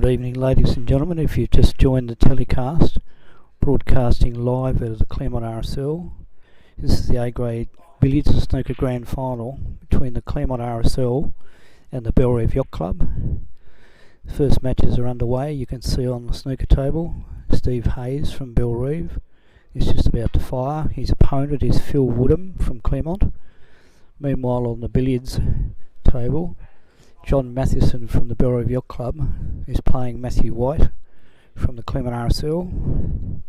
Good evening, ladies and gentlemen. If you've just joined the telecast, broadcasting live out of the Claremont RSL, this is the A-grade Billiards and Snooker Grand Final between the Claremont RSL and the Billiards Yacht Club. The first matches are underway. You can see on the snooker table, Steve Hayes from Billiards is just about to fire. His opponent is Phil Woodham from Claremont. Meanwhile, on the billiards table, John Mathewson from the Billiards Yacht Club is playing Matthew White from the Claremont RSL.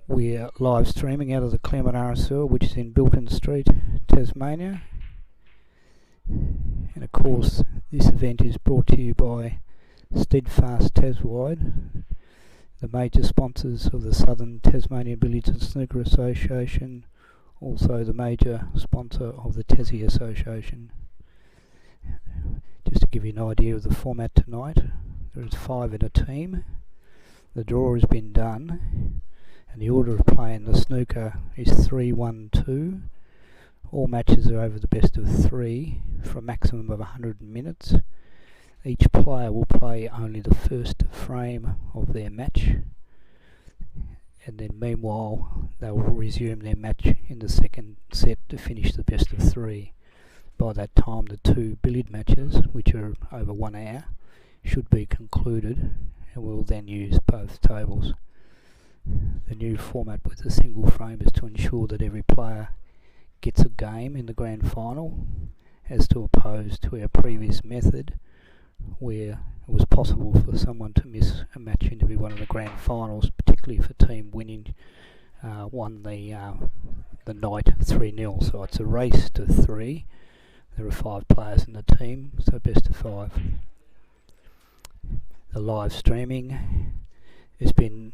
We're live streaming out of the Claremont RSL, which is in Bilton Street, Tasmania. And of course, this event is brought to you by Steadfast Taswide, the major sponsors of the Southern Tasmanian Billiards and Snooker Association, also the major sponsor of the Tassie Association. Just to give you an idea of the format tonight, there is 5 in a team. The draw has been done, and the order of play in the snooker is 3-1-2. All matches are over the best of 3 for a maximum of 100 minutes. Each player will play only the first frame of their match, and then meanwhile they will resume their match in the second set to finish the best of 3. By that time, the 2 billiard matches, which are over 1 hour, should be concluded, and we'll then use both tables. The new format with the single frame is to ensure that every player gets a game in the grand final, as to oppose to our previous method, where it was possible for someone to miss a match in every one of the grand finals, particularly if a team winning won the night 3-0. So it's a race to 3. There are 5 players in the team, so best of 5. The live streaming has been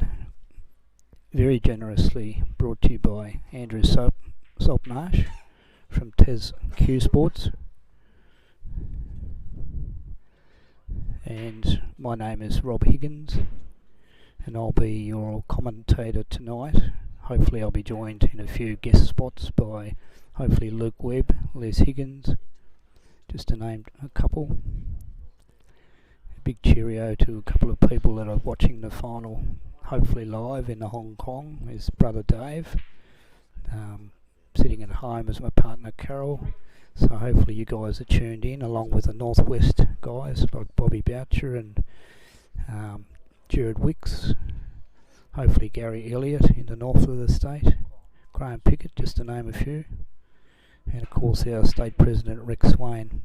very generously brought to you by Andrew Saltmarsh from Tas Q Sports. And my name is Rob Higgins, and I'll be your commentator tonight. Hopefully I'll be joined in a few guest spots by hopefully Luke Webb, Les Higgins, just to name a couple. A big cheerio to a couple of people that are watching the final, hopefully live in Hong Kong. His brother Dave, sitting at home as my partner Carroll. So hopefully you guys are tuned in, along with the Northwest guys like Bobby Boucher and Jared Wicks. Hopefully Gary Elliott in the north of the state. Graham Pickett, just to name a few. And of course our state president Rex Swain.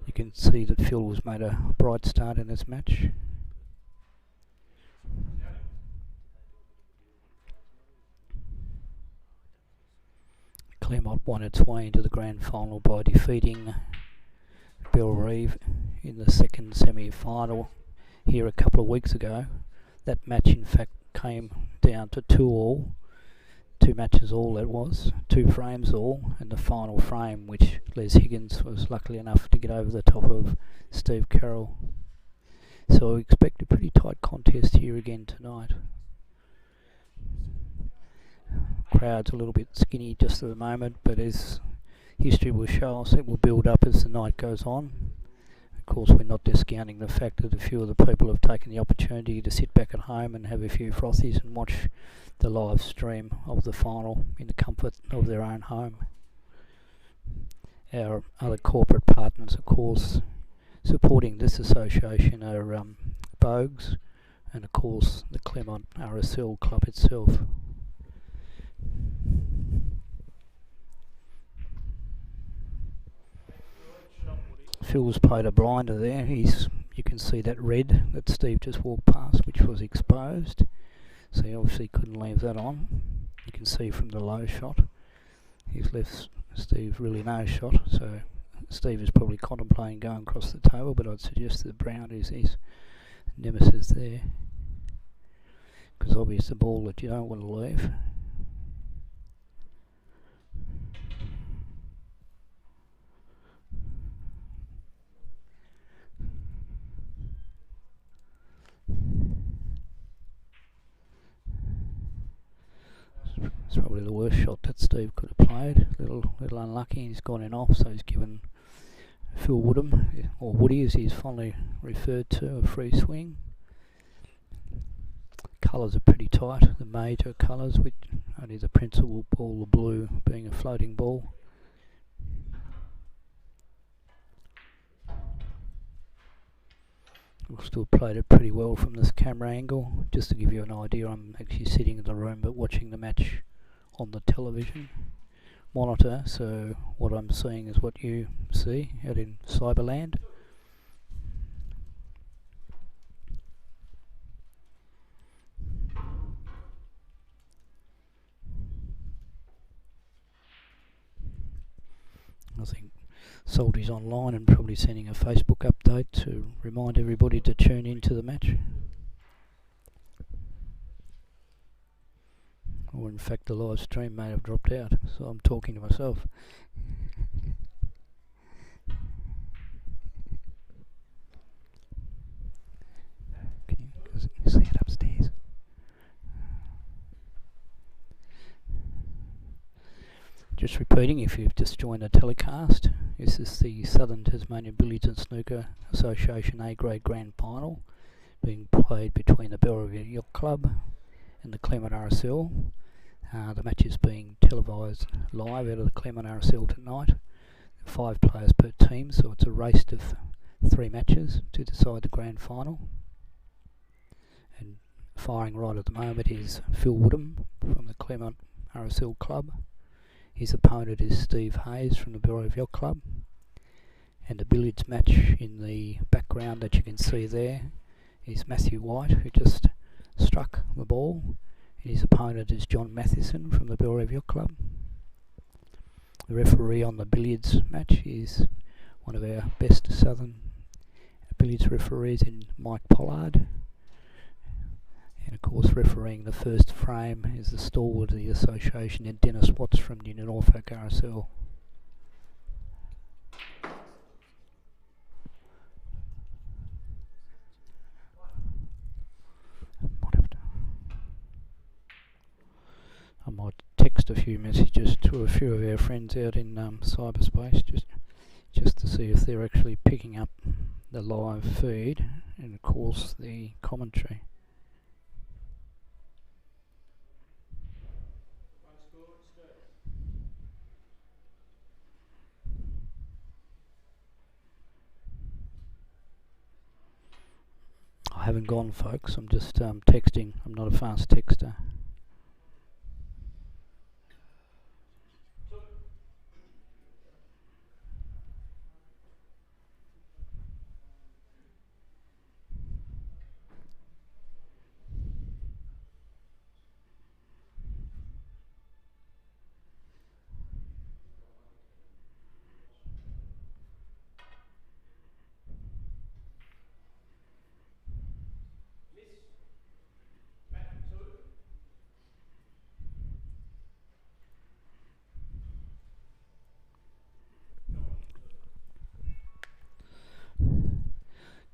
You can see that Phil has made a bright start in this match. Claremont won its way into the grand final by defeating Billiards in the second semi-final here a couple of weeks ago. That match in fact came down to 2-2. 2 matches all it was, 2 frames all, and the final frame, which Les Higgins was lucky enough to get over the top of Steve Carroll. So we expect a pretty tight contest here again tonight. Crowd's a little bit skinny just at the moment, but as history will show us, it will build up as the night goes on. Of course, we're not discounting the fact that a few of the people have taken the opportunity to sit back at home and have a few frothies and watch the live stream of the final in the comfort of their own home. Our other corporate partners, of course, supporting this association are Bogues and of course the Claremont RSL club itself. Phil's played a blinder there. You can see that red that Steve just walked past, which was exposed. So he obviously couldn't leave that on. You can see from the low shot, he's left Steve really no shot. So Steve is probably contemplating going across the table, but I'd suggest that brown is his nemesis there, because obviously the ball that you don't want to leave. It's probably the worst shot that Steve could have played. Little unlucky. He's gone in off, so he's given Phil Woodham, or Woody as he's fondly referred to, a free swing. Colours are pretty tight, the major colours, which only the principal ball, the blue, being a floating ball. We've still played it pretty well from this camera angle. Just to give you an idea, I'm actually sitting in the room but watching the match on the television monitor, so what I'm seeing is what you see out in Cyberland. I think Salty's online and probably sending a Facebook update to remind everybody to tune into the match. Or in fact the live stream may have dropped out, so I'm talking to myself. Can you see it upstairs? Just repeating, if you've just joined the telecast, this is the Southern Tasmanian Billiards and Snooker Association A-Grade Grand Final being played between the Belrivia Yacht Club and the Claremont RSL. The match is being televised live out of the Claremont RSL tonight. 5 players per team, so it's a race of 3 matches to decide the grand final. And firing right at the moment is Phil Woodham from the Claremont RSL Club. His opponent is Steve Hayes from the Belrivia Yacht Club. And the billiards match in the background that you can see there is Matthew White, who just struck the ball. And his opponent is John Matheson from the Belrivia Yacht Club. The referee on the billiards match is one of our best southern billiards referees in Mike Pollard. And of course refereeing the first frame is the stalwart of the association and Dennis Watts from the Norfolk RSL. I might text a few messages to a few of our friends out in cyberspace just to see if they're actually picking up the live feed and of course the commentary. I haven't gone, folks. I'm just texting. I'm not a fast texter.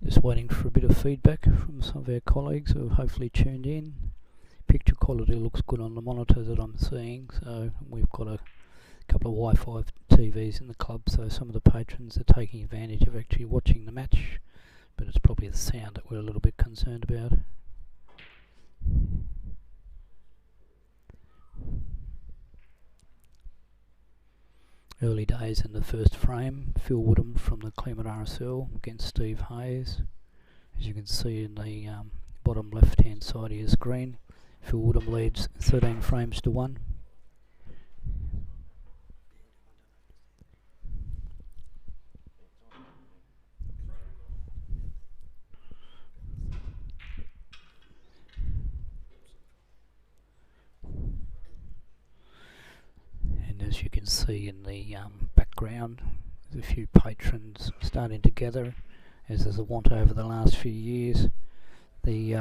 Just waiting for a bit of feedback from some of our colleagues who have hopefully tuned in. Picture quality looks good on the monitor that I'm seeing, so we've got a couple of Wi-Fi TVs in the club, so some of the patrons are taking advantage of actually watching the match, but it's probably the sound that we're a little bit concerned about. Early days in the first frame, Phil Woodham from the Claremont RSL against Steve Hayes. As you can see in the bottom left hand side of your screen, Phil Woodham leads 13 frames to 1. And as you can see in the background, there's a few patrons starting to gather, as there's a want over the last few years. The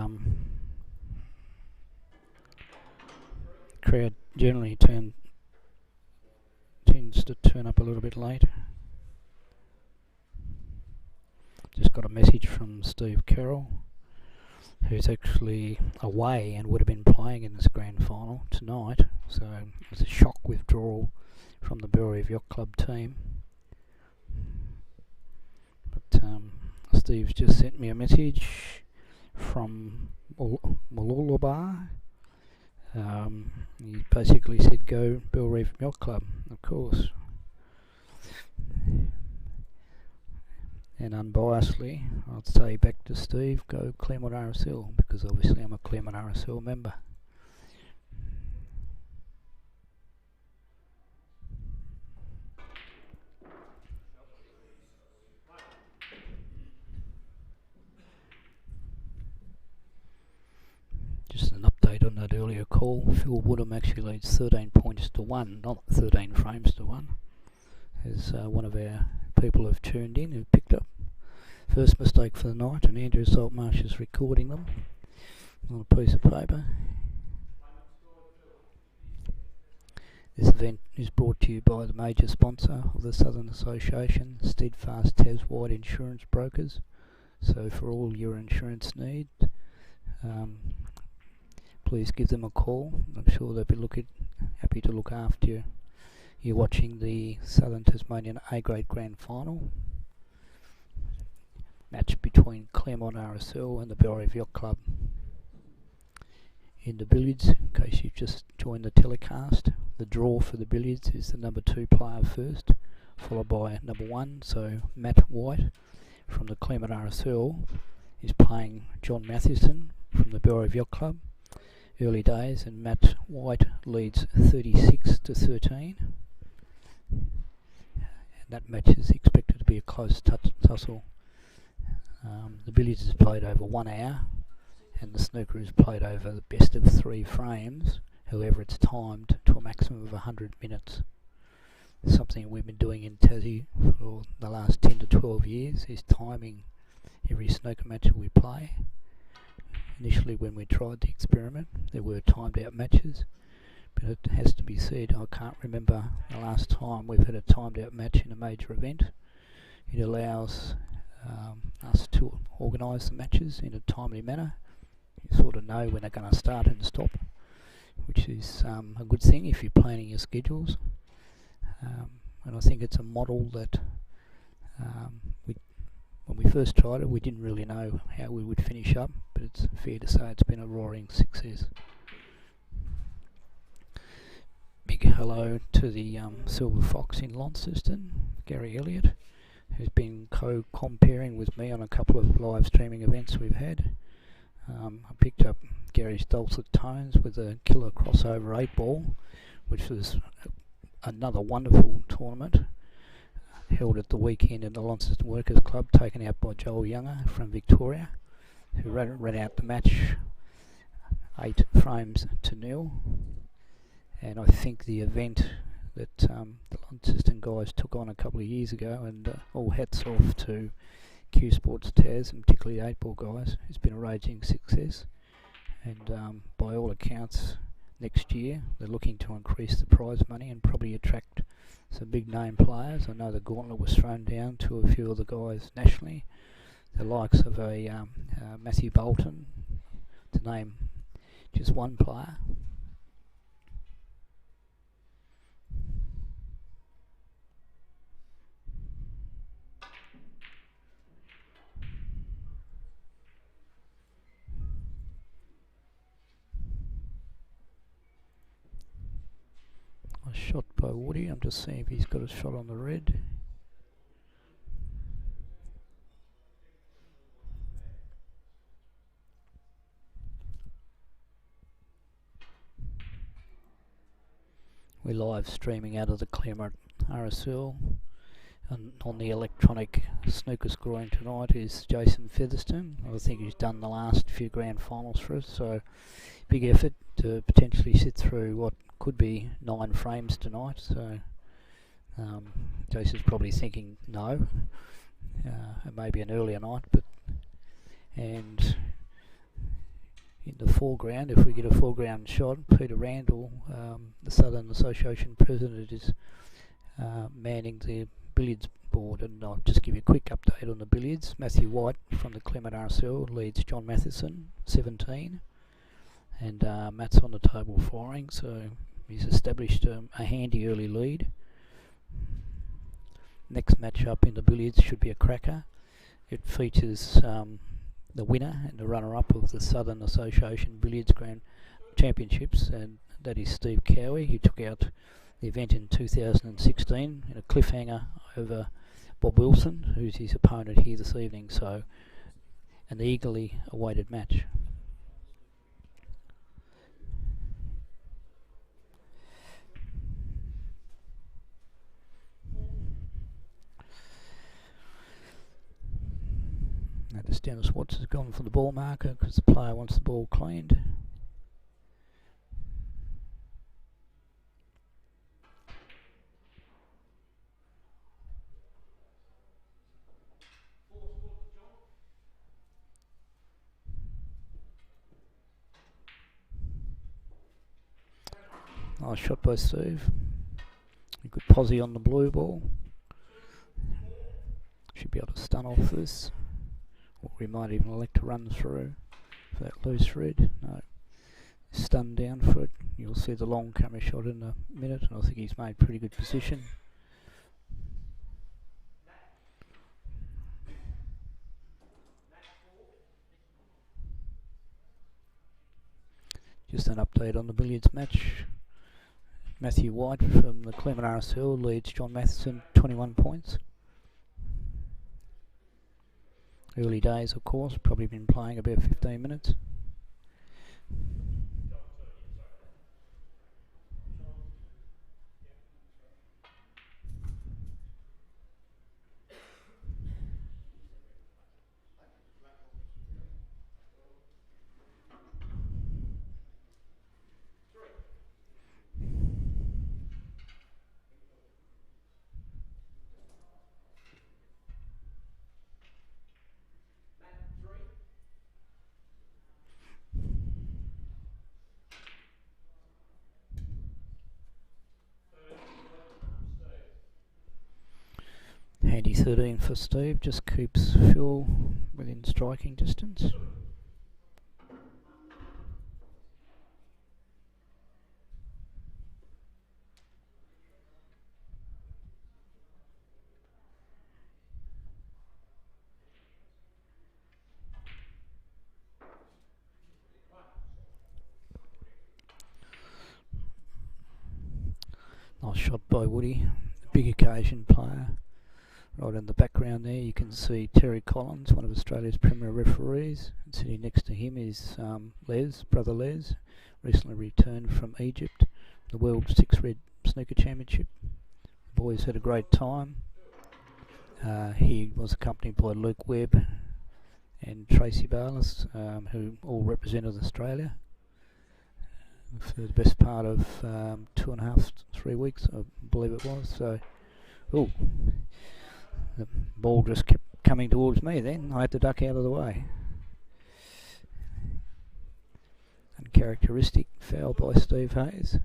crowd generally tends to turn up a little bit late. Just got a message from Steve Carroll, who's actually away and would have been playing in this grand final tonight, so it was a shock withdrawal from the Belrivia Yacht Club team. Steve's just sent me a message from Mooloolaba. He basically said go Bell Reef Yacht Club, of course. And unbiasedly, I'd say back to Steve, go Claremont RSL, because obviously I'm a Claremont RSL member. Just an update on that earlier call. Phil Woodham actually leads 13 points to 1, not 13 frames to 1. As one of our people have tuned in, who picked up first mistake for the night, and Andrew Saltmarsh is recording them on a piece of paper. This event is brought to you by the major sponsor of the Southern Association, Steadfast Taswide Insurance Brokers. So for all your insurance needs, please give them a call. I'm sure they'll be happy to look after you. You're watching the Southern Tasmanian A-Grade Grand Final match between Claremont RSL and the Bell Reef Yacht Club. In the Billiards, in case you've just joined the telecast, the draw for the Billiards is the number 2 player first, followed by number 1. So Matt White from the Claremont RSL is playing John Mathewson from the Bell Reef Yacht Club. Early days, and Matt White leads 36 to 13. And that match is expected to be a close tussle. The Billiards is played over 1 hour, and the Snooker is played over the best of 3 frames. However, it's timed to a maximum of 100 minutes. Something we've been doing in Tassie for the last 10 to 12 years is timing every snooker match that we play. Initially, when we tried the experiment, there were timed out matches, but it has to be said, I can't remember the last time we've had a timed out match in a major event. It allows us to organise the matches in a timely manner. You sort of know when they're going to start and stop, which is a good thing if you're planning your schedules. And I think it's a model that when we first tried it, we didn't really know how we would finish up, but it's fair to say it's been a roaring success. Big hello to the Silver Fox in Launceston, Gary Elliott, who's been co-comparing with me on a couple of live streaming events we've had. I picked up Gary's dulcet tones with a killer crossover 8-ball, which was another wonderful tournament held at the weekend in the Launceston Workers Club, taken out by Joel Younger from Victoria, who ran out the match 8 frames to 0. And I think the event that the Launceston guys took on a couple of years ago, and all hats off to Q Sports Tas, and particularly the 8-ball guys, it's been a raging success. And by all accounts, next year they're looking to increase the prize money and probably attract some big name players. I know the gauntlet was thrown down to a few of the guys nationally, the likes of a Matthew Bolton, to name just one player. Shot by Woody. I'm just seeing if he's got a shot on the red. We're live streaming out of the Claremont RSL, and on the electronic snooker scoring tonight is Jason Featherstone. I think he's done the last few grand finals for us, so big effort to potentially sit through what could be 9 frames tonight. So Jason's probably thinking no, it may be an earlier night, and in the foreground, if we get a foreground shot, Peter Randall, the Southern Association president, is manning the billiards board. And I'll just give you a quick update on the billiards. Matthew White from the Claremont RSL leads John Mathewson 17, and Matt's on the table firing, so he's established a handy early lead. Next match up in the billiards should be a cracker. It features the winner and the runner-up of the Southern Association Billiards Grand Championships, and that is Steve Cowie. He took out the event in 2016 in a cliffhanger over Bob Wilson, who's his opponent here this evening, so an eagerly awaited match. Notice Dennis Watts has gone for the ball marker because the player wants the ball cleaned. Nice shot by Steve. A good posse on the blue ball. Should be able to stun off this. Or we might even elect to run through for that loose red. No. Stun down for it. You'll see the long camera shot in a minute, and I think he's made pretty good position. Just an update on the billiards match. Matthew White from the Claremont RSL leads John Matheson 21 points. Early days, of course, probably been playing about 15 minutes. Handy 13 for Steve, just keeps Phil within striking distance. Nice shot by Woody, big occasion player. Right in the background there you can see Terry Collins, one of Australia's premier referees, and sitting next to him is brother Les, recently returned from Egypt, the World 6 Red Snooker Championship. The boys had a great time. He was accompanied by Luke Webb and Tracy Barnes, who all represented Australia for the best part of 2.5 to 3 weeks, I believe it was. So, the ball just kept coming towards me then. I had to duck out of the way. Uncharacteristic foul by Steve Hayes.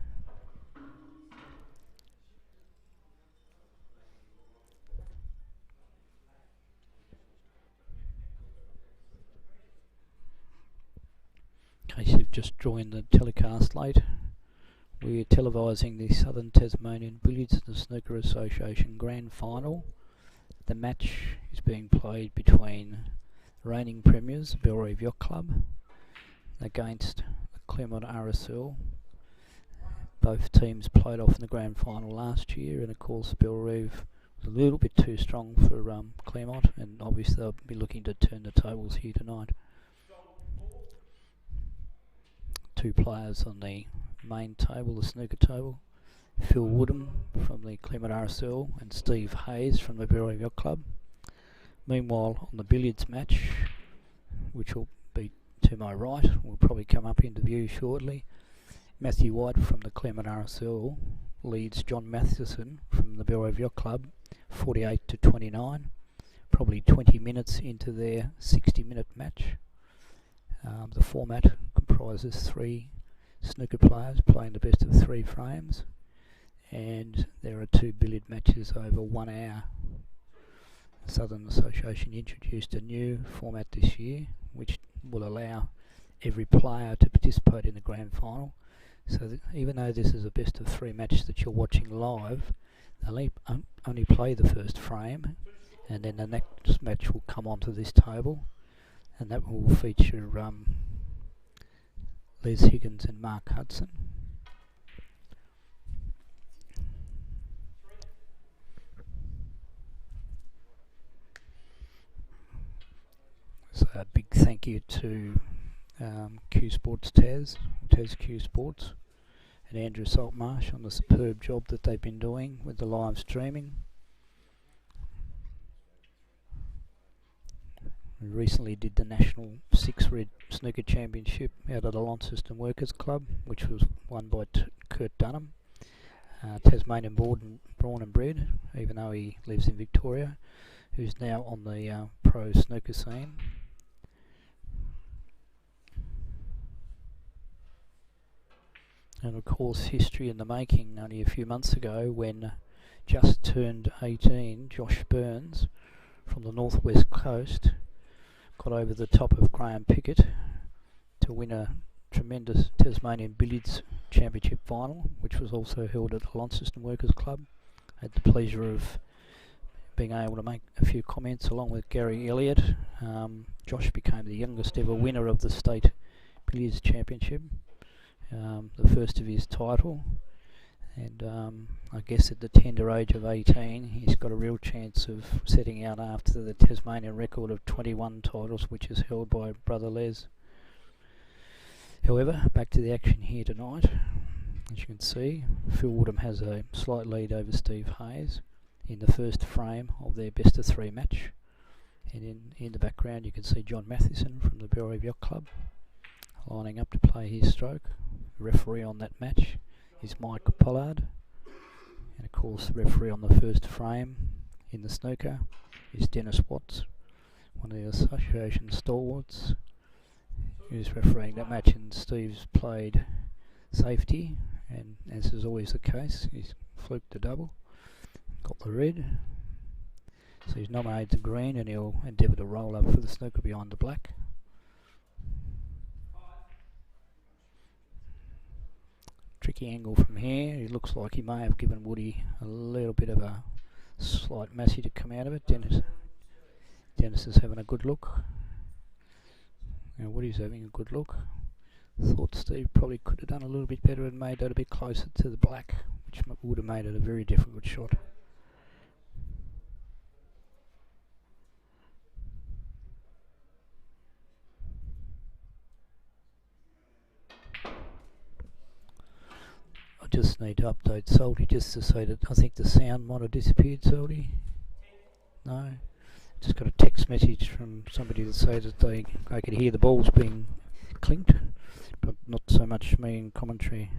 In case you've just joined the telecast late, we're televising the Southern Tasmanian Billiards and Snooker Association Grand Final. The match is being played between the reigning premiers, Belrive Yacht Club, against the Claremont RSL. Both teams played off in the grand final last year, and of course Belrive was a little bit too strong for Claremont, and obviously they'll be looking to turn the tables here tonight. Two players on the main table, the snooker table. Phil Woodham from the Claremont RSL and Steve Hayes from the Belrive Yacht Club. Meanwhile, on the billiards match, which will be to my right, will probably come up into view shortly, Matthew White from the Claremont RSL leads John Matheson from the Belrive Yacht Club 48 to 29, probably 20 minutes into their 60-minute match. The format comprises 3 snooker players playing the best of 3 frames, and there are 2 billiard matches over 1 hour. The Southern Association introduced a new format this year which will allow every player to participate in the grand final, so that even though this is a best of 3 match that you're watching live, they'll only play the first frame, and then the next match will come onto this table, and that will feature Les Higgins and Mark Hudson. So a big thank you to Q Sports Taz Q Sports, and Andrew Saltmarsh on the superb job that they've been doing with the live streaming. We recently did the National 6 Red Snooker Championship out of the Launceston Workers Club, which was won by Kurt Dunham, Tasmanian born and bred, even though he lives in Victoria, who's now on the pro snooker scene. And of course, history in the making. Only a few months ago, when just turned 18, Josh Burns from the northwest coast got over the top of Graham Pickett to win a tremendous Tasmanian Billiards Championship final, which was also held at the Launceston Workers Club. I had the pleasure of being able to make a few comments along with Gary Elliott. Josh became the youngest ever winner of the State Billiards Championship, the first of his title, and I guess at the tender age of 18 he's got a real chance of setting out after the Tasmanian record of 21 titles, which is held by brother Les. However, back to the action here tonight. As you can see, Phil Woodham has a slight lead over Steve Hayes in the first frame of their best of 3 match, and in the background you can see John Mathieson from the Belrive Yacht Club lining up to play his stroke. The referee on that match is Mike Pollard, and of course the referee on the first frame in the snooker is Dennis Watts, one of the association stalwarts, who's refereeing that match. And Steve's played safety, and as is always the case, he's fluked the double, got the red, so he's nominated the green, and he'll endeavour to roll up for the snooker behind the black. Tricky angle from here. It looks like he may have given Woody a little bit of a slight messy to come out of it. Dennis is having a good look. Now Woody's having a good look. Thought Steve probably could have done a little bit better and made that a bit closer to the black, which would have made it a very difficult shot. Just need to update Salty just to say that I think the sound might have disappeared. Salty? No? Just got a text message from somebody to say that they could hear the balls being clinked, but not so much me in commentary.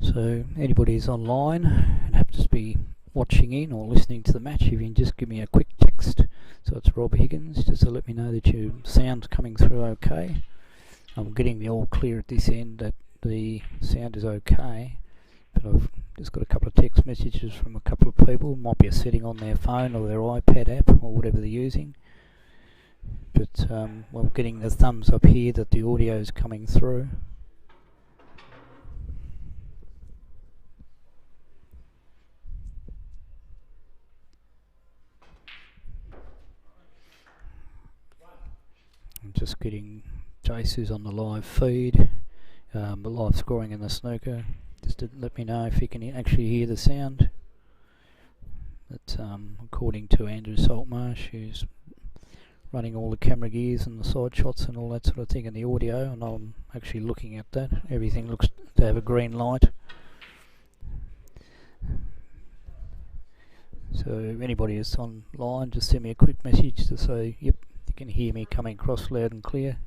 So anybody who's online and happens to be watching in or listening to the match, if you can just give me a quick text. So it's Rob Higgins, just to let me know that your sound's coming through okay. I'm getting the all clear at this end that the sound is okay, but I've just got a couple of text messages from a couple of people. Might be a setting on their phone or their iPad app or whatever they're using, but well, getting the thumbs up here that the audio is coming through. I'm just getting Jace, who's on the live feed, the live scoring in the snooker, just to let me know if you can actually hear the sound. That according to Andrew Saltmarsh, who's running all the camera gears and the side shots and all that sort of thing, and the audio, and I'm actually looking at that. Everything looks to have a green light. So if anybody is online, just send me a quick message to say, yep, you can hear me coming across loud and clear.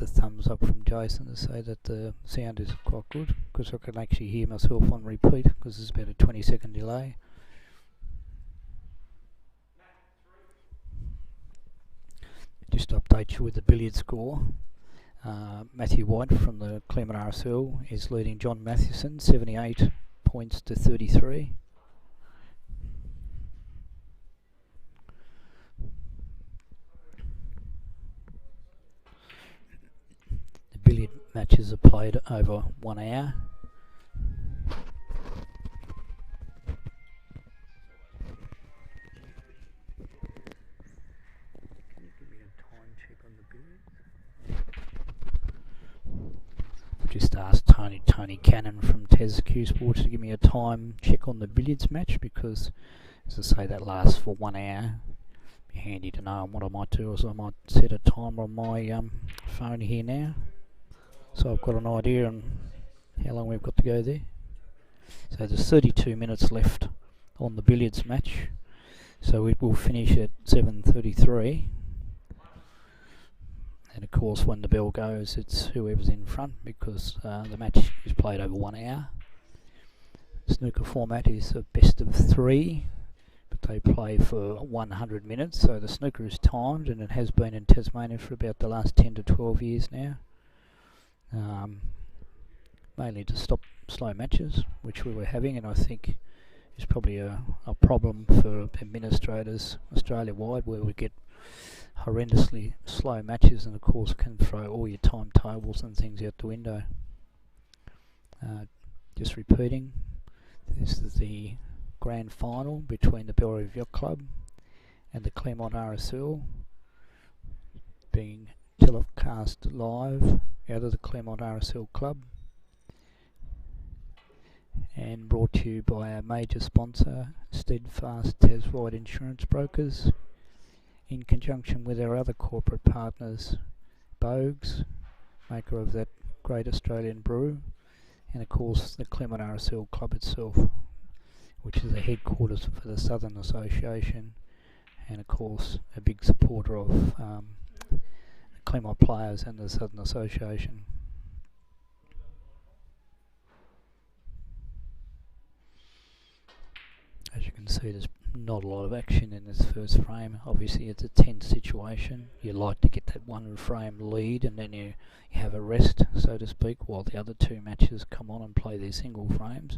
thumbs up from Jason to say that the sound is quite good, because I can actually hear myself on repeat because there's about a 20-second delay. Just to update you with the billiard score. Matthew White from the Claremont RSL is leading John Mathewson 78 points to 33. The billiard matches are played over 1 hour. Just asked Tony Cannon from TesQ Sports to give me a time check on the billiards match, because, as I say, that lasts for 1 hour. Be handy to know. And what I might do is I might set a timer on my phone here now, so I've got an idea on how long we've got to go there. So there's 32 minutes left on the billiards match, so it will finish at 7:33. And of course, when the bell goes, it's whoever's in front, because the match is played over 1 hour. Snooker format is a best of 3, but they play for 100 minutes, so the snooker is timed, and it has been in Tasmania for about the last 10 to 12 years now. Mainly to stop slow matches, which we were having, and I think is probably a problem for administrators Australia-wide, where we get horrendously slow matches, and of course can throw all your timetables and things out the window. Just repeating, this is the grand final between the Billiards Yacht Club and the Claremont RSL, being telecast live out of the Claremont RSL Club and brought to you by our major sponsor, Steadfast Taswide Insurance Brokers, in conjunction with our other corporate partners, Bogues, maker of that great Australian brew, and of course the Claremont RSL Club itself, which is the headquarters for the Southern Association, and of course a big supporter of the Claremont players and the Southern Association. As you can see, there's not a lot of action in this first frame. Obviously it's a tense situation. You like to get that one frame lead, and then you have a rest, so to speak, while the other two matches come on and play their single frames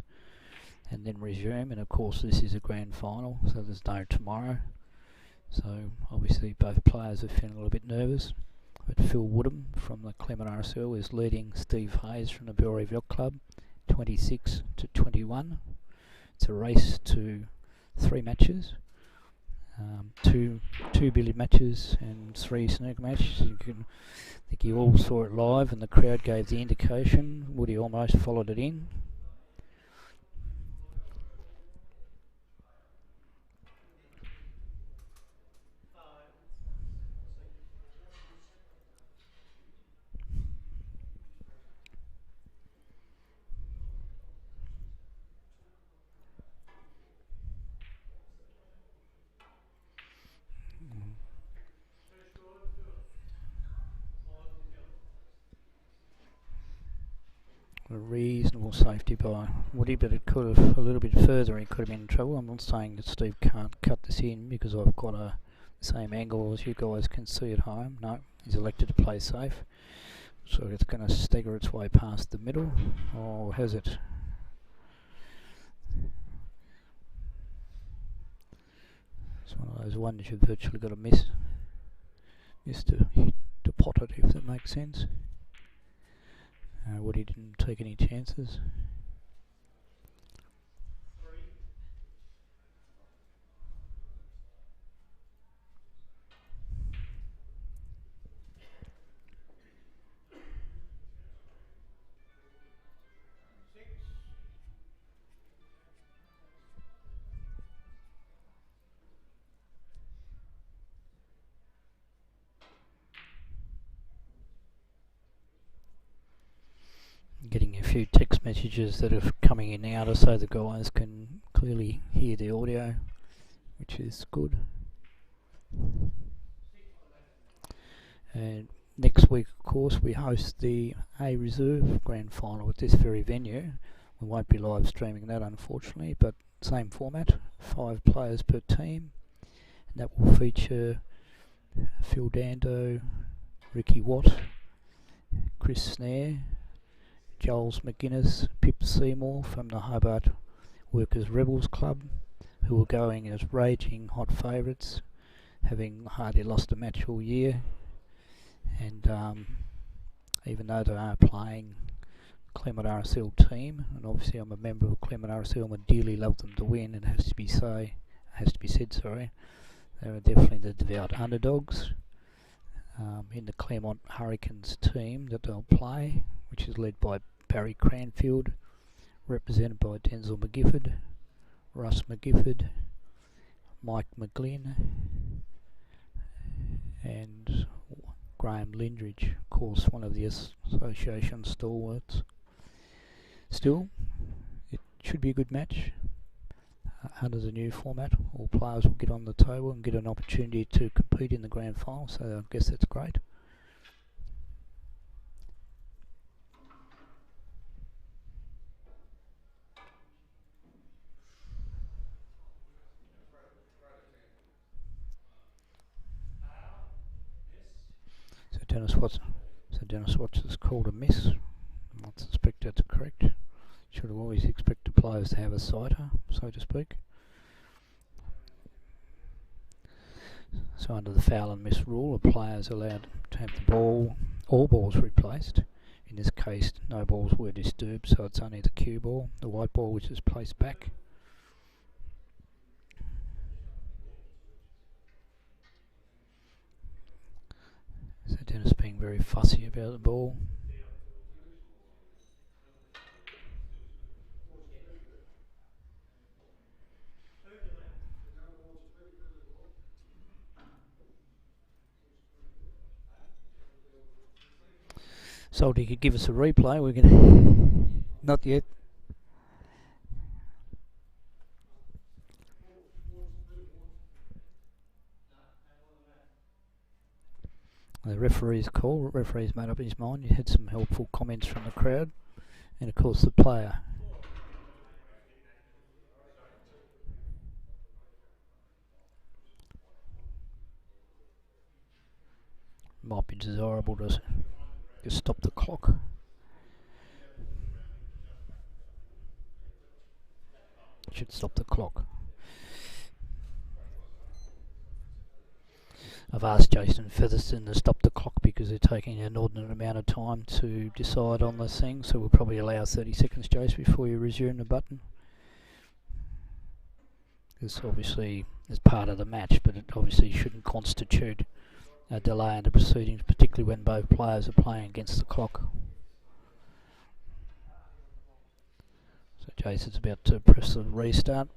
and then resume. And of course this is a grand final, so there's no tomorrow, so obviously both players are feeling a little bit nervous. But Phil Woodham from the Claremont RSL is leading Steve Hayes from the Billiards Yacht Club 26 to 21. It's a race to 3 matches, two billiard matches and 3 snooker matches. I think you all saw it live, and the crowd gave the indication. Woody almost followed it in. A reasonable safety by Woody, but it could have a little bit further, he could have been in trouble. I'm not saying that Steve can't cut this in, because I've got the same angle as you guys can see at home. No, he's elected to play safe, so it's going to stagger its way past the middle. Or has it? It's one of those ones you've virtually got to miss to hit to pot it, if that makes sense. Woody didn't take any chances. Getting a few text messages that are coming in now to say the guys can clearly hear the audio, which is good. And next week, of course, we host the A Reserve Grand Final at this very venue. We won't be live streaming that, unfortunately, but same format, 5 players per team. And that will feature Phil Dando, Ricky Watt, Chris Snare, Joel McGuinness, Pip Seymour from the Hobart Workers Rebels Club, who are going as raging hot favourites, having hardly lost a match all year. And even though they are playing Claremont RSL team, and obviously I'm a member of Claremont RSL and would dearly love them to win, it has to be said, they are definitely the devout underdogs in the Claremont Hurricanes team that they'll play, which is led by Barry Cranfield, represented by Denzel McGifford, Russ McGifford, Mike McGlynn, and Graham Lindridge, of course, one of the association stalwarts. Still, it should be a good match. Under the new format, all players will get on the table and get an opportunity to compete in the grand final, so I guess that's great. Dennis Watts has called a miss. I suspect that's correct. Should have always expected players to have a sighter, so to speak. So under the foul and miss rule, a player is allowed to have the ball, all balls replaced. In this case, no balls were disturbed, so it's only the cue ball, the white ball, which is placed back. So Dennis being very fussy about the ball. Salty could give us a replay. We can not yet. The referee's call. The referee's made up his mind. He had some helpful comments from the crowd, and of course the player. Might be desirable to just stop the clock. Should stop the clock. I've asked Jason Featherston to stop the clock because they're taking an inordinate amount of time to decide on this thing, so we'll probably allow 30 seconds, Jace, before you resume the button. This obviously is part of the match, but it obviously shouldn't constitute a delay in the proceedings, particularly when both players are playing against the clock. So Jason's about to press the restart.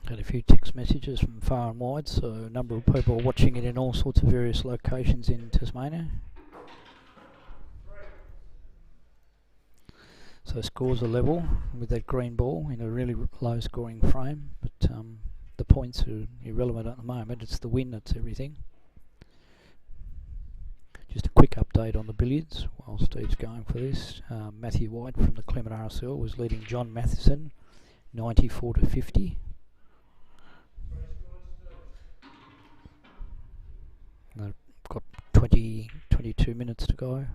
Had a few text messages from far and wide, so a number of people are watching it in all sorts of various locations in Tasmania. So scores are level with that green ball in a really low scoring frame, but the points are irrelevant at the moment. It's the win that's everything. Just a quick update on the billiards while Steve's going for this. Matthew White from the Claremont RSL was leading John Matheson 94 to 50. They've got 22 minutes to go.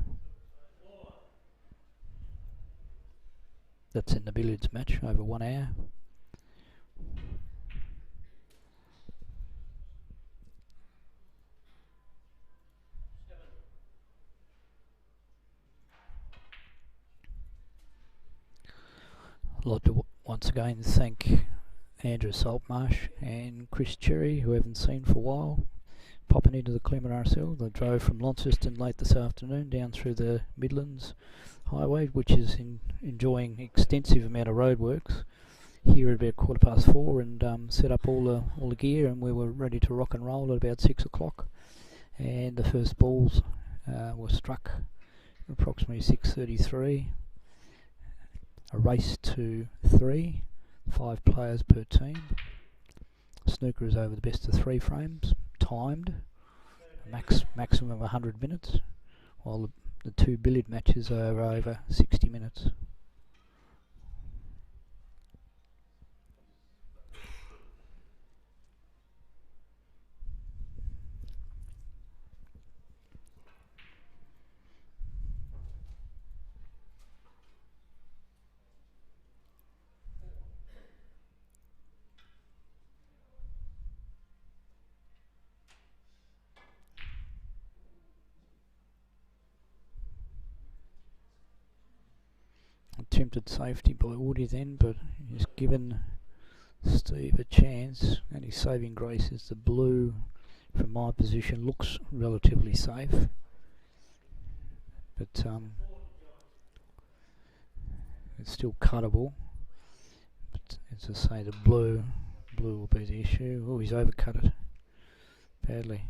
That's in the billiards match, over 1 hour. I'd like to once again thank Andrew Saltmarsh and Chris Cherry, who I haven't seen for a while, popping into the Claremont RSL. They drove from Launceston late this afternoon down through the Midlands Highway, which is enjoying extensive amount of roadworks here at about 4:15, and set up all the gear, and we were ready to rock and roll at about 6 o'clock. And the first balls were struck at approximately 6:33. a race to 3, 5 players per team. Snooker is over the best of 3 frames, timed, maximum of 100 minutes, while the 2 billiard matches are over 60 minutes. Attempted safety by Woody then, but he's given Steve a chance, and his saving grace is the blue. From my position, looks relatively safe, but it's still cuttable. But as I say, the blue will be the issue. Oh, he's overcut it badly.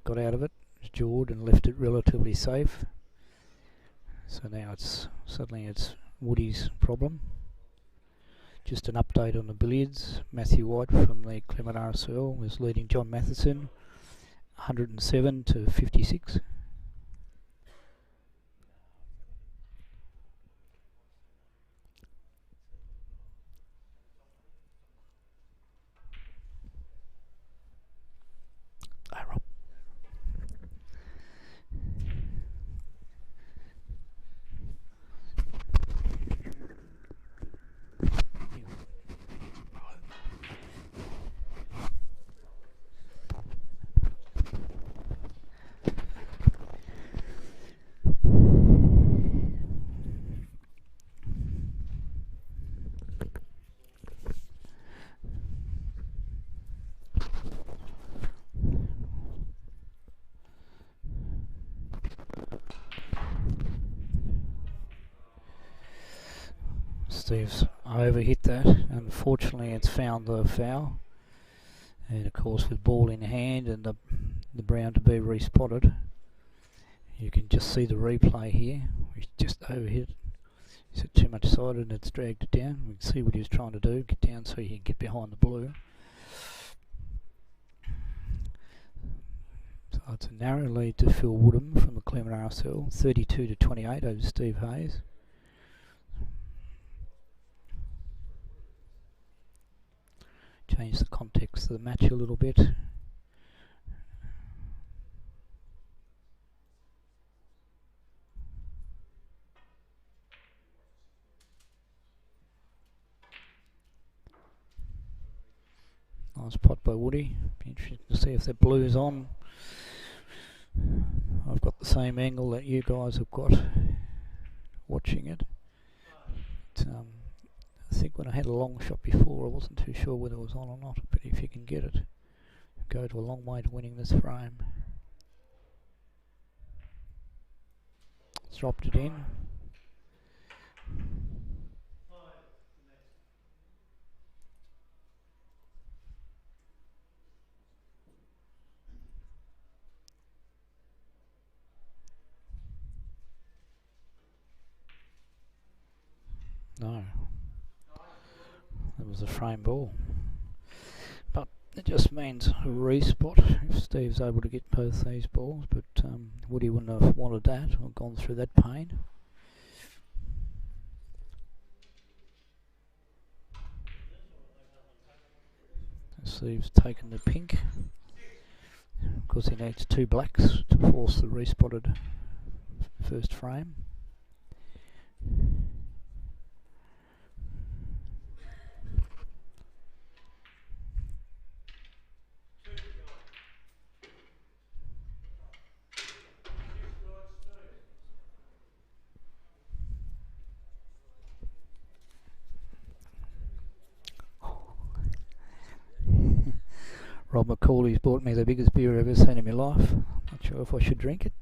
Got out of it, jawed, and left it relatively safe. So now suddenly it's Woody's problem. Just an update on the billiards. Matthew White from the Claremont RSL was leading John Matheson 107 to 56. Steve's overhit that. Unfortunately, it's found the foul, and of course with ball in hand and the brown to be respotted, you can just see the replay here. He's just overhit. He's had too much side and it's dragged it down. We can see what he was trying to do, get down so he can get behind the blue. So it's a narrow lead to Phil Woodham from the Claremont RSL, 32 to 28 over Steve Hayes. Change the context of the match a little bit. Nice pot by Woody. Be interesting to see if that blue is on. I've got the same angle that you guys have got watching it. I think when I had a long shot before, I wasn't too sure whether it was on or not, but if you can get it, go to a long way to winning this frame. Dropped it in. No. That was a frame ball. But it just means a respot if Steve's able to get both these balls, but Woody wouldn't have wanted that or gone through that pain. Steve's taken the pink because he needs 2 blacks to force the respotted first frame. Rob McCauley's bought me the biggest beer I've ever seen in my life. Not sure if I should drink it.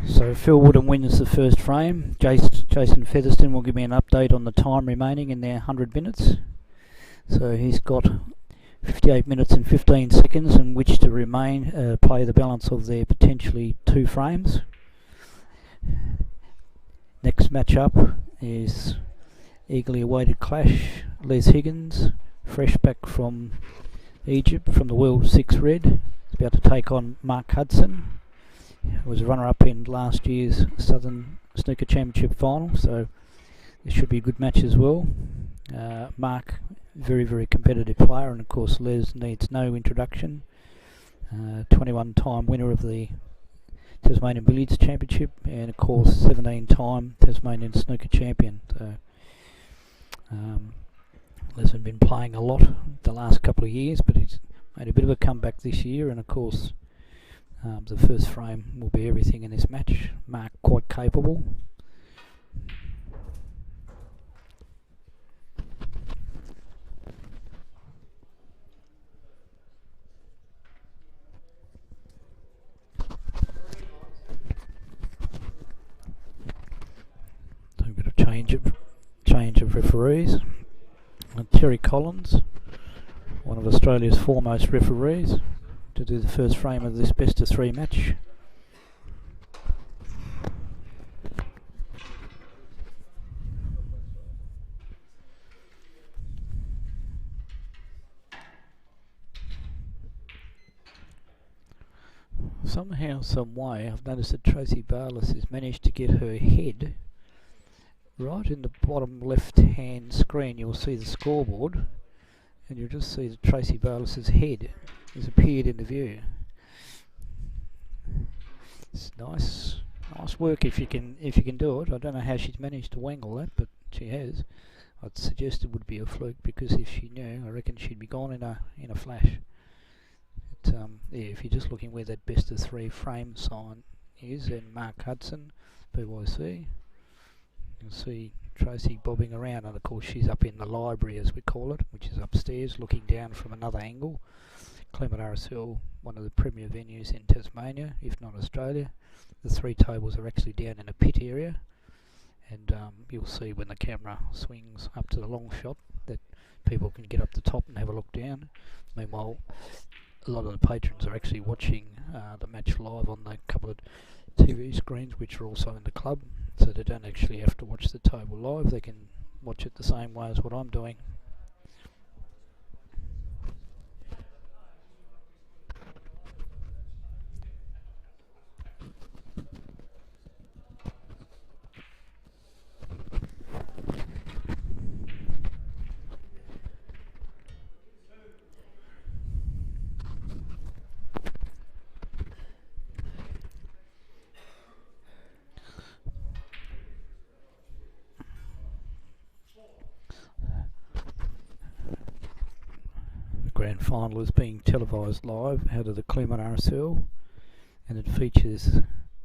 So Phil Woodham wins the first frame. Jason Featherston will give me an update on the time remaining in their 100 minutes. So he's got 58 minutes and 15 seconds in which to play the balance of their potentially 2 frames. Next match up is eagerly awaited clash. Les Higgins, fresh back from Egypt from the World 6 Red, is about to take on Mark Hudson, who was a runner-up in last year's Southern Snooker Championship final, so this should be a good match as well. Mark, very, very competitive player, and of course Les needs no introduction. 21-time winner of the Tasmanian Billiards Championship, and of course 17-time Tasmanian Snooker Champion. So Les has been playing a lot the last couple of years, but he's made a bit of a comeback this year, and of course the first frame will be everything in this match. Mark quite capable. So a bit of change of referees. Terry Collins, one of Australia's foremost referees, to do the first frame of this best of 3 match. Somehow, some way, I've noticed that Tracy Barlas has managed to get her head right in the bottom left hand screen. You'll see the scoreboard, and you'll just see that Tracy Barlas's head has appeared in the view. It's nice work if you can do it. I don't know how she's managed to wangle that, but she has. I'd suggest it would be a fluke, because if she knew, I reckon she'd be gone in a flash. But, yeah, if you're just looking where that best of 3 frame sign is, and Mark Hudson, BYC, you'll see Tracy bobbing around, and of course she's up in the library, as we call it, which is upstairs, looking down from another angle. Claremont RSL, one of the premier venues in Tasmania, if not Australia. The 3 tables are actually down in a pit area, and you'll see when the camera swings up to the long shot that people can get up the top and have a look down. Meanwhile, a lot of the patrons are actually watching the match live on the couple of TV screens, which are also in the club, so they don't actually have to watch the table live. They can watch it the same way as what I'm doing. Grand final is being televised live out of the Claremont RSL, and it features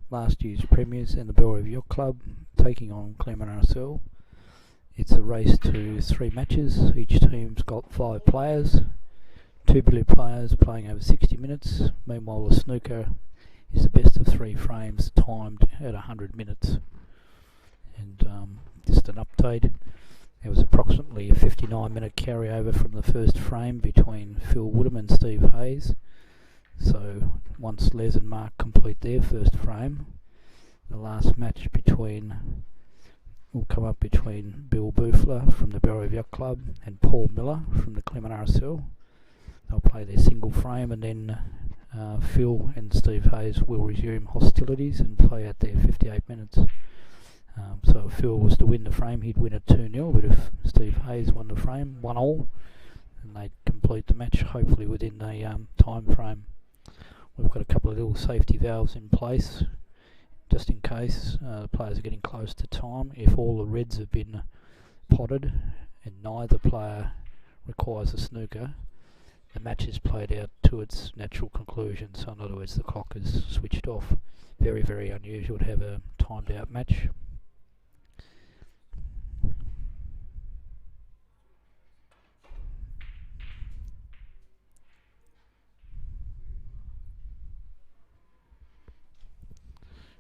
last year's premiers and the Billiards Yacht Club taking on Claremont RSL. It's a race to 3 matches. Each team's got 5 players, 2 billiard players playing over 60 minutes. Meanwhile, the snooker is the best of 3 frames timed at 100 minutes. And just an update. There was approximately a 59-minute carryover from the first frame between Phil Woodham and Steve Hayes. So once Les and Mark complete their first frame, the last match will come up between Bill Boofler from the Billiards Yacht Club and Paul Miller from the Claremont RSL. They'll play their single frame, and then Phil and Steve Hayes will resume hostilities and play out their 58 minutes. So if Phil was to win the frame, he'd win it 2-0, but if Steve Hayes won the frame, 1-1, and they'd complete the match, hopefully within the time frame. We've got a couple of little safety valves in place, just in case the players are getting close to time. If all the reds have been potted and neither player requires a snooker, the match is played out to its natural conclusion. So in other words, the clock is switched off. Very, very unusual to have a timed out match.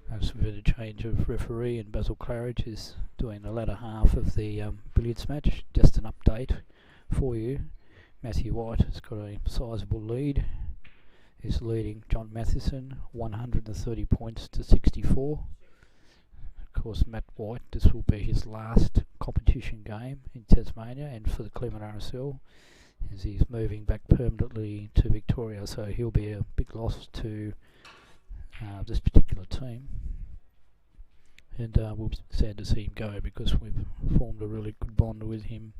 There's a bit of change of referee, and Basil Claridge is doing the latter half of the billiards match. Just an update for you. Matthew White has got a sizable lead. He's leading John Matheson 130 points to 64. Of course, Matt White, this will be his last competition game in Tasmania and for the Claremont RSL, as he's moving back permanently to Victoria, so he'll be a big loss to this particular team. And we'll be sad to see him go because we've formed a really good bond with him.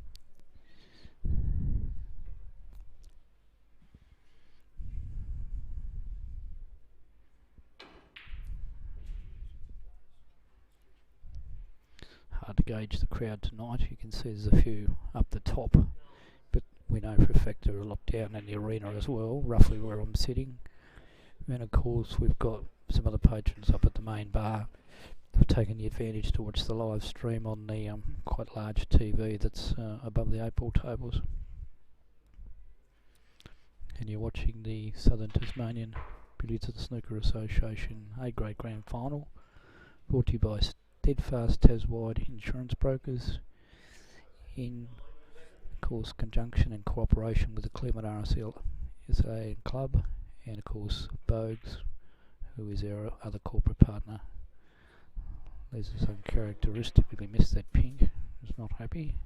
Hard to gauge the crowd tonight. You can see there's a few up the top, but we know for a fact there are a lot down in the arena as well, roughly where I'm sitting. And of course we've got some other patrons up at the main bar who've taken the advantage to watch the live stream on the quite large TV that's above the 8-ball tables. And you're watching the Southern Tasmanian Billiards and Snooker Association A-grade Grand Final, brought to you by Steadfast Taswide Insurance Brokers, in of course conjunction and cooperation with the Claremont RSL SA Club, and of course Bogues, who is our other corporate partner. There's his uncharacteristically missed that pink, he's not happy.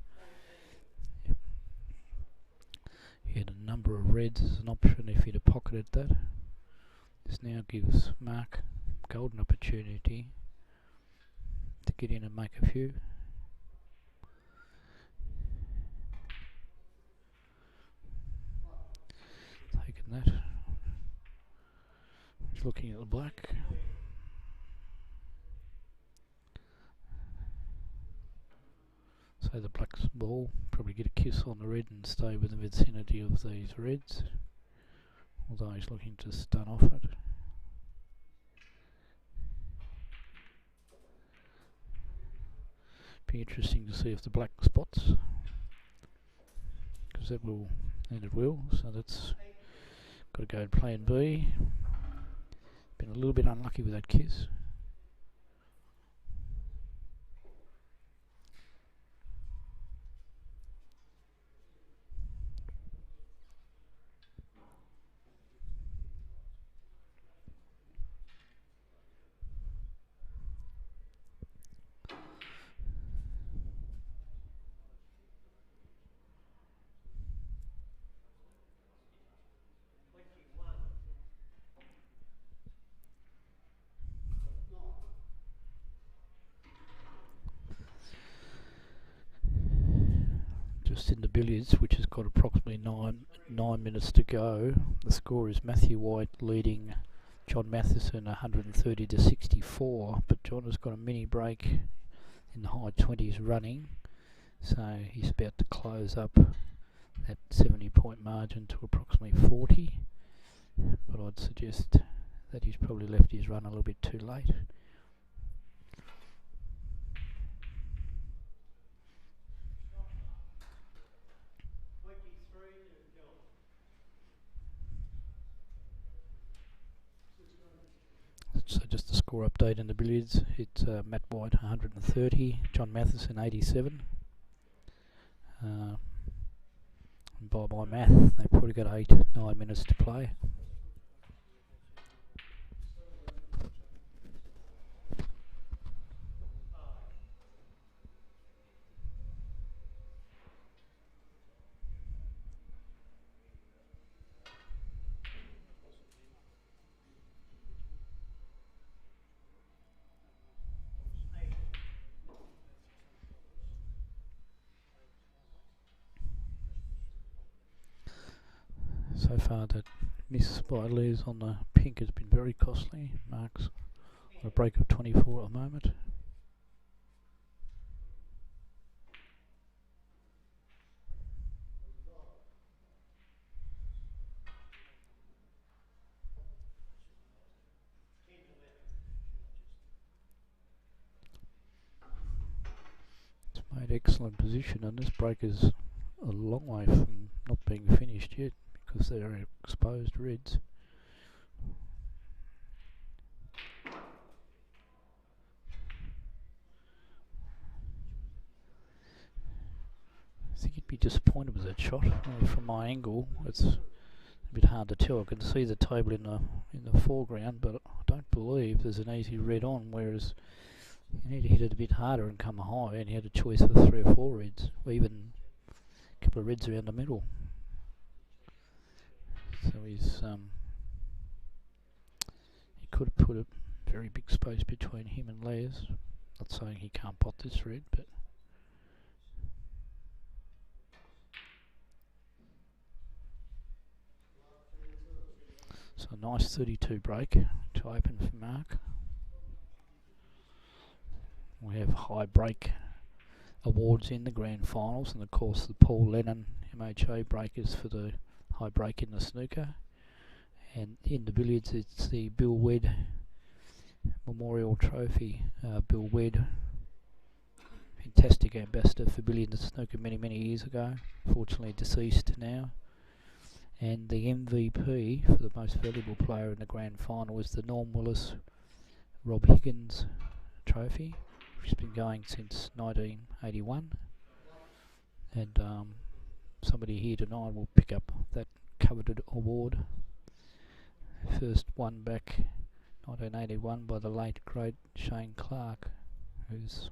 He had a number of reds as an option if he'd have pocketed that. This now gives Mark golden opportunity to get in and make a few. Taking that. He's looking at the black. So the black's ball, probably get a kiss on the red and stay within the vicinity of these reds, although he's looking to stun off it. Be interesting to see if the black spots, because that will, and it will, so that's got to go to plan B. Been a little bit unlucky with that kiss. Just in the billiards, which has got approximately nine minutes to go. The score is Matthew White leading John Matheson 130 to 64, but John has got a mini break in the high 20s running, so he's about to close up that 70-point margin to approximately 40. But I'd suggest that he's probably left his run a little bit too late. So just a score update in the billiards. It's Matt White 130, John Matheson 87. And by my math, they've probably got 8-9 minutes to play. So far that miss by Les on the pink has been very costly. Mark's on a break of 24 at the moment. It's made excellent position, and this break is a long way from not being finished yet, because they're exposed reds. I think it'd be be disappointed with that shot. From my angle, it's a bit hard to tell. I can see the table in the foreground, but I don't believe there's an easy red on. Whereas you need to hit it a bit harder and come high, and he had a choice of 3 or 4 reds, or even a couple of reds around the middle. So he could have put a very big space between him and Les. Not saying he can't pot this red, but so a nice 32 break to open for Mark. We have high break awards in the grand finals, and of course the Paul Lennon MHA breakers for the high break in the snooker. And in the billiards, it's the Bill Wedd Memorial Trophy. Bill Wedd, fantastic ambassador for billiards and snooker many years ago, fortunately deceased now. And the MVP for the most valuable player in the grand final was the Norm Willis Rob Higgins Trophy, which has been going since 1981. And somebody here tonight will pick up that coveted award. First won back 1981 by the late great Shane Clark, who's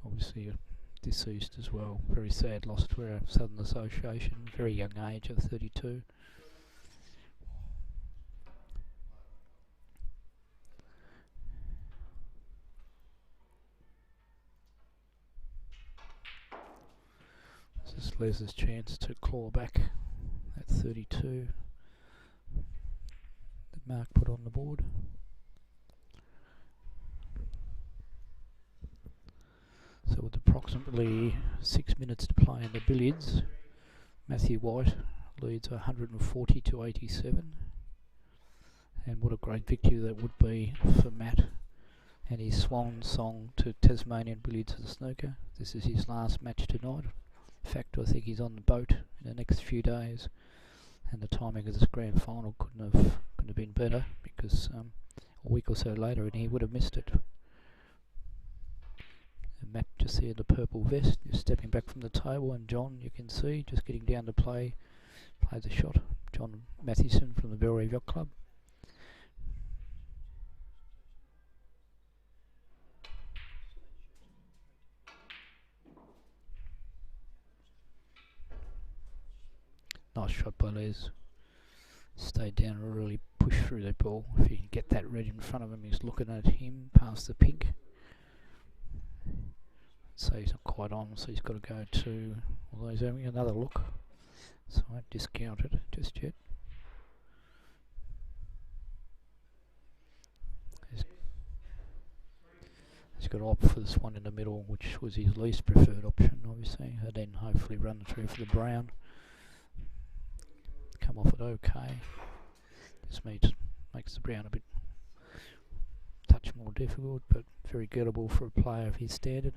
obviously deceased as well. Very sad loss to our Southern Association, very young age of 32. This is Les's chance to claw back at 32 that Mark put on the board. So with approximately 6 minutes to play in the billiards, Matthew White leads 140 to 87. And what a great victory that would be for Matt and his swan song to Tasmanian Billiards and Snooker. This is his last match tonight. In fact, I think he's on the boat in the next few days, and the timing of this grand final couldn't have been better, because a week or so later and he would have missed it. And Matt just there in the purple vest, just stepping back from the table, and John, you can see, just getting down to play the shot. John Mathewson from the Belrive Yacht Club. Nice shot by Les. Stayed down and really pushed through that ball. If you can get that red in front of him, he's looking at him past the pink. So he's not quite on, so he's got to go to, although he's having another look, so I won't discount it just yet. He's got to opt for this one in the middle, which was his least preferred option, obviously, and then hopefully run through for the brown. Come off it okay. Just makes the brown a bit touch more difficult, but very gettable for a player of his standard.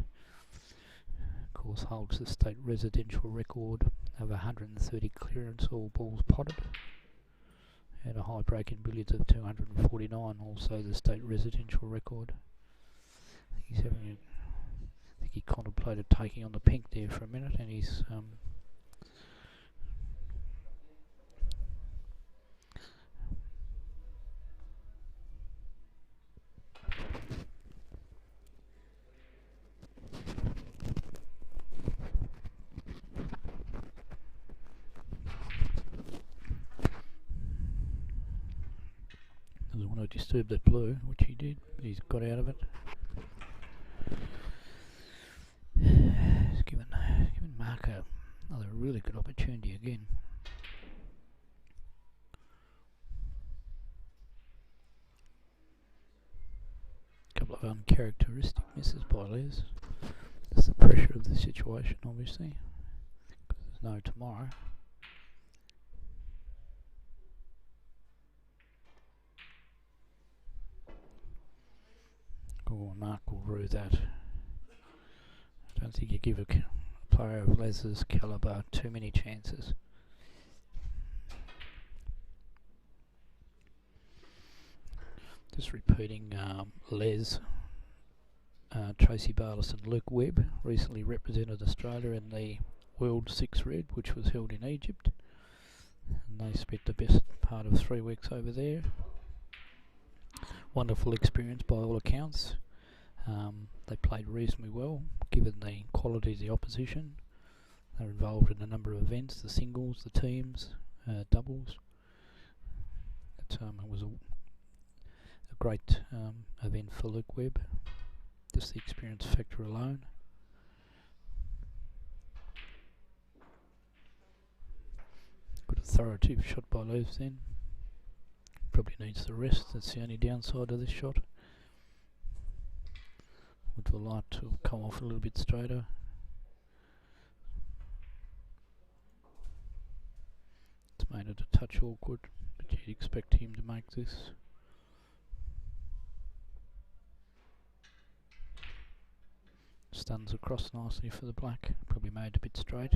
Of course, holds the state residential record of 130 clearance, all balls potted, and a high break in billiards of 249, also the state residential record. I think he contemplated taking on the pink there for a minute, and he's doesn't want to disturb that blue, which he did, but he's got out of it. He's given Mark another really good opportunity again. A couple of uncharacteristic misses by Les. It's the pressure of the situation, obviously, because there's no tomorrow. Oh, Mark will rue that. I don't think you give a player of Les's calibre too many chances. Just repeating Les Tracy Barlis and Luke Webb recently represented Australia in the World Six Red, which was held in Egypt, and they spent the best part of 3 weeks over there. Wonderful experience by all accounts. They played reasonably well given the quality of the opposition. They were involved in a number of events, the singles, the teams, doubles. It was a great event for Luke Webb, just the experience factor alone. Good authoritative shot by Leaves then. Probably needs the rest, that's the only downside of this shot. Would like to come off a little bit straighter. It's made it a touch awkward, but you'd expect him to make this. Stuns across nicely for the black, probably made a bit straight.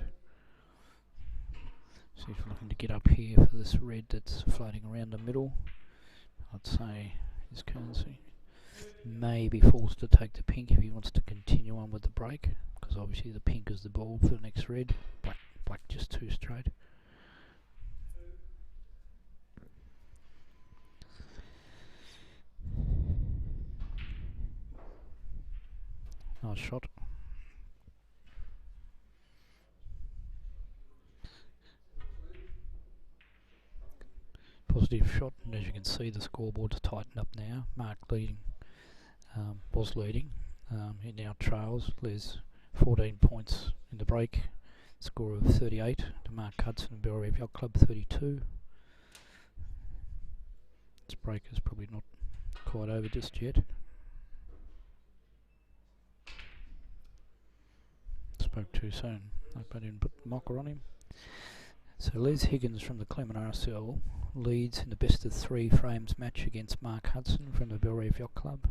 So if you're looking to get up here for this red that's floating around the middle, I'd say his currency may be forced to take the pink if he wants to continue on with the break, because obviously the pink is the ball for the next red. Black just too straight. Nice shot. Positive shot, and as you can see the scoreboard's tightened up now. Mark leading, was leading, he now trails. There's 14 points in the break, score of 38 to Mark Hudson and Billiards Yacht Club 32. This break is probably not quite over just yet. Spoke too soon, hope I didn't put the mocker on him. So Les Higgins from the Claremont RSL leads in the best of 3 frames match against Mark Hudson from the Billiards Yacht Club,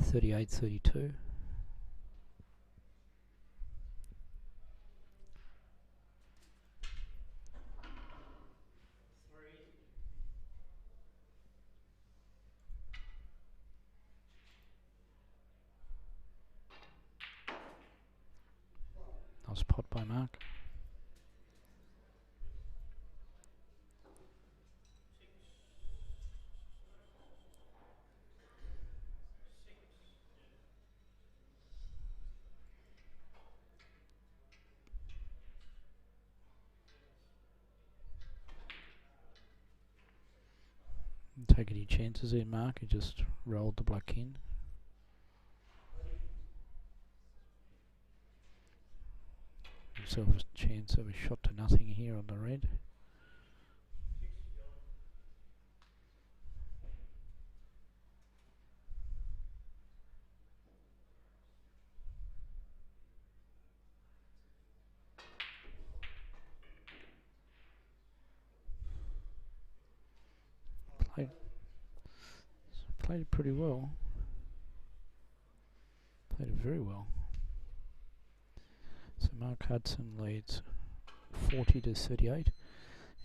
38-32. Nice pot by Mark. Take any chances there, Mark. He just rolled the black in. Himself a chance of a shot to nothing here on the red. Played it pretty well. Played it very well. So Mark Hudson leads 40-38,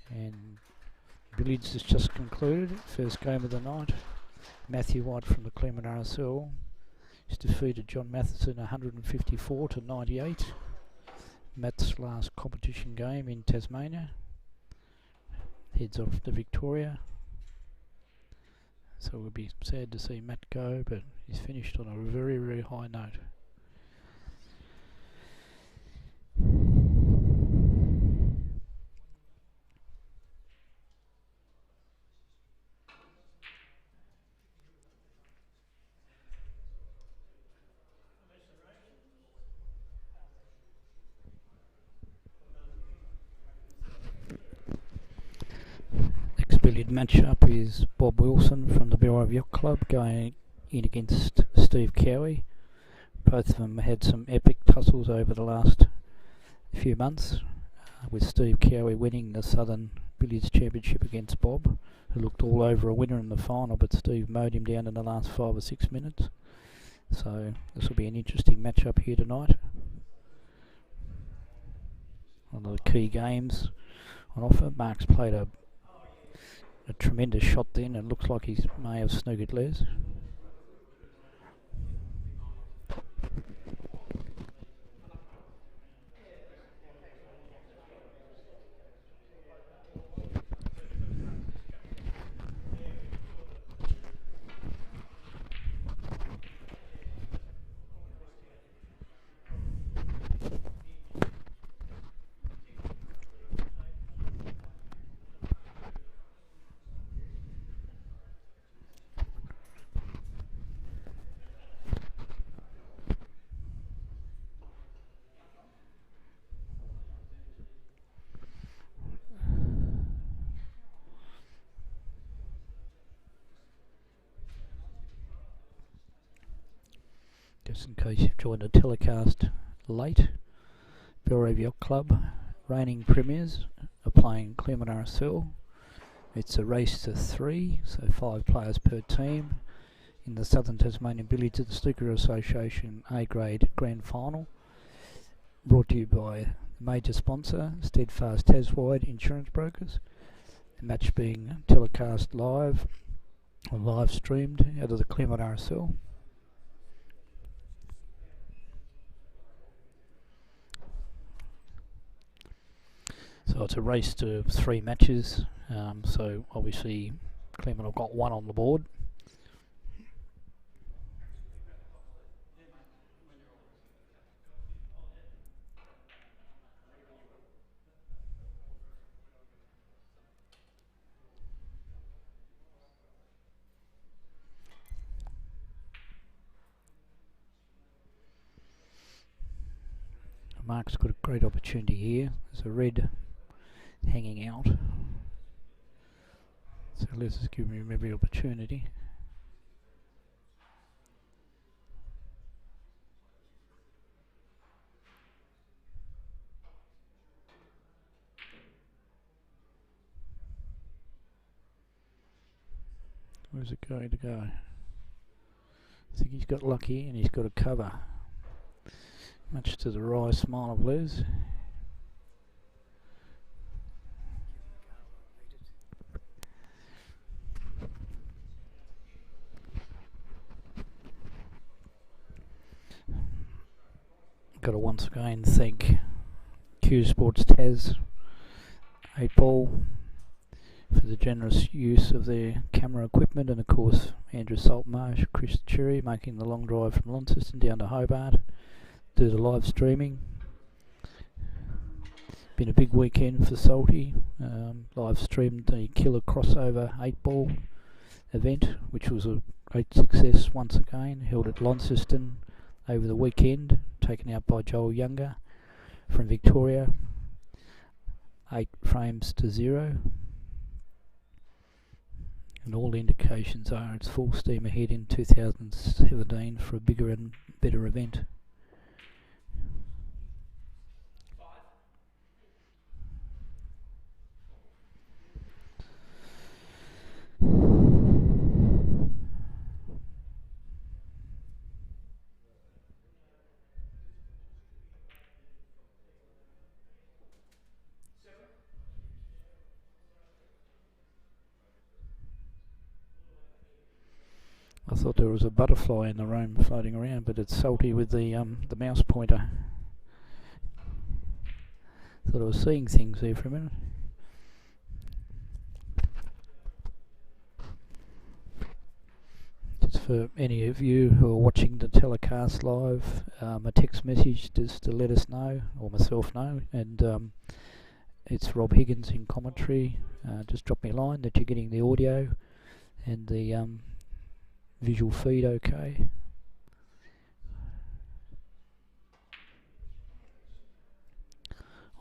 and Billiards has just concluded. First game of the night. Matthew White from the Claremont RSL has defeated John Matheson 154-98. Matt's last competition game in Tasmania. Heads off to Victoria. So we'll be sad to see Matt go, but he's finished on a very, very high note. Billiard matchup is Bob Wilson from the Billiards Yacht Club going in against Steve Cowie. Both of them had some epic tussles over the last few months, with Steve Cowie winning the Southern Billiards Championship against Bob, who looked all over a winner in the final, but Steve mowed him down in the last 5 or 6 minutes. So this will be an interesting matchup here tonight. One of the key games on offer. Mark's played a tremendous shot then, and looks like he may have snookered Les. Just in case you've joined the telecast late, Billiards Yacht Club, reigning premiers, are playing Claremont RSL. It's a race to 3, so 5 players per team in the Southern Tasmanian Billiards at the Snooker Association A-Grade Grand Final. Brought to you by the major sponsor, Steadfast Taswide Insurance Brokers. The match being telecast live or live streamed out of the Claremont RSL. So it's a race to 3 matches, so obviously Claremont have got 1 on the board. Mark's got a great opportunity here. There's a red hanging out, so let's just give him every opportunity. Where's it going to go? I think he's got lucky and he's got a cover, much to the wry smile of Les. Got to once again thank Q Sports Tas 8 Ball for the generous use of their camera equipment, and of course Andrew Saltmarsh, Chris Cherry making the long drive from Launceston down to Hobart, do the live streaming. Been a big weekend for Salty. Live streamed the Killer Crossover 8 Ball event, which was a great success once again, held at Launceston over the weekend, taken out by Joel Younger from Victoria, 8 frames to 0, and all indications are it's full steam ahead in 2017 for a bigger and better event. I thought there was a butterfly in the room floating around, but it's Salty with the mouse pointer. Thought I was seeing things there for a minute. Just for any of you who are watching the telecast live, a text message just to let us know, or myself know, and it's Rob Higgins in commentary. Just drop me a line that you're getting the audio and the visual feed okay.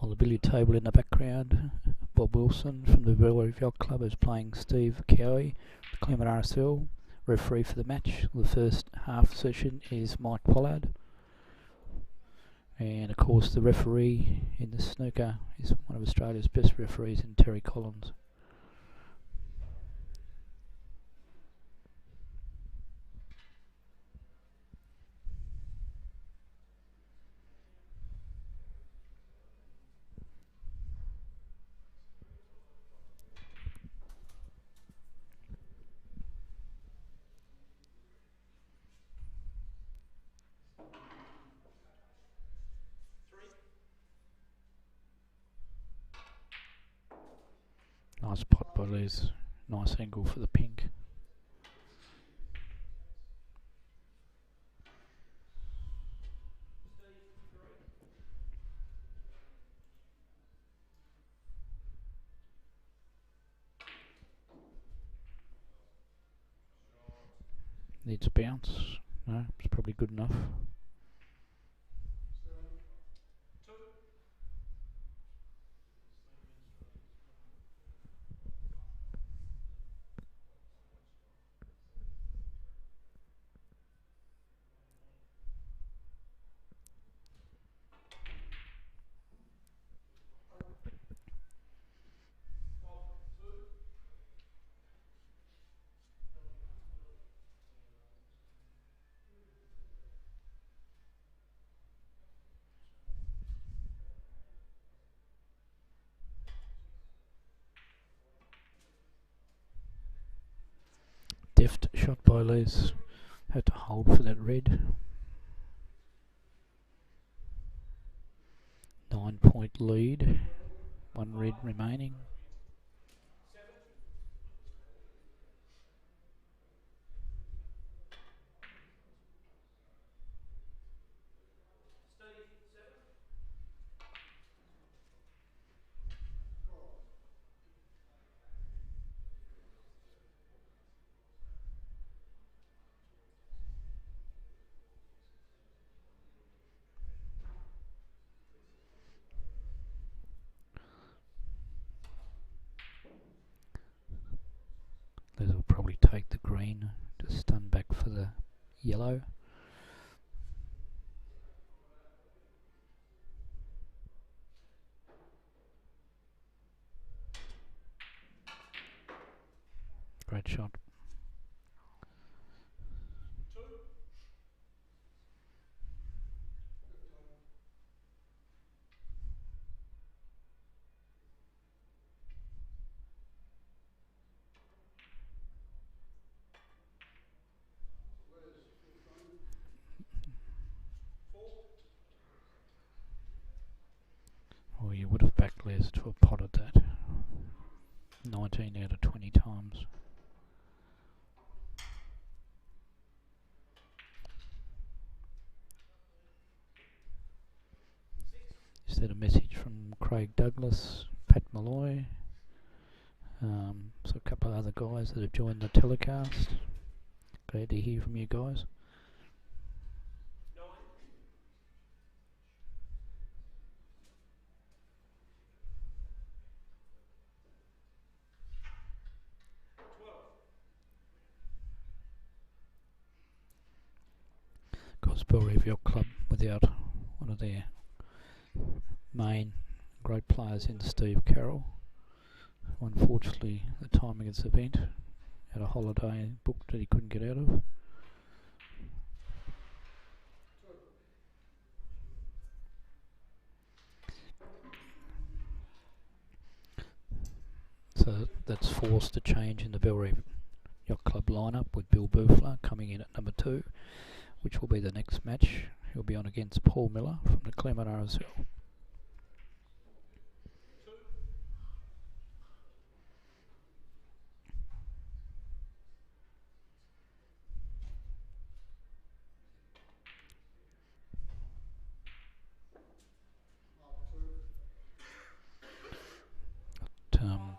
On the billiard table in the background, Bob Wilson from the Billiards Yacht Club is playing Steve Cowie, the Claremont RSL. Referee for the match, the first half session, is Mike Pollard. And of course the referee in the snooker is one of Australia's best referees in Terry Collins. Nice pot by Les, nice angle for the pink. Needs a bounce, no, it's probably good enough. deft shot by Les. Had to hold for that red. 9-point lead. 1 red remaining. Les will probably take the green to stun back for the yellow. Great shot. Well, you would have backed Les to a pot at that. 19 out of 20 times. Is that a message from Craig Douglas, Pat Malloy, so a couple of other guys that have joined the telecast. Glad to hear from you guys. Gospel Yacht Club without one of their main great players in Steve Carroll. Unfortunately, the timing of this event had a holiday booked that he couldn't get out of. So that's forced a change in the Belrive Yacht Club lineup, with Bill Bufler coming in at number 2, which will be the next match. He'll be on against Paul Miller from the Claremont RSL.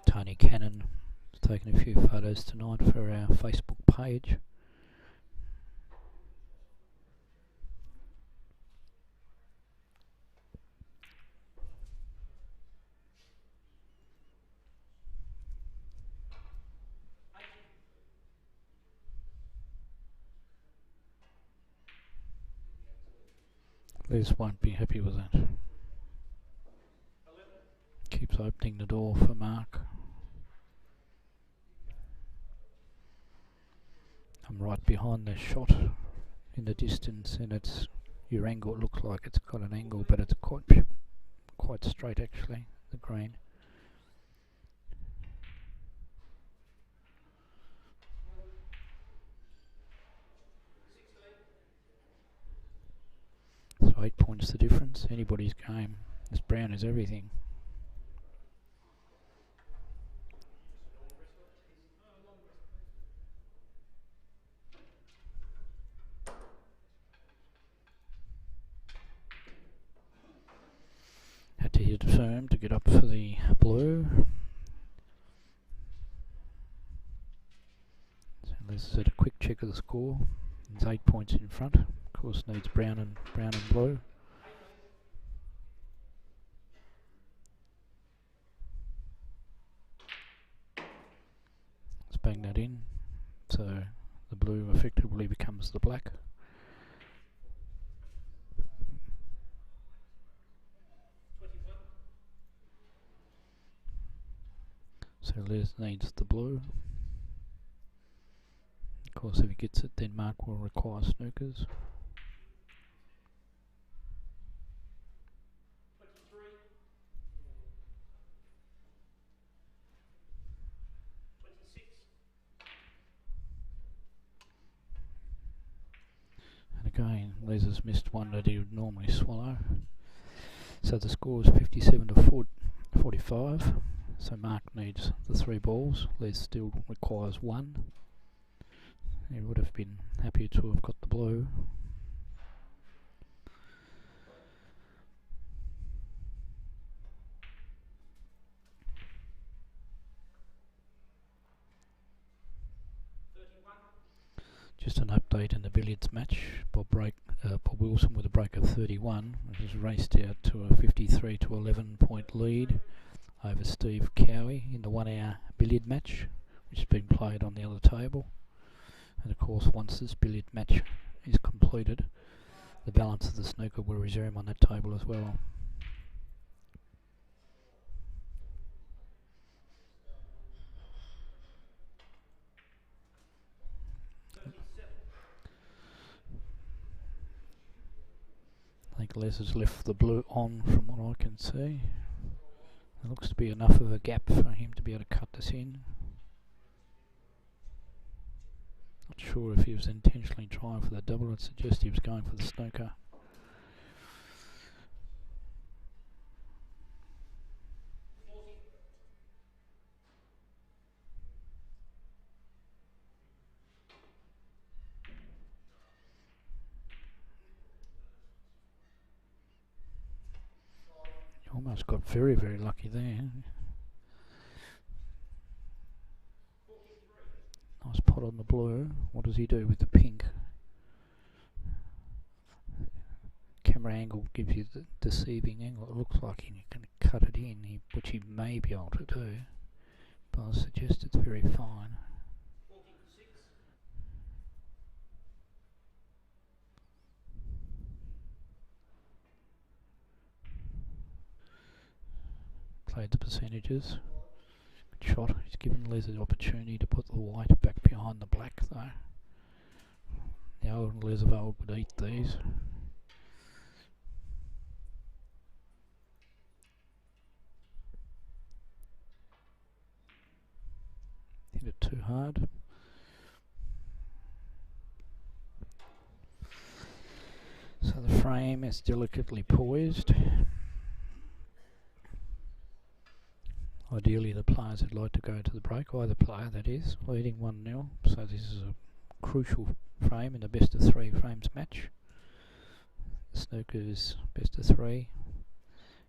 Tony Cannon has taken a few photos tonight for our Facebook page. Les won't be happy with that. Keeps opening the door for Mark. I'm right behind the shot in the distance, and it's your angle. It looks like it's got an angle, but it's quite straight actually, the green. So 8 points the difference. Anybody's game. This brown is everything. Had to hit it firm to get up for the blue. So let's set a quick check of the score. It's 8 points in front. Of course, needs brown and blue. Let's bang that in. So the blue effectively becomes the black. So Les needs the blue. Of course, if he gets it, then Mark will require snookers. 26. Again, Les's missed one that he would normally swallow. So the score is 57 to 45. So Mark needs the 3 balls. Les still requires 1. He would have been happy to have got the blue. Just an update in the billiards match. Bob Wilson with a break of 31, which has raced out to a 53 to 11 point lead over Steve Cowie in the 1 hour billiard match, which has been played on the other table. And of course, once this billiard match is completed, the balance of the snooker will resume on that table as well. I think Les has left the blue on from what I can see. There looks to be enough of a gap for him to be able to cut this in. Not sure if he was intentionally trying for the double. I'd suggest he was going for the snooker. Almost got very, very lucky there. Nice pot on the blue. What does he do with the pink? Camera angle gives you the deceiving angle. It looks like he can cut it in, which he may be able to do, but I suggest it's very fine. Played the percentages. Good shot. He's given Les the opportunity to put the white back behind the black though. The old Les of old would eat these. Hit it too hard. So the frame is delicately poised. Ideally the players would like to go to the break, either player that is, leading 1-0, so this is a crucial frame in the best of 3 frames match. Snooker's best of 3,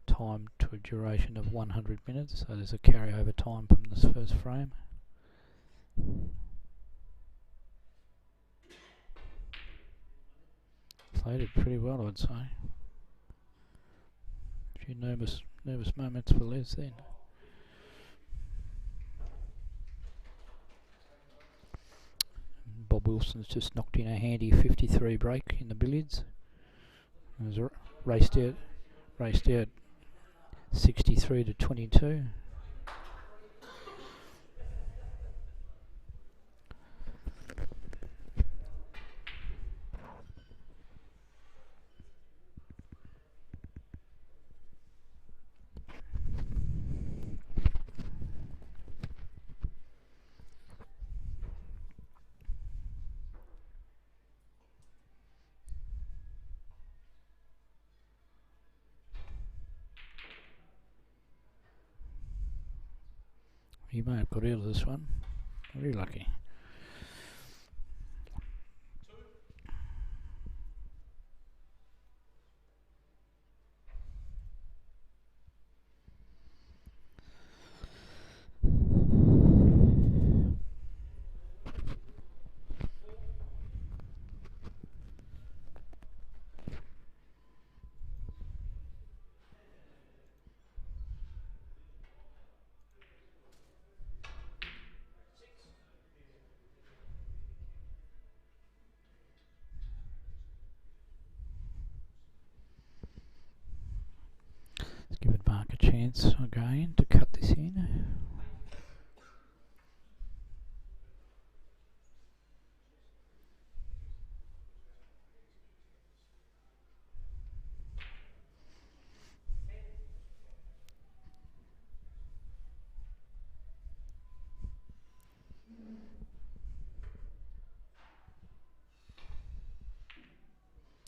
timed to a duration of 100 minutes, so there's a carryover time from this first frame. Played it pretty well, I'd say. A few nervous moments for Les then. Bob Wilson's just knocked in a handy 53 break in the billiards. It was raced out 63 to 22. He may have got out of this one. Very lucky. Let's give it Mark a chance again to cut this in.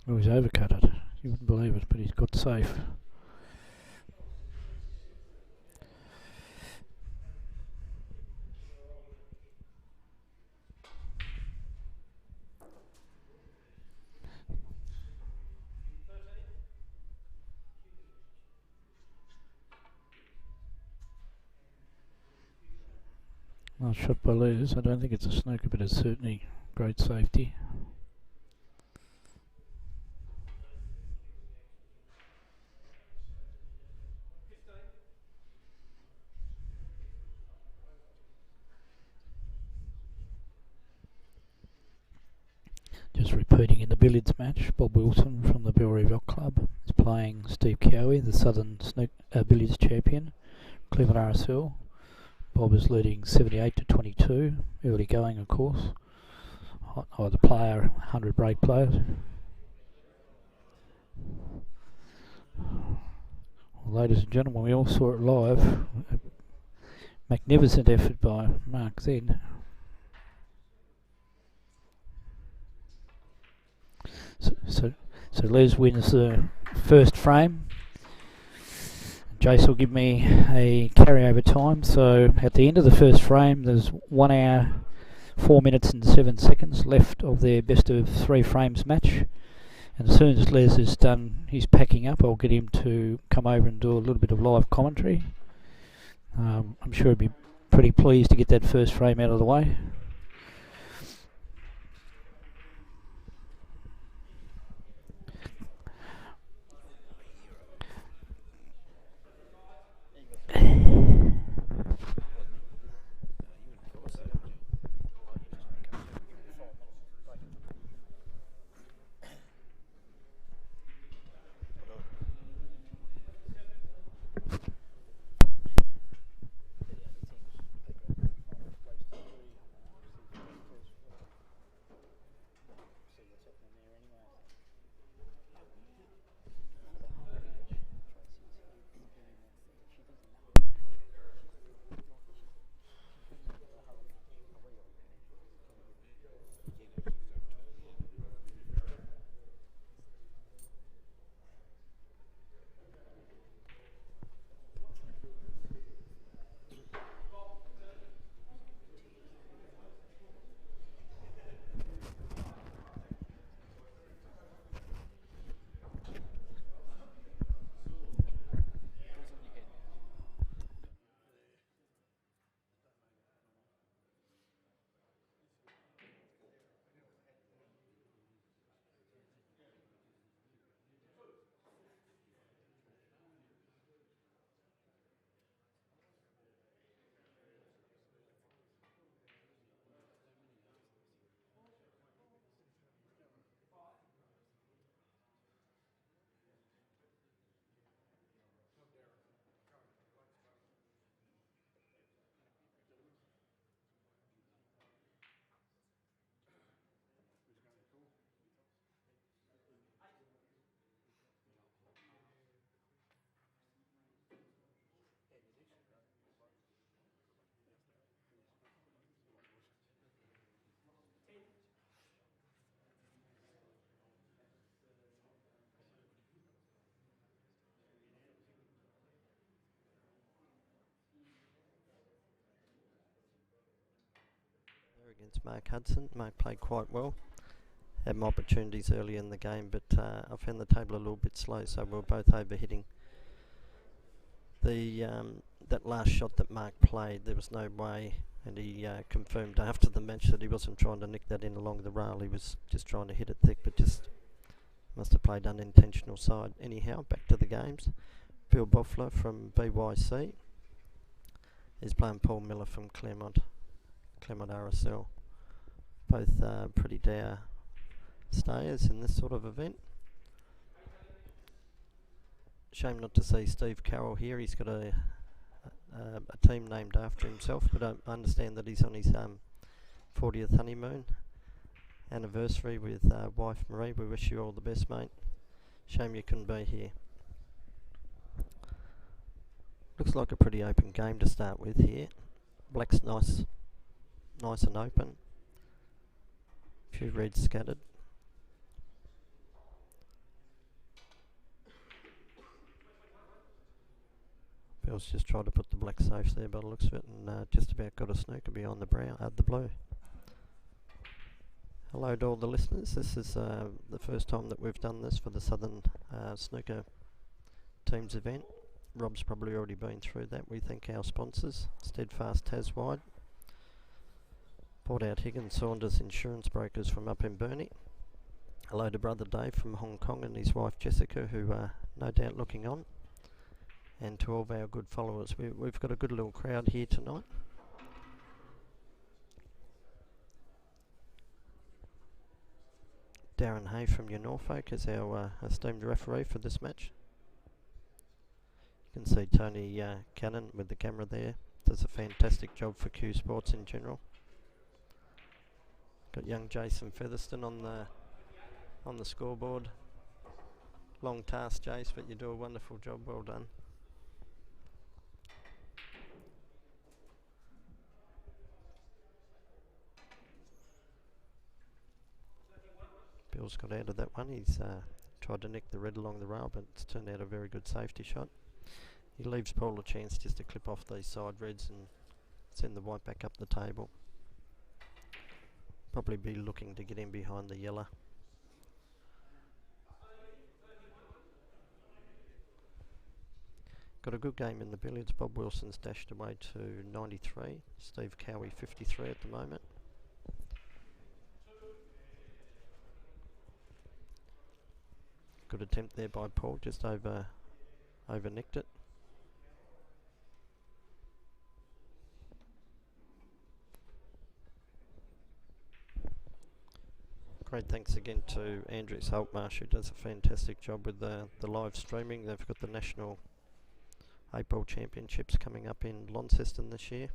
Oh, he's overcut it. You wouldn't believe it, but he's got safe. Well shot by Lewis. I don't think it's a snooker, but it's certainly great safety. Just repeating in the billiards match, Bob Wilson from the Belrive Yacht Club is playing Steve Cowie, the Southern Billiards champion, Claremont RSL. Bob is leading 78 to 22, early going of course. Either player, 100 break players. Well, ladies and gentlemen, we all saw it live. A magnificent effort by Mark then. So Les wins the first frame. Jace will give me a carryover time. So at the end of the first frame, there's 1 hour, 4 minutes and 7 seconds left of their best of 3 frames match. And as soon as Les is done his packing up, I'll get him to come over and do a little bit of live commentary. I'm sure he'd be pretty pleased to get that first frame out of the way. Against Mark Hudson. Mark played quite well. Had my opportunities early in the game, but I found the table a little bit slow, so we were both overhitting. That last shot that Mark played, there was no way, and he confirmed after the match that he wasn't trying to nick that in along the rail. He was just trying to hit it thick, but just must have played unintentional side. Anyhow, back to the games. Bill Boffler from BYC is playing Paul Miller from Claremont RSL. Both pretty dour stayers in this sort of event. Shame not to see Steve Carroll here. He's got a team named after himself, but I understand that he's on his 40th honeymoon anniversary with wife Marie. We wish you all the best, mate. Shame you couldn't be here. Looks like a pretty open game to start with here. Black's nice and open. A few reds scattered. Bill's just tried to put the black safe there by the looks of it, and just about got a snooker behind the blue. Hello to all the listeners. This is the first time that we've done this for the Southern Snooker Teams event. Rob's probably already been through that. We thank our sponsors, Steadfast Taswide, Port Out Higgins Saunders Insurance Brokers from up in Burnie. Hello to brother Dave from Hong Kong and his wife Jessica, who are no doubt looking on. And to all of our good followers. We've got a good little crowd here tonight. Darren Hay from New Norfolk is our esteemed referee for this match. You can see Tony Cannon with the camera there. Does a fantastic job for Q Sports in general. Got young Jason Featherston on the scoreboard. Long task, Jace, but you do a wonderful job. Well done. Bill's got out of that one. He's tried to nick the red along the rail, but it's turned out a very good safety shot. He leaves Paul a chance just to clip off these side reds and send the white back up the table. Probably be looking to get in behind the yellow. Got a good game in the billiards. Bob Wilson's dashed away to 93. Steve Cowie 53 at the moment. Good attempt there by Paul, just over nicked it. Great thanks again to Andrew Saltmarsh, who does a fantastic job with the live streaming. They've got the National 8-Ball Championships coming up in Launceston this year.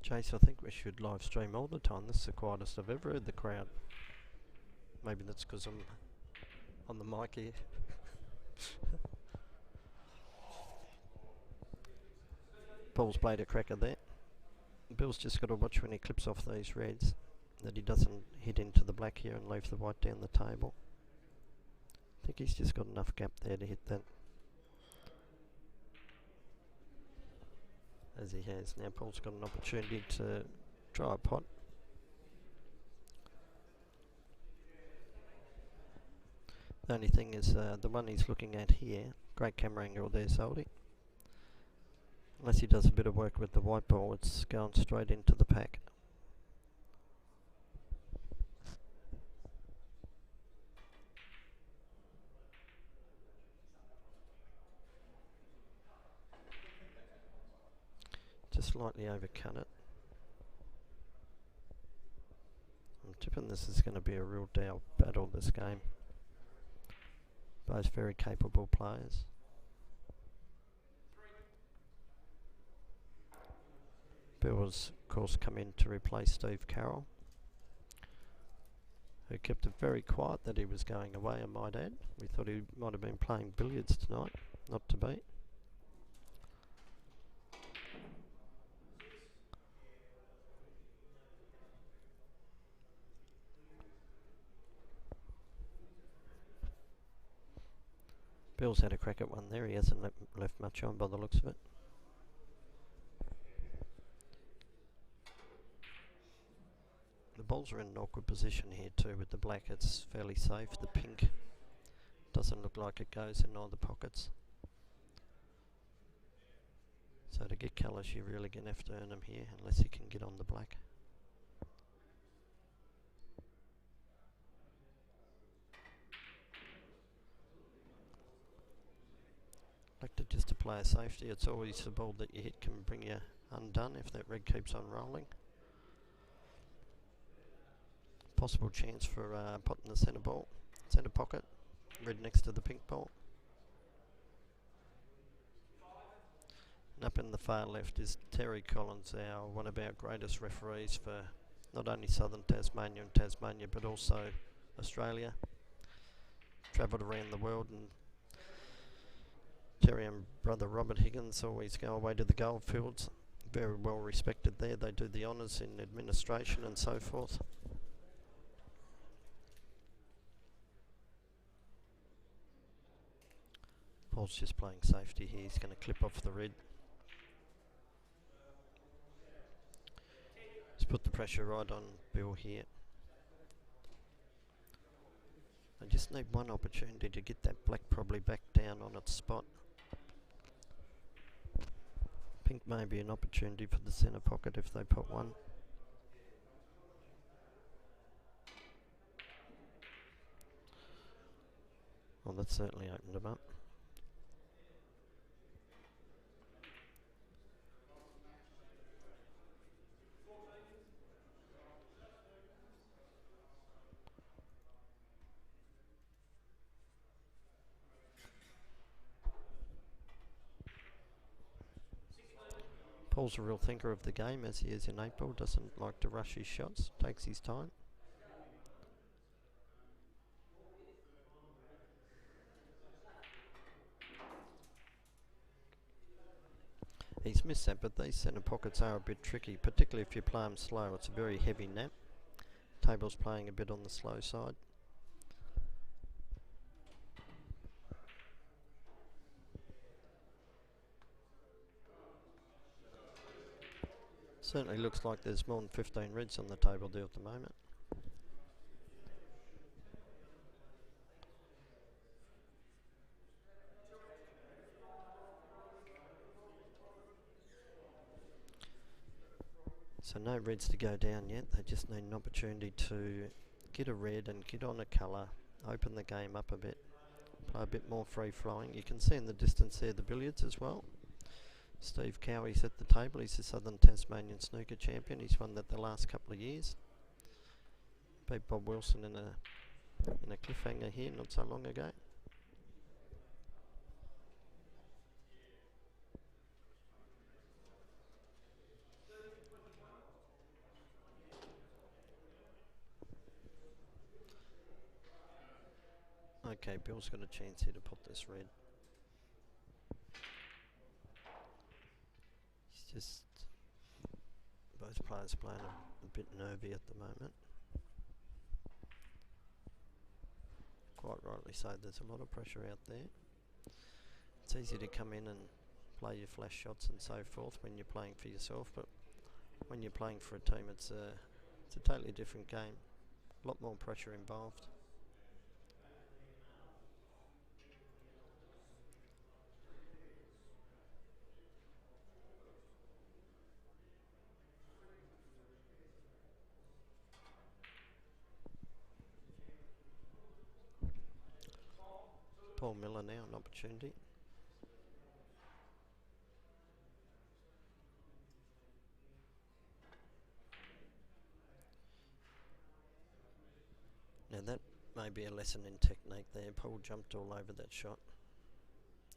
Jace, I think we should live stream all the time. This is the quietest I've ever heard the crowd. Maybe that's because I'm on the mic here. Paul's played a cracker there. Bill's just got to watch when he clips off those reds that he doesn't hit into the black here and leave the white down the table. I think he's just got enough gap there to hit that. As he has. Now Paul's got an opportunity to try a pot. The only thing is the one he's looking at here, great camera angle there, Soldy. Unless he does a bit of work with the white ball, it's going straight into the pack. Just slightly overcut it. I'm tipping this is going to be a real battle, this game. Both very capable players. Bill has, of course, come in to replace Steve Carroll, who kept it very quiet that he was going away, I might add. We thought he might have been playing billiards tonight, not to be. Bill's had a crack at one there. He hasn't left much on by the looks of it. The balls are in an awkward position here too with the black. It's fairly safe. The pink doesn't look like it goes in either pockets. So to get colours you're really going to have to earn them here unless you can get on the black. Like just to play a safety, it's always the ball that you hit can bring you undone if that red keeps on rolling. Possible chance for potting the centre pocket, red next to the pink ball. And up in the far left is Terry Collins, one of our greatest referees for not only southern Tasmania and Tasmania, but also Australia. Travelled around the world, and Terry and brother Robert Higgins always go away to the goldfields. Very well respected there. They do the honours in administration and so forth. Paul's just playing safety here. He's going to clip off the red. He's put the pressure right on Bill here. I just need one opportunity to get that black probably back down on its spot. Pink may be an opportunity for the centre pocket if they put one. Well, that certainly opened them up. Paul's a real thinker of the game, as he is in April. Doesn't like to rush his shots, takes his time. He's missed that, but these centre pockets are a bit tricky, particularly if you play them slow. It's a very heavy nap. Table's playing a bit on the slow side. Certainly looks like there's more than 15 reds on the table there at the moment. So no reds to go down yet. They just need an opportunity to get a red and get on a colour, open the game up a bit, play a bit more free flowing. You can see in the distance there the billiards as well. Steve Cowie's at the table. He's the Southern Tasmanian Snooker champion. He's won that the last couple of years. Beat Bob Wilson in a cliffhanger here not so long ago. Okay, Bill's got a chance here to put this red. It's just both players playing a bit nervy at the moment. Quite rightly so, there's a lot of pressure out there. It's easy to come in and play your flash shots and so forth when you're playing for yourself, but when you're playing for a team it's a totally different game. A lot more pressure involved. Paul Miller now, an opportunity. Now that may be a lesson in technique there. Paul jumped all over that shot.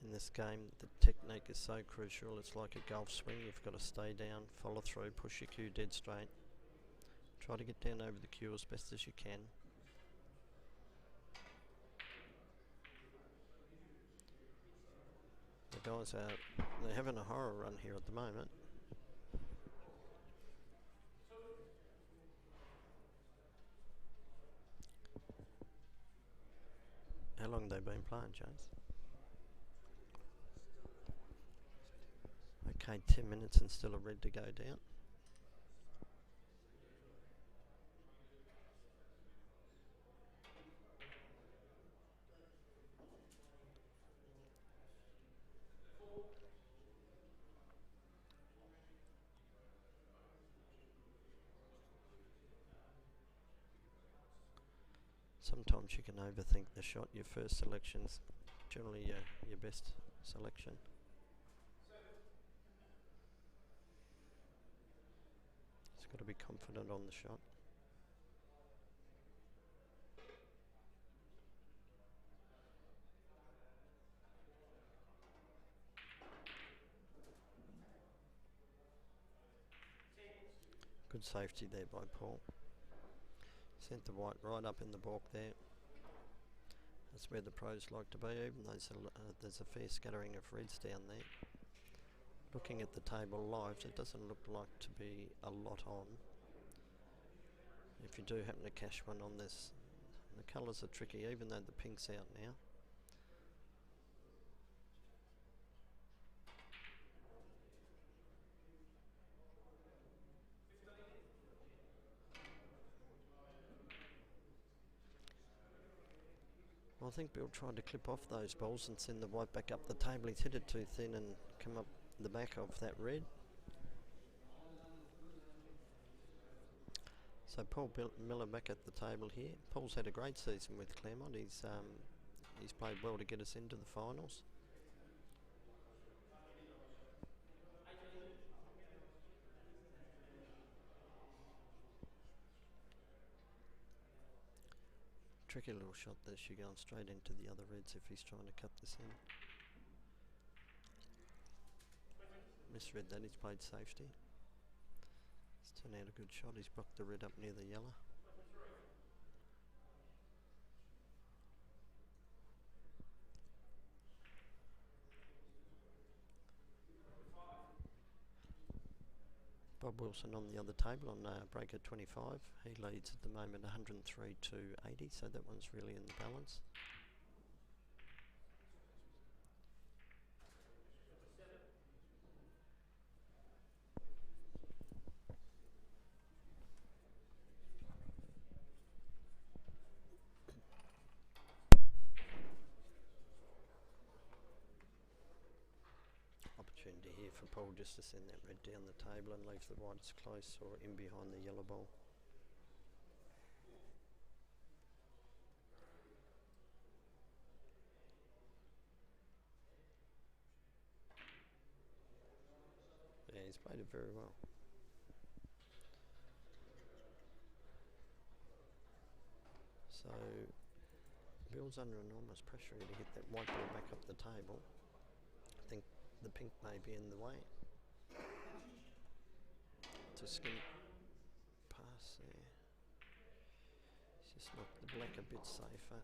In this game, the technique is so crucial. It's like a golf swing. You've got to stay down, follow through, push your cue dead straight. Try to get down over the cue as best as you can. The guys they're having a horror run here at the moment. How long have they been playing, James? Okay, 10 minutes and still a red to go down. Sometimes you can overthink the shot. Your first selection's generally your best selection. It's got to be confident on the shot. Good safety there by Paul. Sent the white right up in the balk there. That's where the pros like to be, even though there's a fair scattering of reds down there. Looking at the table live, it doesn't look like to be a lot on. If you do happen to cash one on this, the colours are tricky, even though the pink's out now. Well, I think Bill tried to clip off those balls and send the white back up the table. He's hit it too thin and come up the back of that red. So Paul Miller back at the table here. Paul's had a great season with Claremont. He's played well to get us into the finals. Tricky little shot there. She's going straight into the other reds if he's trying to cut this in. Misread that. He's played safety. It's turned out a good shot. He's blocked the red up near the yellow. Bob Wilson on the other table on break at 25. He leads at the moment 103 to 80, so that one's really in the balance. Opportunity here for Paul just to send that red down the table and leave the white as close or in behind the yellow ball. Yeah, he's played it very well. So Bill's under enormous pressure here to get that white ball back up the table. I think the pink may be in the way. To skin pass there. Just knock the black a bit safer.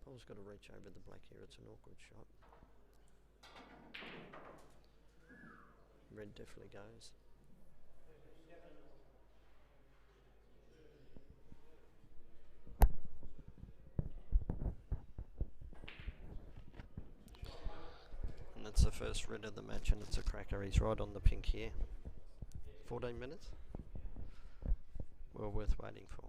Paul's got to reach over the black here. It's an awkward shot. Red definitely goes. And that's the first red of the match, and it's a cracker. He's right on the pink here. 14 minutes. Well worth waiting for.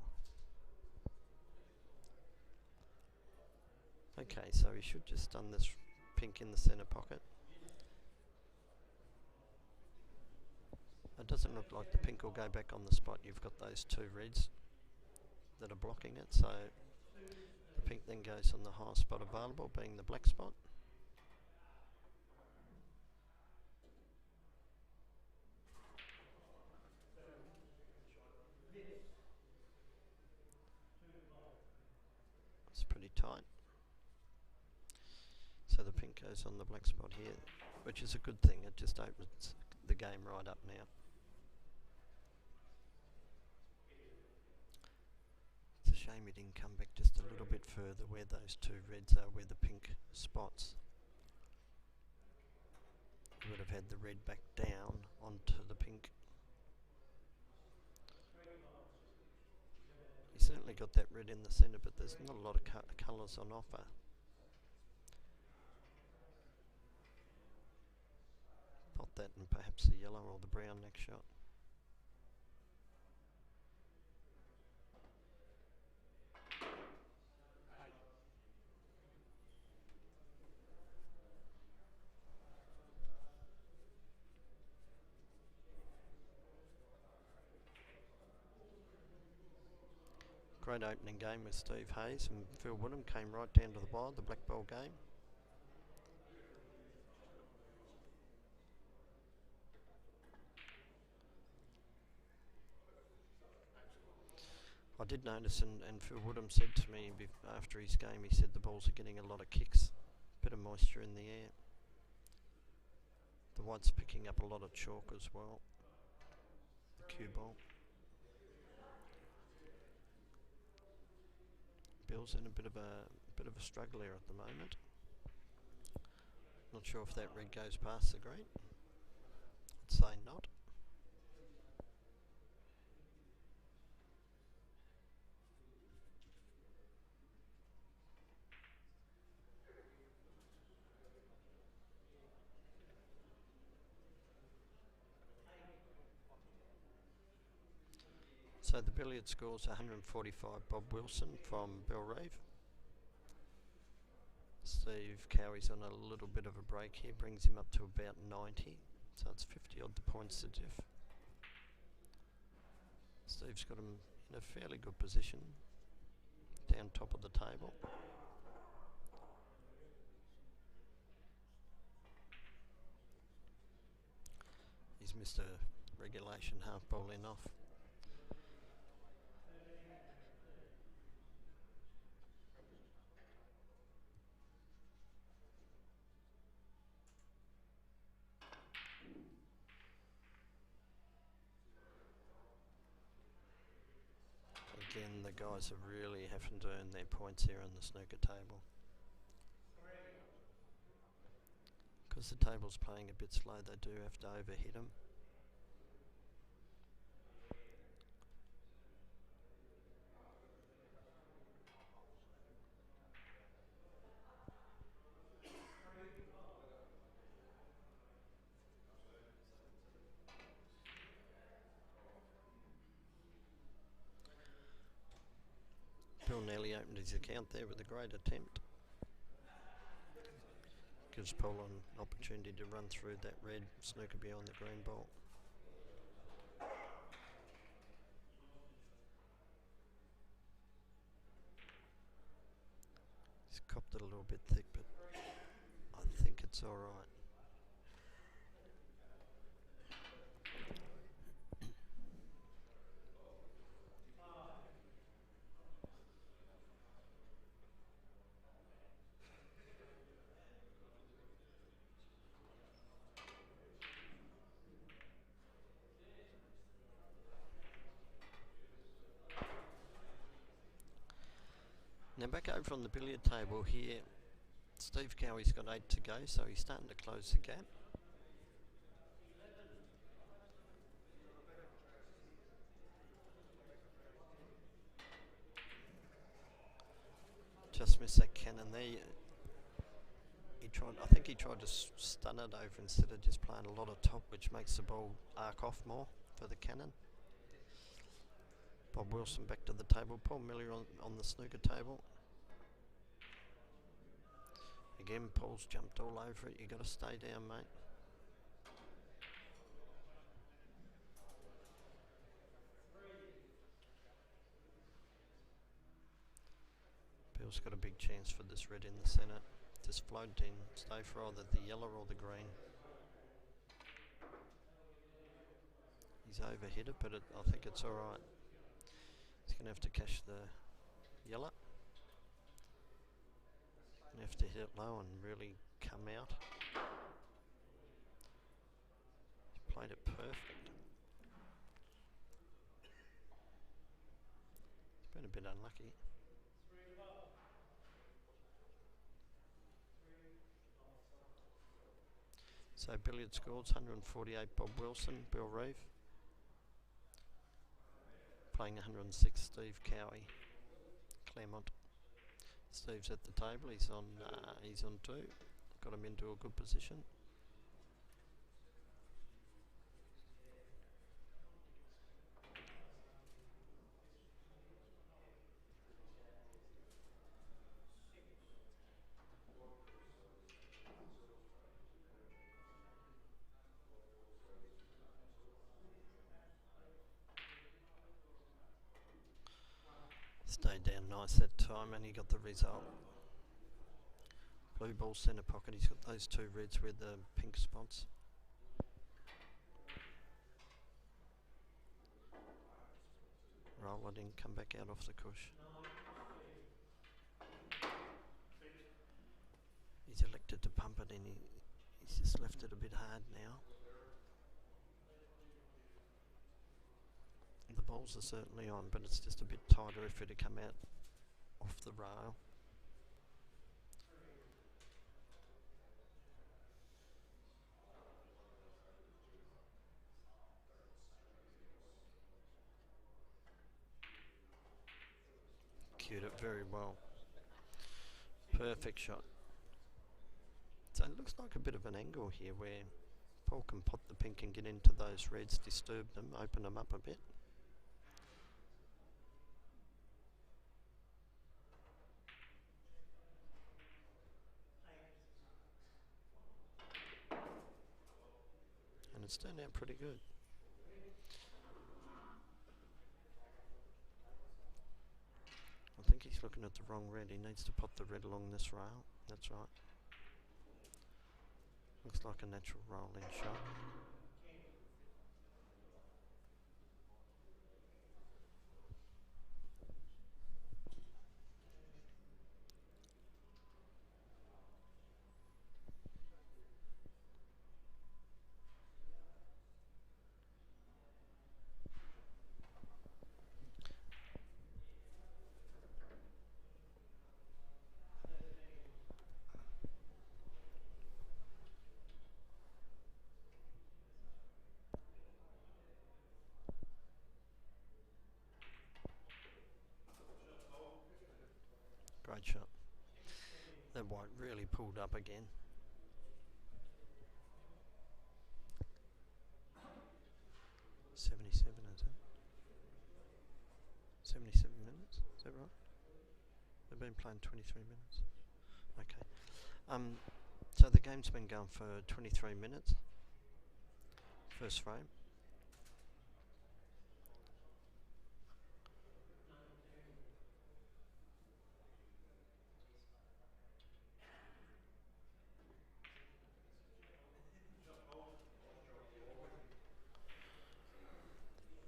Okay, so he should just stun this pink in the centre pocket. It doesn't look like the pink will go back on the spot. You've got those two reds that are blocking it, so the pink then goes on the highest spot available, being the black spot. It's pretty tight. So the pink goes on the black spot here, which is a good thing. It just opens the game right up now. It's a shame he didn't come back just a little bit further where those two reds are, where the pink spots. He would have had the red back down onto the pink. He certainly got that red in the centre, but there's not a lot of colours on offer. Pot that and perhaps the yellow or the brown next shot. Great opening game with Steve Hayes, and Phil Woodham came right down to the wire, the black ball game. I did notice, and Phil Woodham said to me after his game, he said the balls are getting a lot of kicks, bit of moisture in the air. The white's picking up a lot of chalk as well, the cue ball. Bill's in a bit of a struggle here at the moment. Not sure if that red goes past the green. I'd say not. So the billiard scores 145 Bob Wilson from Belrive. Steve Cowie's on a little bit of a break here, brings him up to about 90, so it's 50 odd the points to diff. Steve's got him in a fairly good position, down top of the table. He's missed a regulation half bowling off. Again, the guys are really having to earn their points here on the snooker table. Because the table's playing a bit slow, they do have to overhit them. Bill nearly opened his account there with a great attempt. Gives Paul an opportunity to run through that red snooker behind the green ball. He's copped it a little bit thick, but I think it's alright. Now back over on the billiard table here, Steve Cowie's got 8 to go, so he's starting to close the gap. Just missed that cannon there. I think he tried to stun it over instead of just playing a lot of top, which makes the ball arc off more for the cannon. Bob Wilson back to the table. Paul Miller on the snooker table. Again, Paul's jumped all over it. You got to stay down, mate. Bill's got a big chance for this red in the centre. Just float in. Stay for either the yellow or the green. He's overhit it, but I think it's alright. He's going to have to cash the yellow. You have to hit it low and really come out. He's played it perfect. He's been a bit unlucky. So billiard scores 148 Bob Wilson, Bill Reeve. Playing 106 Steve Cowie, Claremont. Steve's at the table. He's on 2. Got him into a good position. Stayed down nice that time and he got the result. Blue ball centre pocket, he's got those 2 reds with the pink spots. roller didn't come back out off the cush. He's elected to pump it in. He's just left it a bit hard now. The balls are certainly on, but it's just a bit tighter if it had come out off the rail. Cued it very well. Perfect shot. So it looks like a bit of an angle here where Paul can pot the pink and get into those reds, disturb them, open them up a bit. And it's turned out pretty good. I think he's looking at the wrong red. He needs to pot the red along this rail. That's right. Looks like a natural rolling shot. Great shot. That white really pulled up again. $77, is it? 77 minutes, is that right? They've been playing 23 minutes. Okay. So the game's been going for 23 minutes. First frame.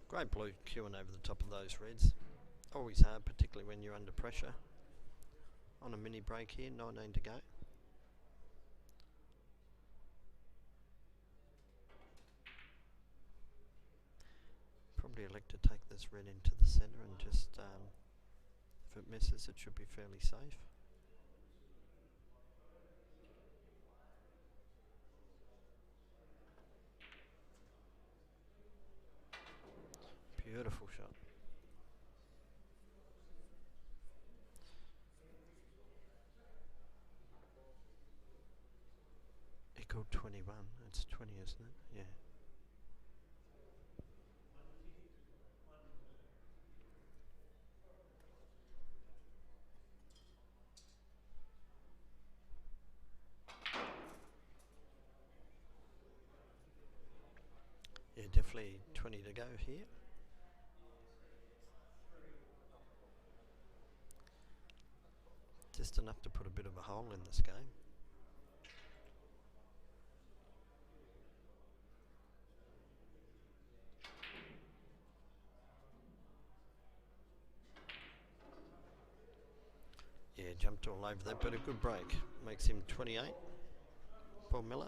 Great blue queuing over the top of those reds. Always hard, particularly when you're under pressure. On a mini break here, 19 to go. Probably elect to take this red into the centre and just, if it misses, it should be fairly safe. Beautiful shot. Equal 21. It's 20, isn't it? Yeah. Yeah, definitely 20 to go here. Just enough to put a bit of a hole in this game. Yeah, jumped all over that, but a good break. Makes him 28. Paul Miller.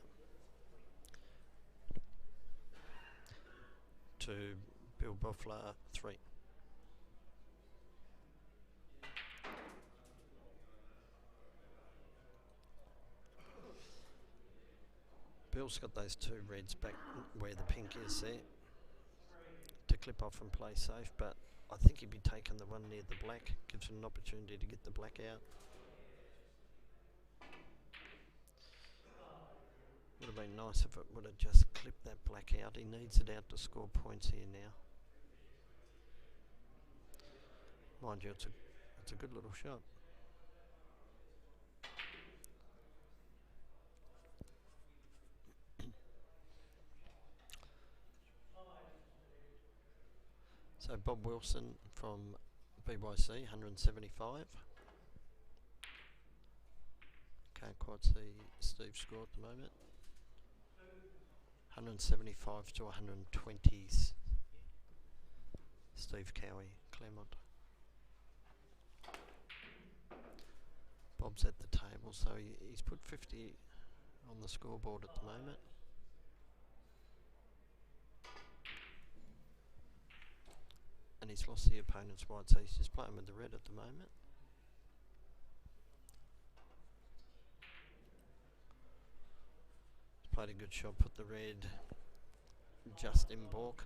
To Bill Boffler 3. Bill's got those two reds back where the pink is there to clip off and play safe, but I think he'd be taking the one near the black. Gives him an opportunity to get the black out. Would have been nice if it would have just clipped that black out. He needs it out to score points here now. Mind you, it's a good little shot. So Bob Wilson from BYC, 175. Can't quite see Steve's score at the moment. 175 to 120s. Steve Cowie, Claremont. Bob's at the table, so he's put 50 on the scoreboard at the moment. And he's lost the opponent's white, so he's just playing with the red at the moment. He's played a good shot, put the red just in balk.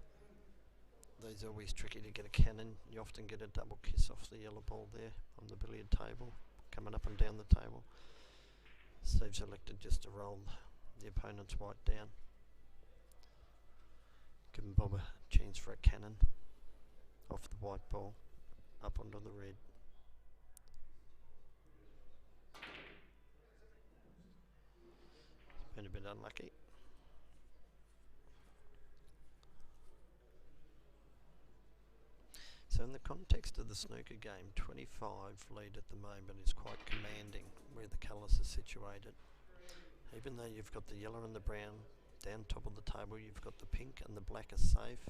These are always tricky to get a cannon. You often get a double kiss off the yellow ball there on the billiard table, coming up and down the table. Steve's elected just to roll the opponent's white down, giving Bob a chance for a cannon off the white ball up onto the red. Been a bit unlucky. So in the context of the snooker game, 25 lead at the moment is quite commanding where the colours are situated. Even though you've got the yellow and the brown down top of the table, you've got the pink and the black are safe.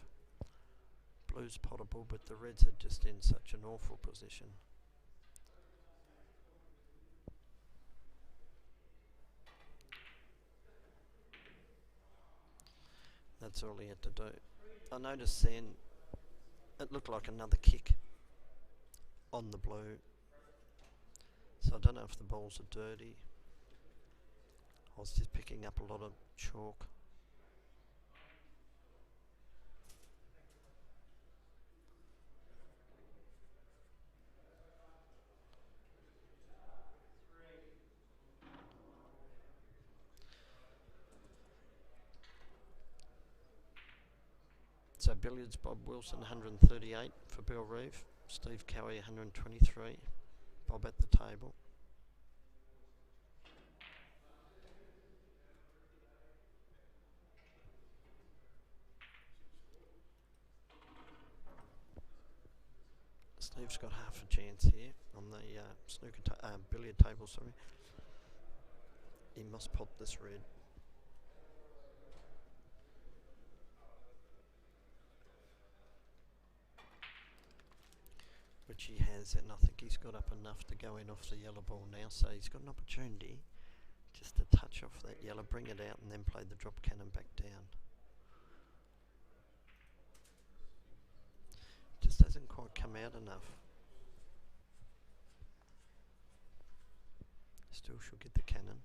Blue's potable, but the reds are just in such an awful position. That's all he had to do. I noticed then it looked like another kick on the blue. So I don't know if the balls are dirty. I was just picking up a lot of chalk. So Billiards, Bob Wilson 138 for Bill Reeve, Steve Cowie 123, Bob at the table. Steve's got half a chance here on the snooker billiard table, sorry. He must pot this red. Which he has, and I think he's got up enough to go in off the yellow ball now, so he's got an opportunity just to touch off that yellow, bring it out and then play the drop cannon back down. Just hasn't quite come out enough. Still should get the cannon.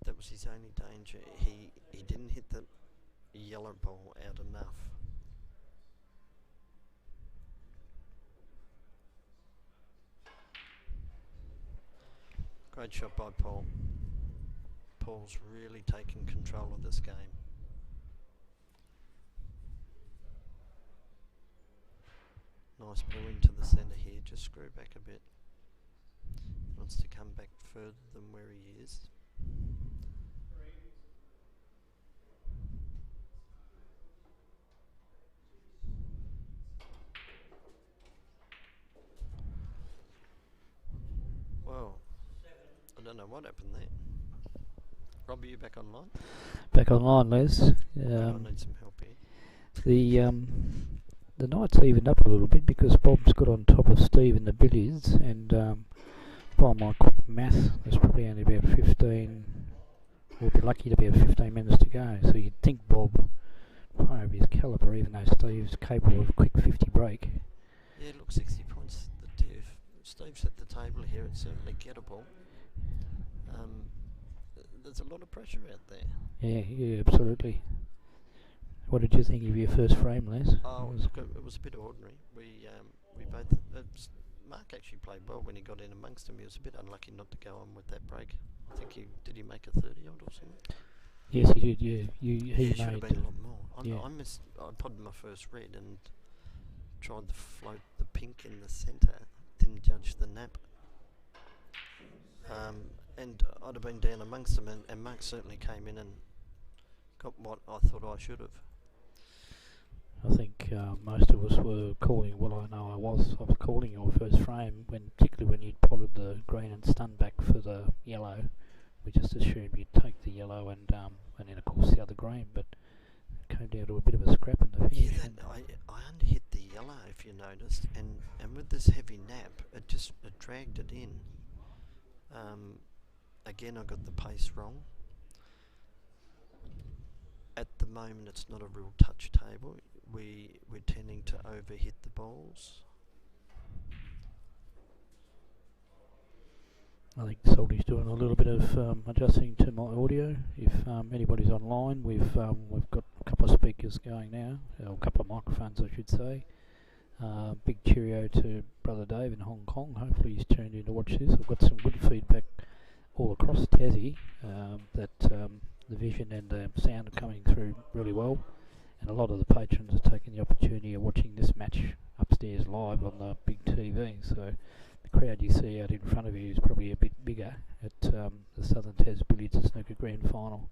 That was his only danger. He didn't hit the yellow ball out enough. Great shot by Paul. Paul's really taking control of this game. Nice blue into the centre here, just screw back a bit. Wants to come back further than where he is. Whoa. I don't know what happened there. Rob, are you back online? Back online, Les. I need some help here. The night's evened up a little bit because Bob's got on top of Steve in the billiards, and by my quick math, there's probably only about 15, we'll be lucky to be about 15 minutes to go. So you'd think Bob, probably over his calibre, even though Steve's capable of a quick 50 break. Yeah, look, 60 points the diff. Steve's at the table here, it's certainly gettable. There's a lot of pressure out there. Yeah, absolutely. What did you think of your first frame, Les? Oh, it was a bit ordinary. We both. Mark actually played well when he got in amongst them. He was a bit unlucky not to go on with that break. I think he make a 30 odd or something? Yes, he did. Yeah, he should have been a lot more. I potted my first red and tried to float the pink in the centre. Didn't judge the nap. And I'd have been down amongst them, and Mark certainly came in and got what I thought I should have. I think most of us were calling, well, I know I was calling your first frame, particularly when you'd potted the green and stun back for the yellow. We just assumed you'd take the yellow and then of course the other green, but came down to a bit of a scrap in the Yeah, finish. I underhit the yellow, if you noticed, and with this heavy nap, it dragged it in. Again, I got the pace wrong. At the moment, it's not a real touch table. We're tending to overhit the balls. I think Salty's doing a little bit of adjusting to my audio. If anybody's online, we've got a couple of speakers going now, or a couple of microphones, I should say. Big cheerio to Brother Dave in Hong Kong. Hopefully he's tuned in to watch this. I've got some good feedback all across Tassie that the vision and the sound are coming through really well, and a lot of the patrons are taking the opportunity of watching this match upstairs live on the big TV. So the crowd you see out in front of you is probably a bit bigger at the Southern Tas Billiards and Snooker Grand Final.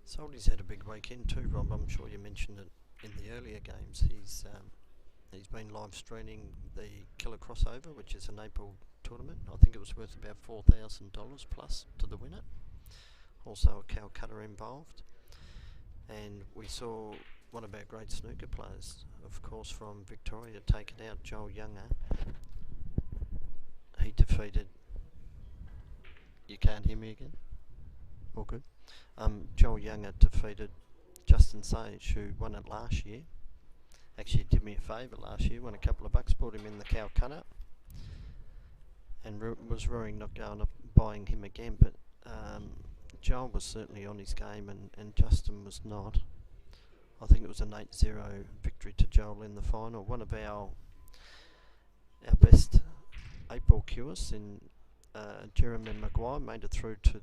Salty's had a big weekend too, Rob. I'm sure you mentioned it in the earlier games. He's been live streaming the Killer Crossover, which is an April tournament. I think it was worth about $4,000 plus to the winner. Also a Calcutta involved. And we saw one of our great snooker players, of course, from Victoria, take it out, Joel Younger. He defeated... You can't hear me again? All good? Joel Younger defeated Justin Sage, who won it last year. Actually did me a favour last year, won a couple of bucks, bought him in the Calcutta, and was worrying not going up buying him again, but Joel was certainly on his game and Justin was not. I think it was an 8-0 victory to Joel in the final. One of our best April cures in Jeremy Maguire made it through to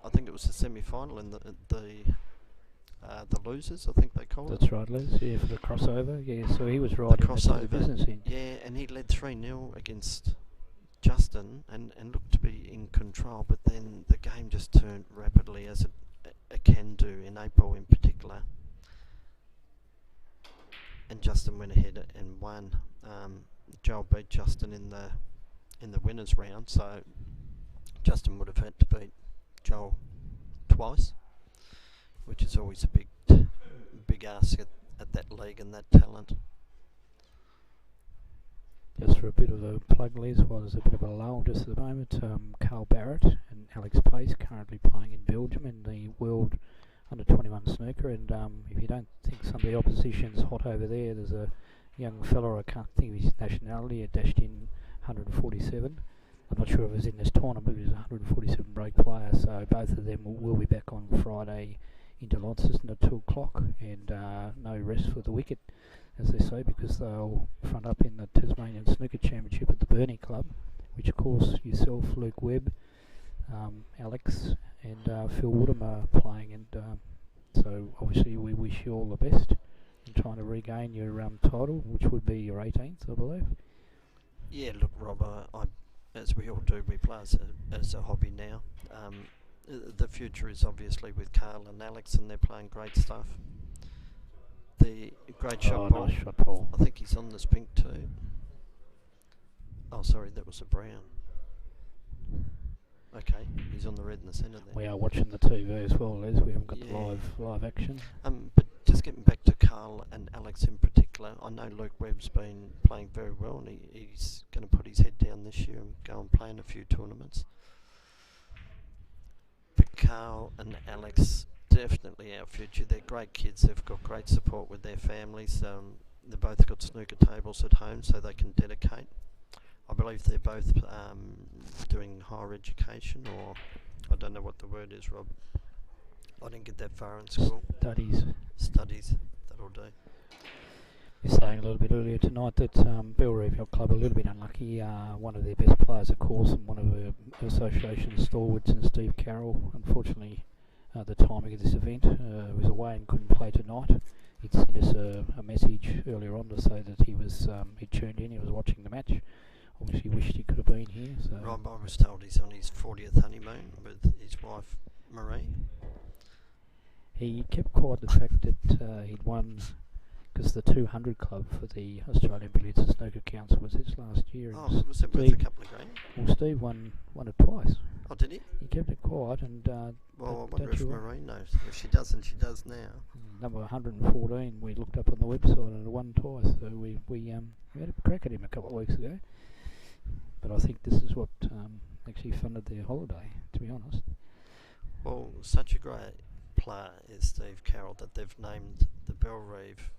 I think it was the semi-final in the losers, I think they call it. That's right, Les. Yeah, for the crossover. Yeah, so he was right The crossover. The business end. Yeah, and he led 3-0 against Justin and looked to be in control, but then the game just turned rapidly, as it can do in April in particular. And Justin went ahead and won. Joel beat Justin in the winners round, so Justin would have had to beat Joel twice, which is always a big ask at that league and that talent. Just for a bit of a plug, Les, while there's a bit of a lull just at the moment, Carl Barrett and Alex Pace currently playing in Belgium in the World Under-21 Snooker, and if you don't think some of the opposition's hot over there, there's a young fella, I can't think of his nationality, a dashed in 147. I'm not sure if it was in this tournament, but he was a 147 break player, so both of them will be back on Friday into Launceston at 2 o'clock, and no rest for the wicket, as they say, because they'll front up in the Tasmanian Snooker Championship at the Burnie Club, which of course yourself, Luke Webb, Alex and Phil Woodham are playing, and so obviously we wish you all the best in trying to regain your title, which would be your 18th, I believe. Yeah, look, Rob, as we all do, we play as a hobby now. The future is obviously with Carl and Alex, and they're playing great stuff. The great shot ball. Nice shot ball. I think he's on this pink too. Oh, sorry, that was a brown. Okay, he's on the red in the centre there. We are watching the TV as well, Les. We haven't got the live action. But just getting back to Carl and Alex in particular, I know Luke Webb's been playing very well, and he's going to put his head down this year and go and play in a few tournaments. But Carl and Alex, definitely our future. They're great kids. They've got great support with their families. They've both got snooker tables at home, so they can dedicate. I believe they're both doing higher education, or I don't know what the word is, Rob. I didn't get that far in school. Studies, that'll do. You're saying a little bit earlier tonight that Belrive Yacht Club a little bit unlucky. One of their best players, of course, and one of the association's stalwarts, and Steve Carroll, unfortunately, the timing of this event was away and couldn't play tonight. He'd sent us a message earlier on to say that he'd tuned in, he was watching the match. Obviously wished he could have been here. So Rob, I was told he's on his 40th honeymoon with his wife Marie. He kept quiet the fact that he'd won, because the 200 club for the Australian Billiards and Snooker Council was his last year. Oh, was it worth a couple of grand? Well, Steve won it twice. Oh, did he? He kept it quiet, and Well, I wonder don't if you- Maureen knows. If she doesn't, she does now. number 114 we looked up on the website, and it won twice. So we had a crack at him a couple of weeks ago. But I think this is what actually funded their holiday, to be honest. Well, such a great player is Steve Carroll that they've named the Belrive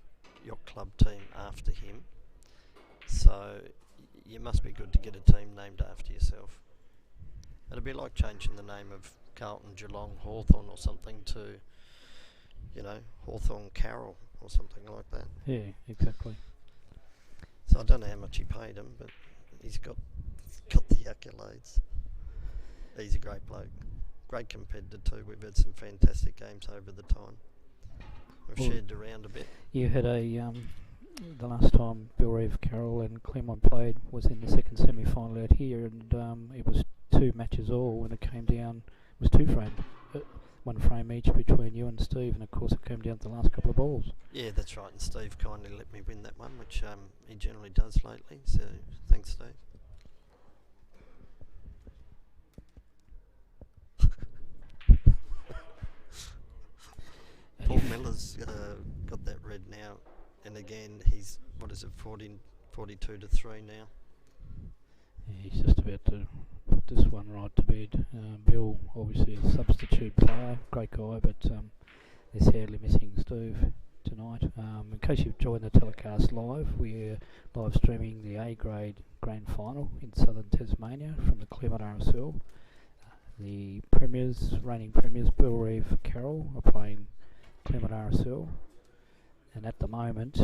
Yacht Club team after him. So you must be good to get a team named after yourself. It'd be like changing the name of Carlton, Geelong, Hawthorn or something to, Hawthorn Carroll or something like that. Yeah, exactly. So I don't know how much he paid him, but he's got the accolades. He's a great bloke. Great competitor too. We've had some fantastic games over the time. We've shared around a bit. You had the last time Billiards, Carroll and Claremont played was in the second semi-final out here, and it was 2 matches all. When it came down, it was 2 frame, 1 frame each between you and Steve, and of course it came down to the last couple of balls. Yeah, that's right. And Steve kindly let me win that one, which he generally does lately. So thanks, Steve. Paul Miller's got that red now, and again he's 42 to 3 now. Yeah, he's just about to put this one right to bed. Bill, obviously a substitute player, great guy, but they're sadly missing Steve tonight. In case you've joined the telecast live, we're live streaming the A grade grand final in southern Tasmania from the Claremont RSL. The reigning premiers, Billiards, Carroll, are playing Claremont RSL, and at the moment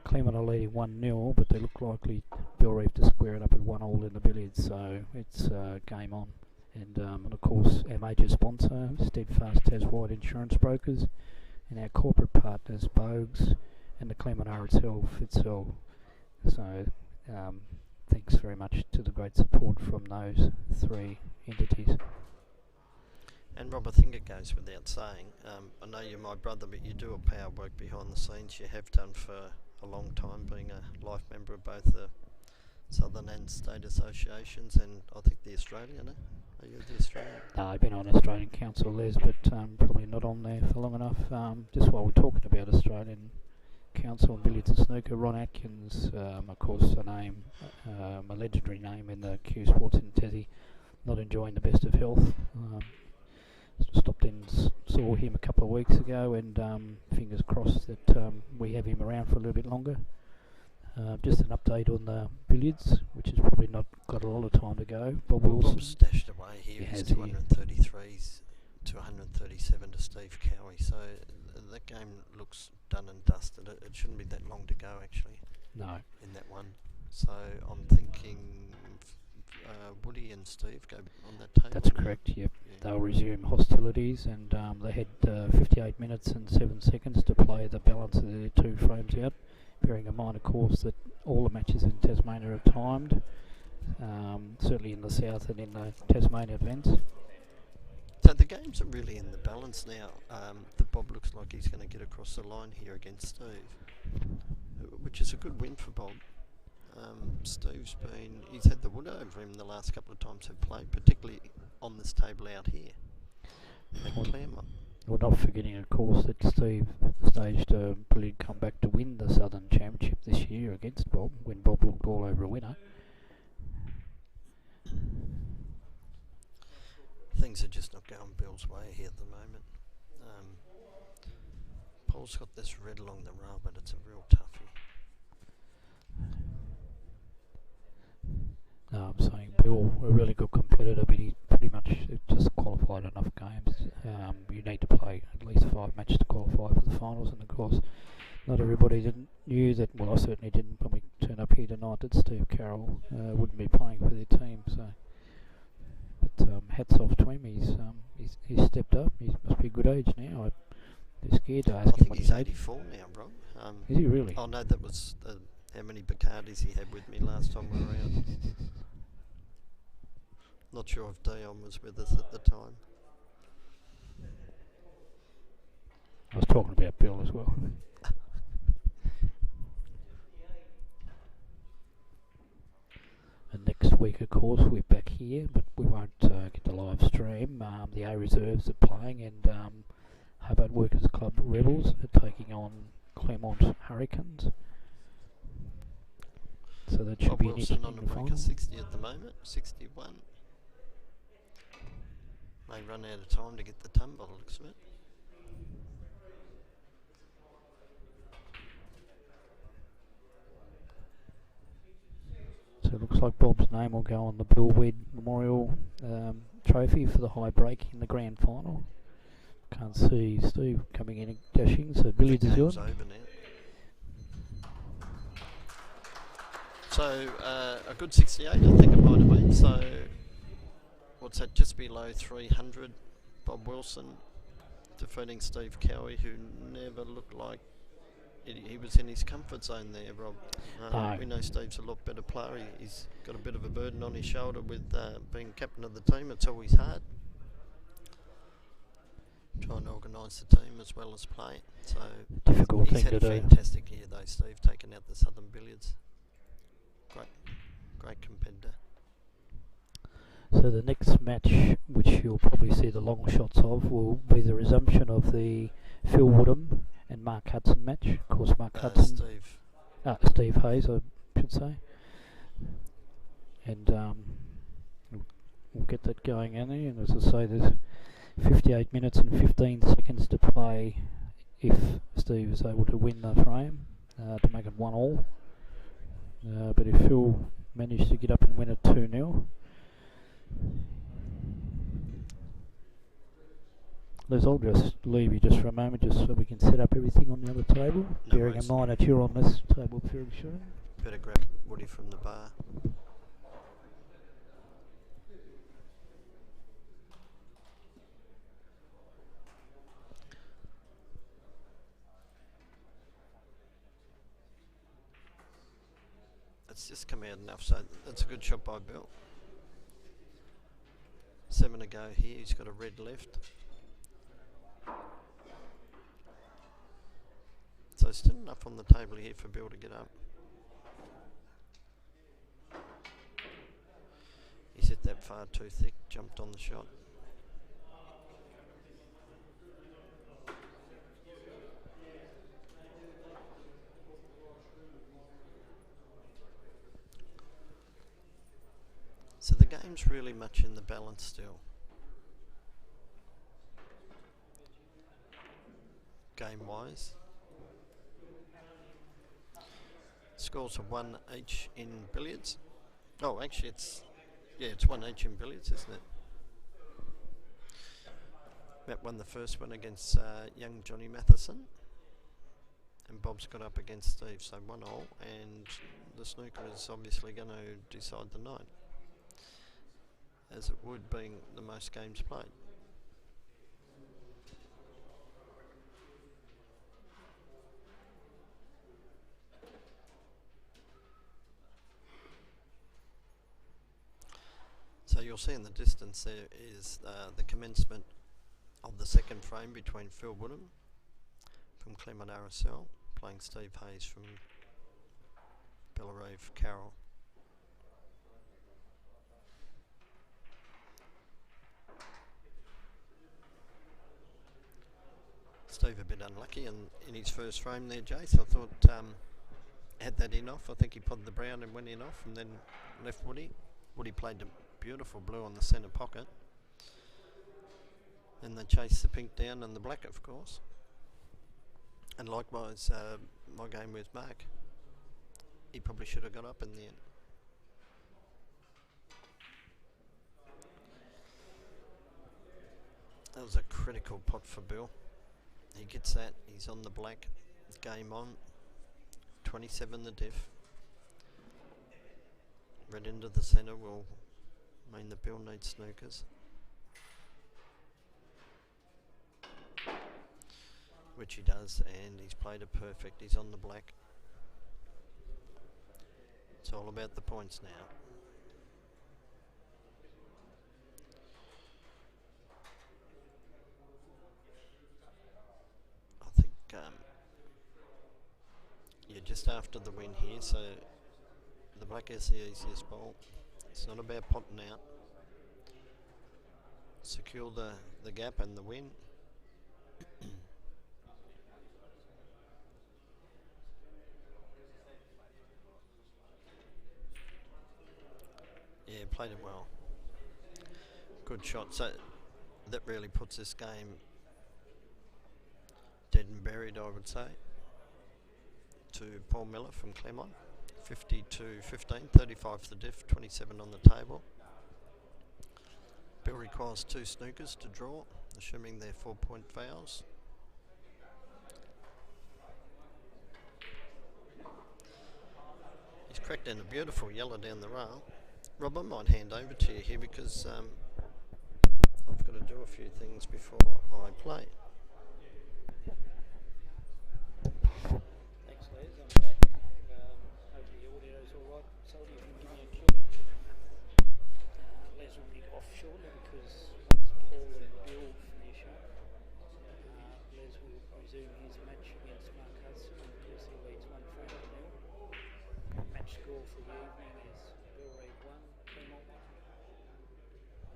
Claremont are leading 1-0, but they look likely Billiards to square it up at 1-1 in the Billiards, so it's game on. And of course our major sponsor, Steadfast Taswide Insurance Brokers, and our corporate partners, Bogues and the Claremont RSL Fitzell. So thanks very much to the great support from those 3 entities. And Rob, I think it goes without saying, I know you're my brother, but you do a power work behind the scenes. You have done for a long time, being a life member of both the Southern and State Associations, and I think the Australian, Are you the Australian? No, I've been on Australian Council, Les, but probably not on there for long enough. Just while we're talking about Australian Council and Billiards and Snooker, Ron Atkins, of course, a name, a legendary name in the Q Sports in Tassie, not enjoying the best of health. Stopped in, saw him a couple of weeks ago, and fingers crossed that we have him around for a little bit longer. Just an update on the Billiards, which has probably not got a lot of time to go. Bob Wilson Bob's stashed away here. He's 233s to 137 to Steve Cowie. So that game looks done and dusted. It shouldn't be that long to go, actually. No. In that one. So I'm thinking Woody and Steve go on that table. That's correct, yep. Yeah. They'll resume hostilities, and they had 58 minutes and 7 seconds to play the balance of their 2 frames out, bearing in mind, of course, that all the matches in Tasmania are timed, certainly in the south and in the Tasmania events. So the games are really in the balance now. The Bob looks like he's going to get across the line here against Steve, which is a good win for Bob. He's had the wood over him the last couple of times they've played, particularly on this table out here at Claremont. We're not forgetting, of course, that Steve staged a brilliant comeback to win the Southern Championship this year against Bob, when Bob looked all over a winner. Things are just not going Bill's way here at the moment. Paul's got this red along the rail, but it's a real toughie. No, I'm saying Bill, a really good competitor, but he pretty much just qualified enough games. You need to play at least 5 matches to qualify for the finals, and of course, not everybody knew that. Well, I certainly didn't when we turned up here tonight, that Steve Carroll wouldn't be playing for their team. So, but hats off to him. He's stepped up. He must be a good age now. They're scared to ask him what he's 84 now, Rob. Is he really? Oh no, that was how many Bacardis he had with me last time we were out. Not sure if Dion was with us at the time. I was talking about Bill as well. And next week, of course, we're back here, but we won't get the live stream. The A reserves are playing, and Hobart Workers Club Rebels are taking on Claremont Hurricanes. So that should Bob be an Wilson interesting on a break final. of 60 at the moment, 61. May run out of time to get the ton by the looks of it. So it looks like Bob's name will go on the Bill Weed Memorial Trophy for the high break in the grand final. Can't see Steve coming in and dashing, so Billiards is yours. Over now. So a good 68, I think it might have been. So what's that? Just below 300. Bob Wilson defeating Steve Cowie, who never looked like he was in his comfort zone there, Rob. We know Steve's a lot better player. He's got a bit of a burden on his shoulder with being captain of the team. It's always hard. Trying to organise the team as well as play. So difficult he's thing had to a do. fantastic year though, Steve, taking out the Southern Billiards. Great competitor. So the next match, which you'll probably see the long shots of, will be the resumption of the Phil Woodham and Mark Hudson match. Of course, Mark Hudson. Steve Hayes, I should say. And we'll get that going in there. And as I say, there's 58 minutes and 15 seconds to play if Steve is able to win the frame to make it 1-1. But if Phil managed to get up and win it 2-0, Liz, I'll just leave you just for a moment, just so we can set up everything on the other table. No bearing worries. in mind that you're on this table very soon. Better grab Woody from the bar. It's just come out enough, so that's a good shot by Bill. 7 to go here, he's got a red left. So still enough on the table here for Bill to get up. He's hit that far too thick, jumped on the shot. So the game's really much in the balance still. Game-wise. Scores are 1 each in billiards. Oh, actually it's 1 each in billiards, isn't it? Matt won the first one against young Johnny Matheson. And Bob's got up against Steve, so 1-1, and the snooker is obviously going to decide the night, as it would, being the most games played. So you'll see in the distance there is the commencement of the second frame between Phil Woodham from Claremont RSL playing Steve Hayes from Billiards Carroll. Steve a bit unlucky in his first frame there, Jace. I thought had that in off. I think he put the brown and went in off and then left Woody. Woody played the beautiful blue on the centre pocket. And they chased the pink down and the black, of course. And likewise, my game with Mark. He probably should have got up in the end. That was a critical pot for Bill. He gets that, he's on the black, game on, 27 the diff. Red into the centre will mean that Bill needs snookers. Which he does, and he's played it perfect, he's on the black. It's all about the points now. I think you're just after the win here, so the black is the easiest ball. It's not about potting out. secure the gap and the win. Yeah, played it well. Good shot. So that really puts this game dead and buried, I would say, to Paul Miller from Claremont. 50-15, 35 for the diff, 27 on the table. Bill requires 2 snookers to draw, assuming they're 4-point fouls. He's cracked in a beautiful yellow down the rail. Rob, I might hand over to you here because I've got to do a few things before I play. Thanks, Les. I'm back. Hope the audio's all right. Salty, if you can give me a cue. Les will be off shortly because once Paul and Bill finish up, Les will resume his match against Mark Hudson. Of course, he leads 1-0. Match score for the evening is Billiards 1, Claremont 1.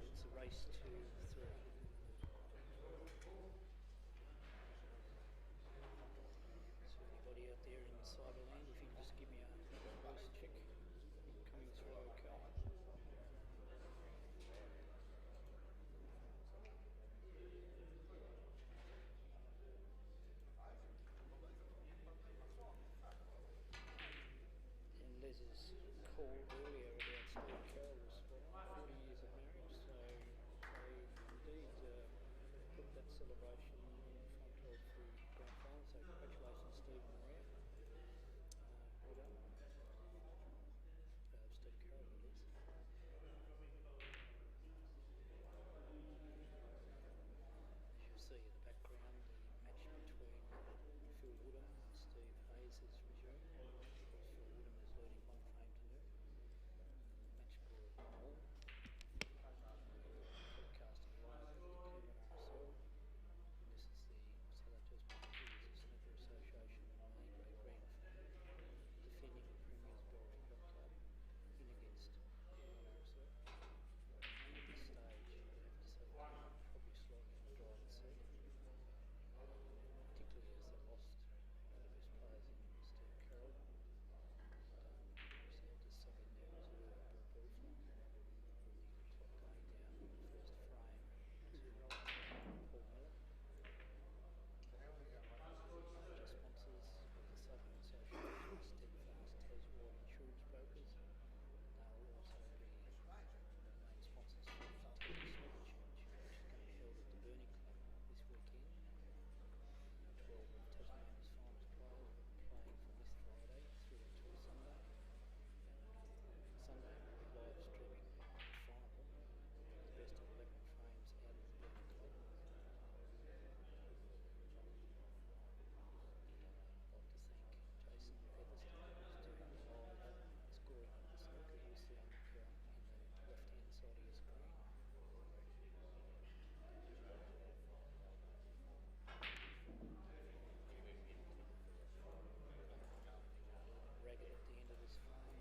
It's a race to 3. So anybody out there in Cyberland, if you can just give me a voice check, coming through okay. And Les's call earlier about Steve Carroll's 40 years of marriage, so they indeed put that celebration in front of the grand final. So congratulations, Steve and Maria. Well done. Steve Carroll, it is. As you'll see in the background, the match between Phil Woodham and Steve Hayes has resumed. Of course, Phil Woodham is leading 1-0. Match score of 1-1. Broadcasting live at the Claremont RSL. And this is the South Tasmanian Snooker Association A Grade Grand Final, defending the Premier's Belgian Yacht Club in against Claremont RSL. And at this stage, I have to say, probably slightly in the driving seat, particularly as they lost one of his players in Steve Carroll. Obviously had to sub in there as well, Bill Belfort, with the clock going down in the first frame to Paul Miller. Major sponsors of the Southern Association, Steadfast, Tasmanian Insurance Brokers. They'll also be the main sponsors for the Snooker Championship, which is going to be held at the Burnie Club this weekend. 12 of Tasmania's finest players will be playing from this Friday through until Sunday. Sunday will be live streaming the final, the best of 11 frames out of the Burnie Club. I'd like to thank Jason Featherstone, who's doing the live scoring of the snooker. You'll see him in the left-hand side of your screen. Ragged at the end of this frame.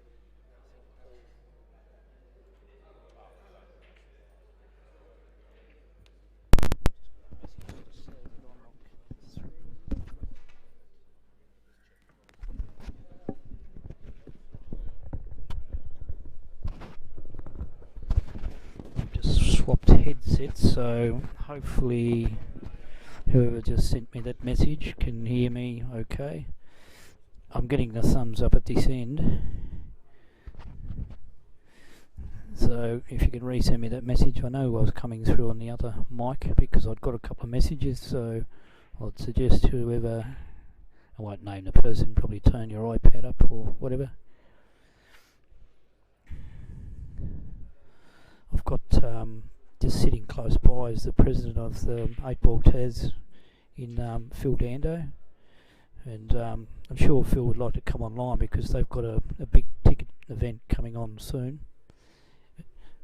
I think Paul. Just got a message to say that I'm not coming through. I've just swapped headsets, so hopefully whoever just sent me that message can hear me okay. I'm getting the thumbs up at this end, so if you can resend me that message. I know I was coming through on the other mic because I'd got a couple of messages, so I'd suggest whoever, I won't name the person, probably turn your iPad up or whatever. I've got just sitting close by is the president of the 8-Ball Tas in Phil Dando, and I'm sure Phil would like to come online because they've got a big ticket event coming on soon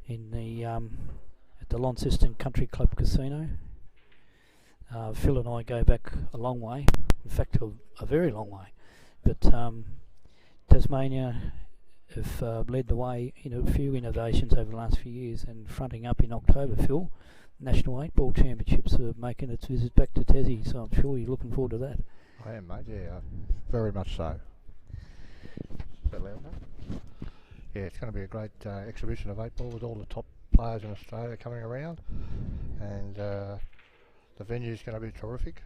in the at the Launceston Country Club Casino. Phil and I go back a long way, in fact a very long way, but Tasmania have led the way in a few innovations over the last few years, and fronting up in October, Phil, National 8 Ball Championships are making its visit back to Tassie, so I'm sure you're looking forward to that. I am, mate, yeah, very much so. Is that loud enough? Yeah, it's going to be a great exhibition of 8 ball with all the top players in Australia coming around, and the venue's going to be terrific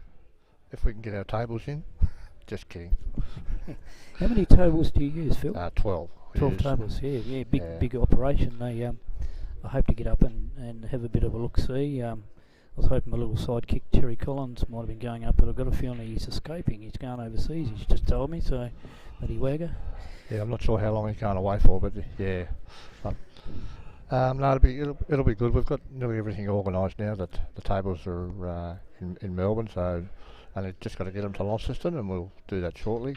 if we can get our tables in. Just kidding. How many tables do you use, Phil? 12. 12 tables, yeah, big operation. I hope to get up and have a bit of a look-see. I was hoping my little sidekick Terry Collins might have been going up, but I've got a feeling he's escaping. He's going overseas, he's just told me, so bloody wagger. Yeah, I'm not sure how long he's going away for, but yeah. No, it'll be good. We've got nearly everything organised now. That the tables are in Melbourne, so only just got to get them to Launceston, and we'll do that shortly.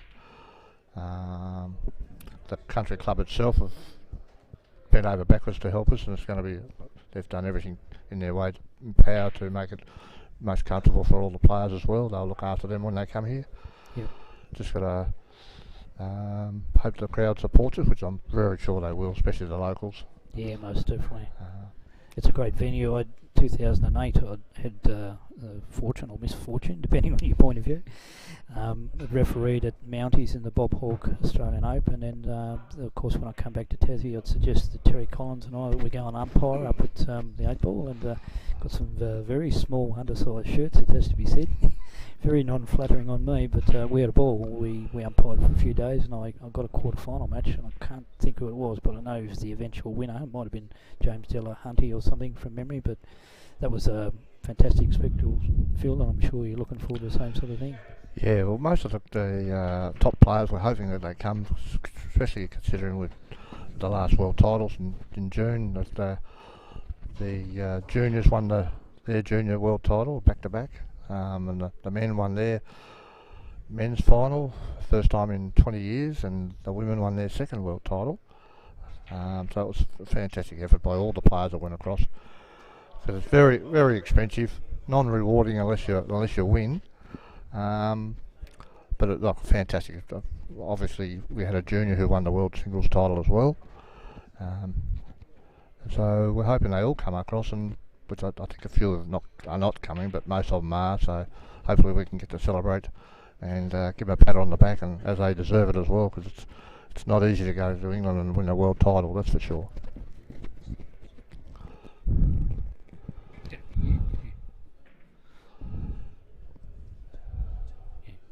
The country club itself have bent over backwards to help us, and it's going to be. They've done everything in their way, in power, to make it most comfortable for all the players as well. They'll look after them when they come here. Yep. Just got to hope the crowd supports us, which I'm very sure they will, especially the locals. Yeah, most definitely. It's a great venue. 2008 I had fortune or misfortune, depending on your point of view. Refereed at Mounties in the Bob Hawke Australian Open, and of course when I come back to Tassie I'd suggest that Terry Collins and I that we go and umpire up at the 8 ball, and got some very small undersized shirts, it has to be said. Very non-flattering on me, but we had a ball. We umpired for a few days, and I got a quarter-final match, and I can't think who it was, but I know it was the eventual winner. It might have been James Delahunty or something from memory, but that was a fantastic spectacle, Phil, and I'm sure you're looking forward to the same sort of thing. Yeah, well, most of the top players were hoping that they come, especially considering with the last world titles in June, that the juniors won their junior world title back-to-back. And the men won their men's final, first time in 20 years, and the women won their second world title. So it was a fantastic effort by all the players that went across. Because it's very, very expensive, non-rewarding unless you win. But it looked fantastic. Obviously, we had a junior who won the world singles title as well. So we're hoping they all come across, and which I think a few are not coming, but most of them are, so hopefully we can get to celebrate and give them a pat on the back, and as they deserve it as well, because it's not easy to go to England and win a world title, that's for sure.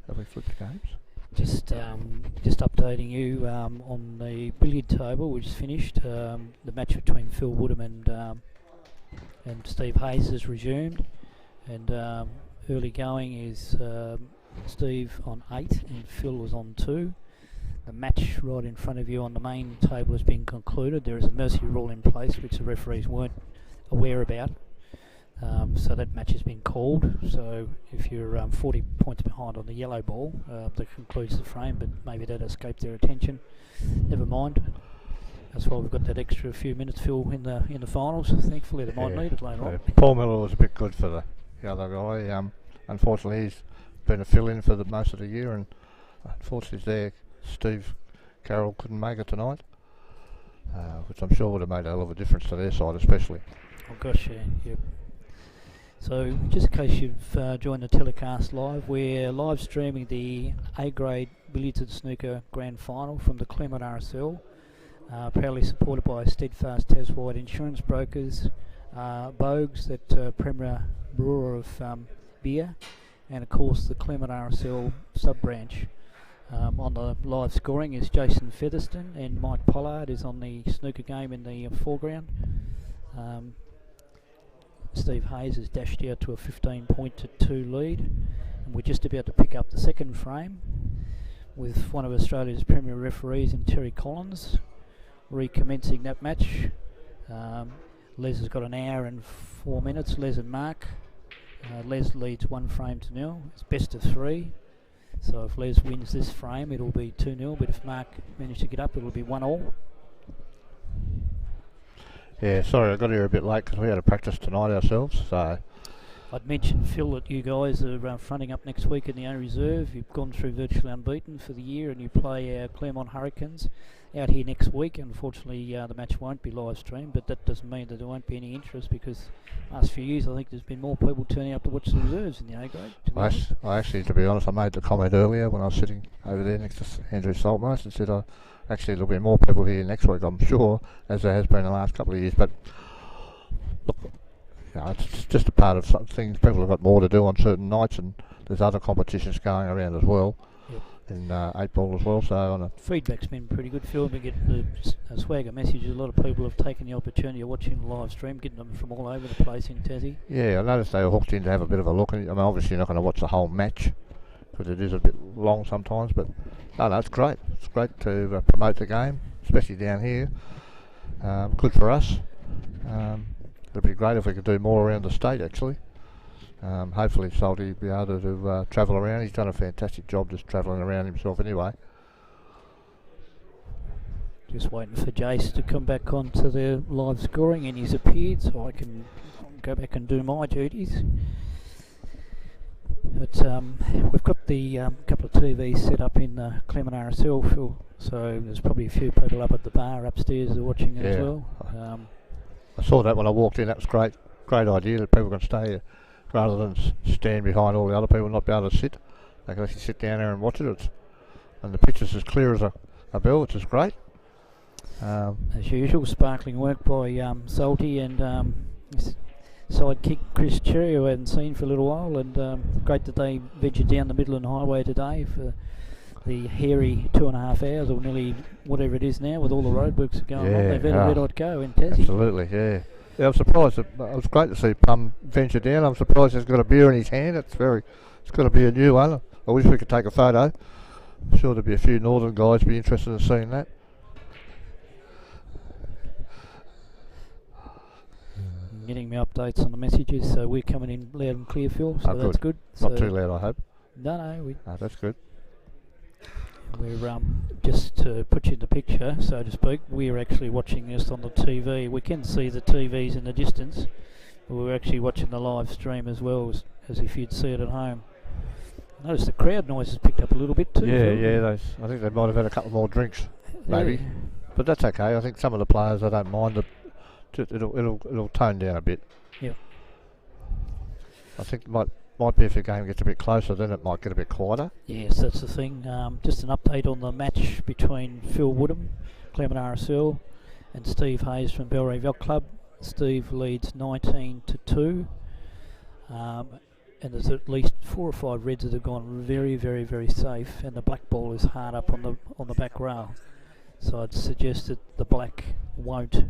Have we flipped games? Just updating you on the billiard table, which is finished. The match between Phil Woodham and Steve Hayes has resumed, and early going is Steve on 8 and Phil was on 2. The match right in front of you on the main table has been concluded. There is a mercy rule in place which the referees weren't aware about, so that match has been called. So if you're 40 points behind on the yellow ball, that concludes the frame, but maybe that escaped their attention. Never mind. That's why we've got that extra few minutes, Phil, in the finals. Thankfully, they might need it later on. Paul Miller was a bit good for the other guy. Unfortunately, he's been a fill-in for most of the year, and unfortunately, Steve Carroll couldn't make it tonight, which I'm sure would have made a hell of a difference to their side, especially. Oh gosh, yeah. Yep. So, just in case you've joined the telecast live, we're live streaming the A-grade Billiards and Snooker Grand Final from the Claremont RSL. Proudly supported by Steadfast Taswide Insurance Brokers, Bogues, that premier brewer of beer, and of course the Claremont RSL sub-branch. On the live scoring is Jason Featherston, and Mike Pollard is on the snooker game in the foreground. Steve Hayes has dashed out to a 15-2 lead, and we're just about to pick up the second frame with one of Australia's premier referees in Terry Collins recommencing that match. Les has got an hour and 4 minutes, Les and Mark. Les leads 1-0. It's best of 3. So if Les wins this frame, it'll be 2-0, but if Mark manages to get up, it'll be 1-1. Yeah, sorry, I got here a bit late because we had a practice tonight ourselves, so I'd mentioned, Phil, that you guys are fronting up next week in the A Reserve. You've gone through virtually unbeaten for the year, and you play our Claremont Hurricanes out here next week. Unfortunately, the match won't be live streamed, but that doesn't mean that there won't be any interest, because last few years I think there's been more people turning up to watch the reserves in the A grade. I actually, to be honest, I made the comment earlier when I was sitting over there next to Andrew Saltmarsh and said, actually there'll be more people here next week, I'm sure, as there has been the last couple of years. But look, it's just a part of some things. People have got more to do on certain nights, and there's other competitions going around as well. Yep. In 8 ball as well. So on a feedback's been pretty good, Phil. We get a swagger message. A lot of people have taken the opportunity of watching the live stream, getting them from all over the place in Tassie. Yeah, I noticed they were hooked in to have a bit of a look. I mean, obviously you're not going to watch the whole match because it is a bit long sometimes, but no, it's great. It's great to promote the game, especially down here. Good for us. It'd be great if we could do more around the state, actually. Hopefully Salty will be able to travel around. He's done a fantastic job just travelling around himself anyway. Just waiting for Jace to come back onto the live scoring, and he's appeared, so I can go back and do my duties. But we've got the couple of TVs set up in the Claremont RSL, Phil, so there's probably a few people up at the bar upstairs that are watching it as well. I saw that when I walked in. That was great. Great idea that people can stay rather than stand behind all the other people and not be able to sit. They can actually sit down there and watch it. And the picture's as clear as a bell, which is great. As usual, sparkling work by Salty and sidekick Chris Cherry, who I hadn't seen for a little while, and great that they ventured down the Midland Highway today for the hairy 2.5 hours, or nearly whatever it is now, with all the roadworks going on. They've had a red-hot go in Tassie. Absolutely, yeah. Yeah, I'm surprised. It was great to see Plum venture down. I'm surprised he's got a beer in his hand. It's got to be a new one. I wish we could take a photo. I'm sure there'll be a few northern guys be interested in seeing that. Getting me updates on the messages, so we're coming in loud and clear, Phil, so that's good. Not too loud, I hope. No, that's good. We're just to put you in the picture, so to speak, we're actually watching this on the TV. We can see the TVs in the distance, but we're actually watching the live stream as well, as if you'd see it at home. Notice the crowd noise has picked up a little bit too. Yeah. I think they might have had a couple more drinks, maybe, yeah. But that's okay. I think some of the players, I don't mind. It'll tone down a bit. Yeah. I think it might be if the game gets a bit closer, then it might get a bit quieter. Yes, that's the thing. Just an update on the match between Phil Woodham, Claremont RSL, and Steve Hayes from Belray Yacht Club. Steve leads 19-2, and there's at least 4 or 5 reds that have gone very, very, very safe, and the black ball is hard up on the back rail. So I'd suggest that the black won't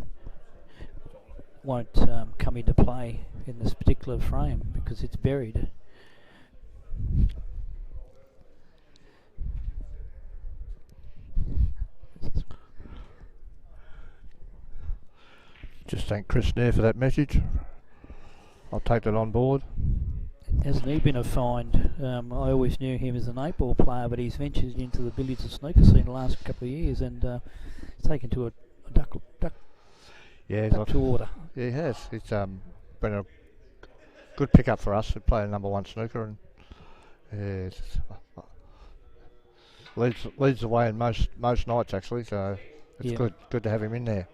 come into play in this particular frame because it's buried. Just thank Chris there for that message. I'll take that on board. Hasn't he been a find? I always knew him as an 8-ball player, but he's ventured into the billiards and snooker scene the last couple of years, and he's taken to a duck to water. Yeah, he has. It's been a good pickup for us. We play a number 1 snooker, and leads the way in most nights actually. So it's good to have him in there.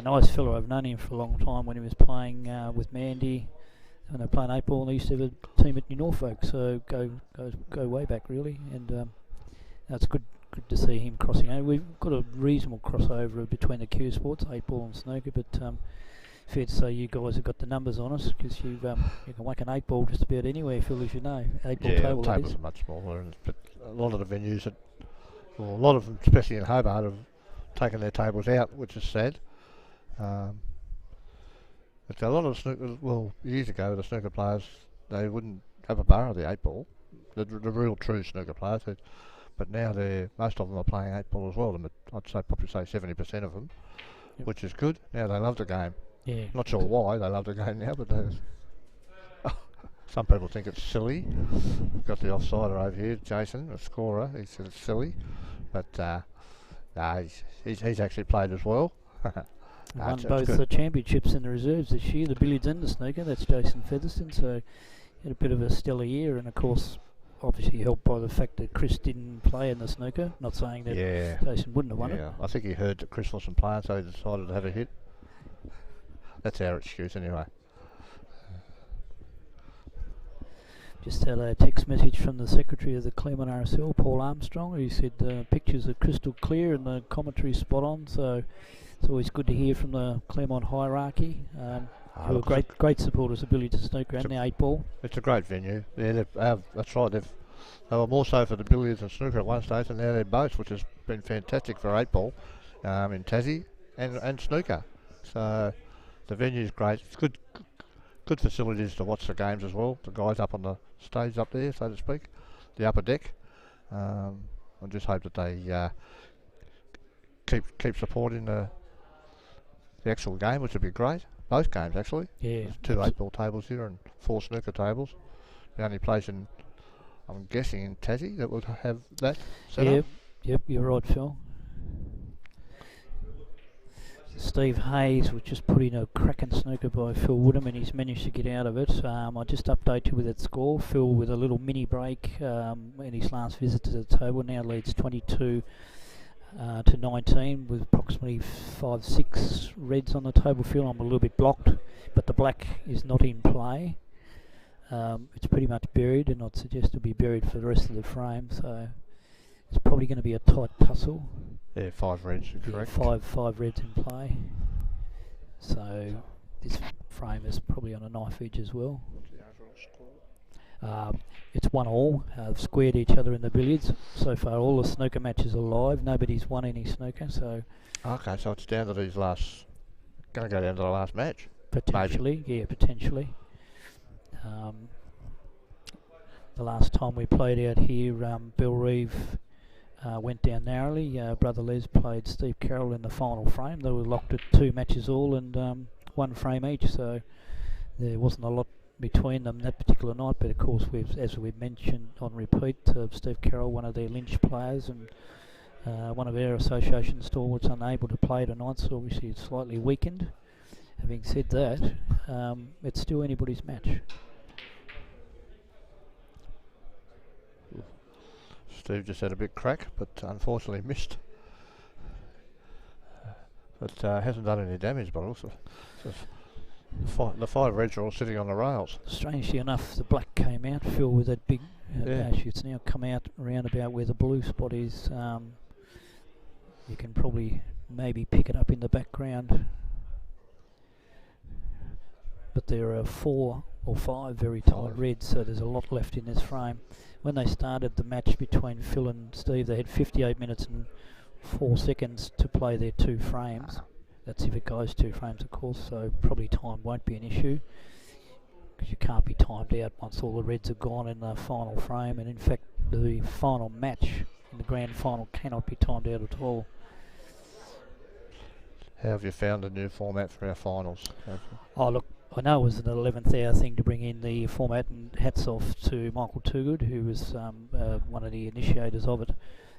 Nice fellow. I've known him for a long time. When he was playing with Mandy, when they were playing 8-ball, they used to have a team at New Norfolk. So go way back really, and it's good to see him crossing over. We've got a reasonable crossover between the Q sports, 8-ball and snooker, but fair to say you guys have got the numbers on us, because you can whack an 8-ball just about anywhere, Phil, as you know. 8-ball tables are much smaller, but a lot of the venues, a lot of them, especially in Hobart, have taken their tables out, which is sad. But a lot of snooker, years ago, the snooker players, they wouldn't have a bar of the 8-ball, the real true snooker players. But now most of them are playing 8-ball as well. I'd probably say 70% of them, which is good. Now they love the game. Yeah. Not sure why they love the game now, but some people think it's silly. We've got the offsider over here, Jason, a scorer. He said it's silly, but he's actually played as well. Won That's both good. the championships and the reserves this year, the billiards and the snooker. That's Jason Featherston, so he had a bit of a stellar year, and of course obviously helped by the fact that Chris didn't play in the snooker. Not saying that Yeah. Jason wouldn't have won it. Yeah, I think he heard that Chris wasn't playing, so he decided to have a hit. That's our excuse anyway. Just had a text message from the secretary of the Claremont RSL, Paul Armstrong. He said the pictures are crystal clear and the commentary spot on, so it's always good to hear from the Claremont hierarchy, who are great supporters of billiards and snooker and the 8-ball. It's a great venue. Yeah, that's right. They were more so for the billiards and snooker at one stage, and now they're both, which has been fantastic for 8-ball in Tassie and snooker. So the venue's great. It's good facilities to watch the games as well. The guys up on the stage up there, so to speak, the upper deck. I just hope that they keep supporting the actual game, which would be great. Both games actually. Yeah. There's 2 8-ball tables here and 4 snooker tables. The only place I'm guessing in Tassie that would have that set up. Yep, you're right, Phil. Steve Hayes was just put in a cracking snooker by Phil Woodham, and he's managed to get out of it. I'll just update you with that score. Phil with a little mini break in his last visit to the table now leads 22 to 19 with approximately 5-6 reds on the table. Phil, I'm a little bit blocked, but the black is not in play. It's pretty much buried, and I'd suggest it'll be buried for the rest of the frame, so it's probably going to be a tight tussle. Yeah, 5 reds, correct. Five reds in play. So this frame is probably on a knife edge as well. What's the overall score? It's 1-1. They've squared each other in the billiards. So far all the snooker matches are live. Nobody's won any snooker, so... Okay, so it's down to these last... Going to go down to the last match? Potentially, yeah, potentially. The last time we played out here, Bill Reeve went down narrowly. Brother Les played Steve Carroll in the final frame. They were locked at 2 matches all and 1 frame each, so there wasn't a lot between them that particular night. But of course, as we've mentioned on repeat, Steve Carroll, one of their Lynch players and one of our association stalwarts, unable to play tonight, so obviously it's slightly weakened. Having said that, it's still anybody's match. Steve just had a bit crack, but unfortunately missed. But hasn't done any damage, but also the 5 reds are all sitting on the rails. Strangely enough, the black came out, Phil, with that big dash. It's now come out around about where the blue spot is. You can probably maybe pick it up in the background. But there are 4 or 5 very tight reds, so there's a lot left in this frame. When they started the match between Phil and Steve, they had 58 minutes and 4 seconds to play their 2 frames. That's if it goes 2 frames, of course, so probably time won't be an issue, because you can't be timed out once all the reds are gone in the final frame, and in fact the final match in the grand final cannot be timed out at all. How have you found the new format for our finals? Oh look, I know it was an 11th hour thing to bring in the format, and hats off to Michael Toogood, who was one of the initiators of it.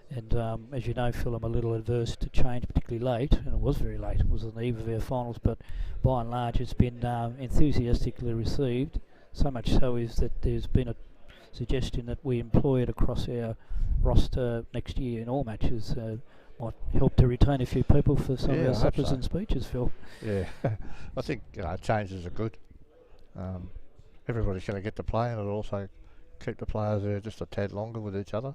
And as you know, Phil, I'm a little adverse to change, particularly late, and it was very late. It was on the eve of our finals, but by and large it's been enthusiastically received, so much so is that there's been a suggestion that we employ it across our roster next year in all matches. Might help to retain a few people for some of our suppers and speeches, Phil. Yeah, I think changes are good. Everybody's going to get to play, and it'll also keep the players there just a tad longer with each other.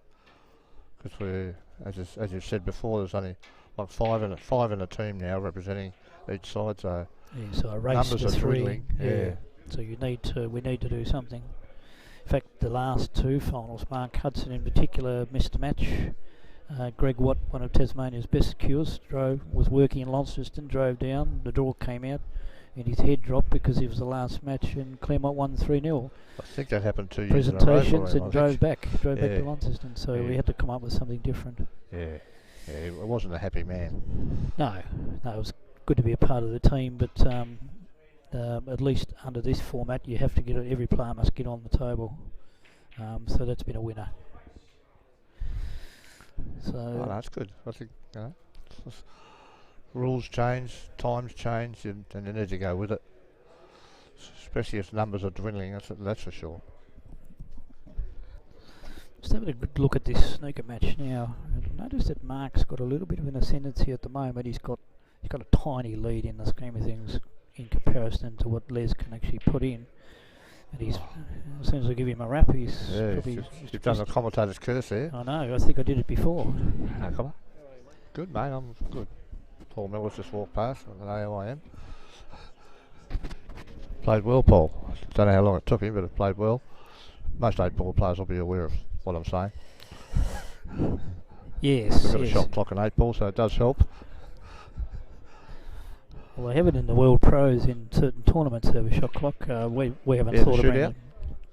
Because we, as you've said before, there's only like five in a team now representing each side. So so a race numbers to are 3. dwindling. Yeah. So we need to do something. In fact, the last 2 finals, Mark Hudson in particular missed a match. Greg Watt, one of Tasmania's best cures, was working in Launceston, drove down, the draw came out, and his head dropped because it was the last match, and Claremont won 3-0. I think that happened 2 years Presentations in a row, and drove back to Launceston, so we had to come up with something different. Yeah, it wasn't a happy man. No, it was good to be a part of the team, but at least under this format, you have to get every player must get on the table. So that's been a winner. So that's good. I think rules change, times change, and you need to go with it. Especially if numbers are dwindling, that's for sure. Just having a good look at this snooker match now. I noticed that Mark's got a little bit of an ascendancy at the moment. He's got a tiny lead in the scheme of things in comparison to what Les can actually put in. And he's, as soon as I give him a rap, he's probably... You've done the commentator's curse there. I know, I think I did it before. No, come on. Good, mate, I'm good. Paul Miller's just walked past with an AOIM. Played well, Paul. Don't know how long it took him, but it played well. Most 8-ball players will be aware of what I'm saying. Yes, We've got a shot clock in 8-ball, so it does help. Well, they have it in the World Pros in certain tournaments. They have a shot clock. We haven't thought about it.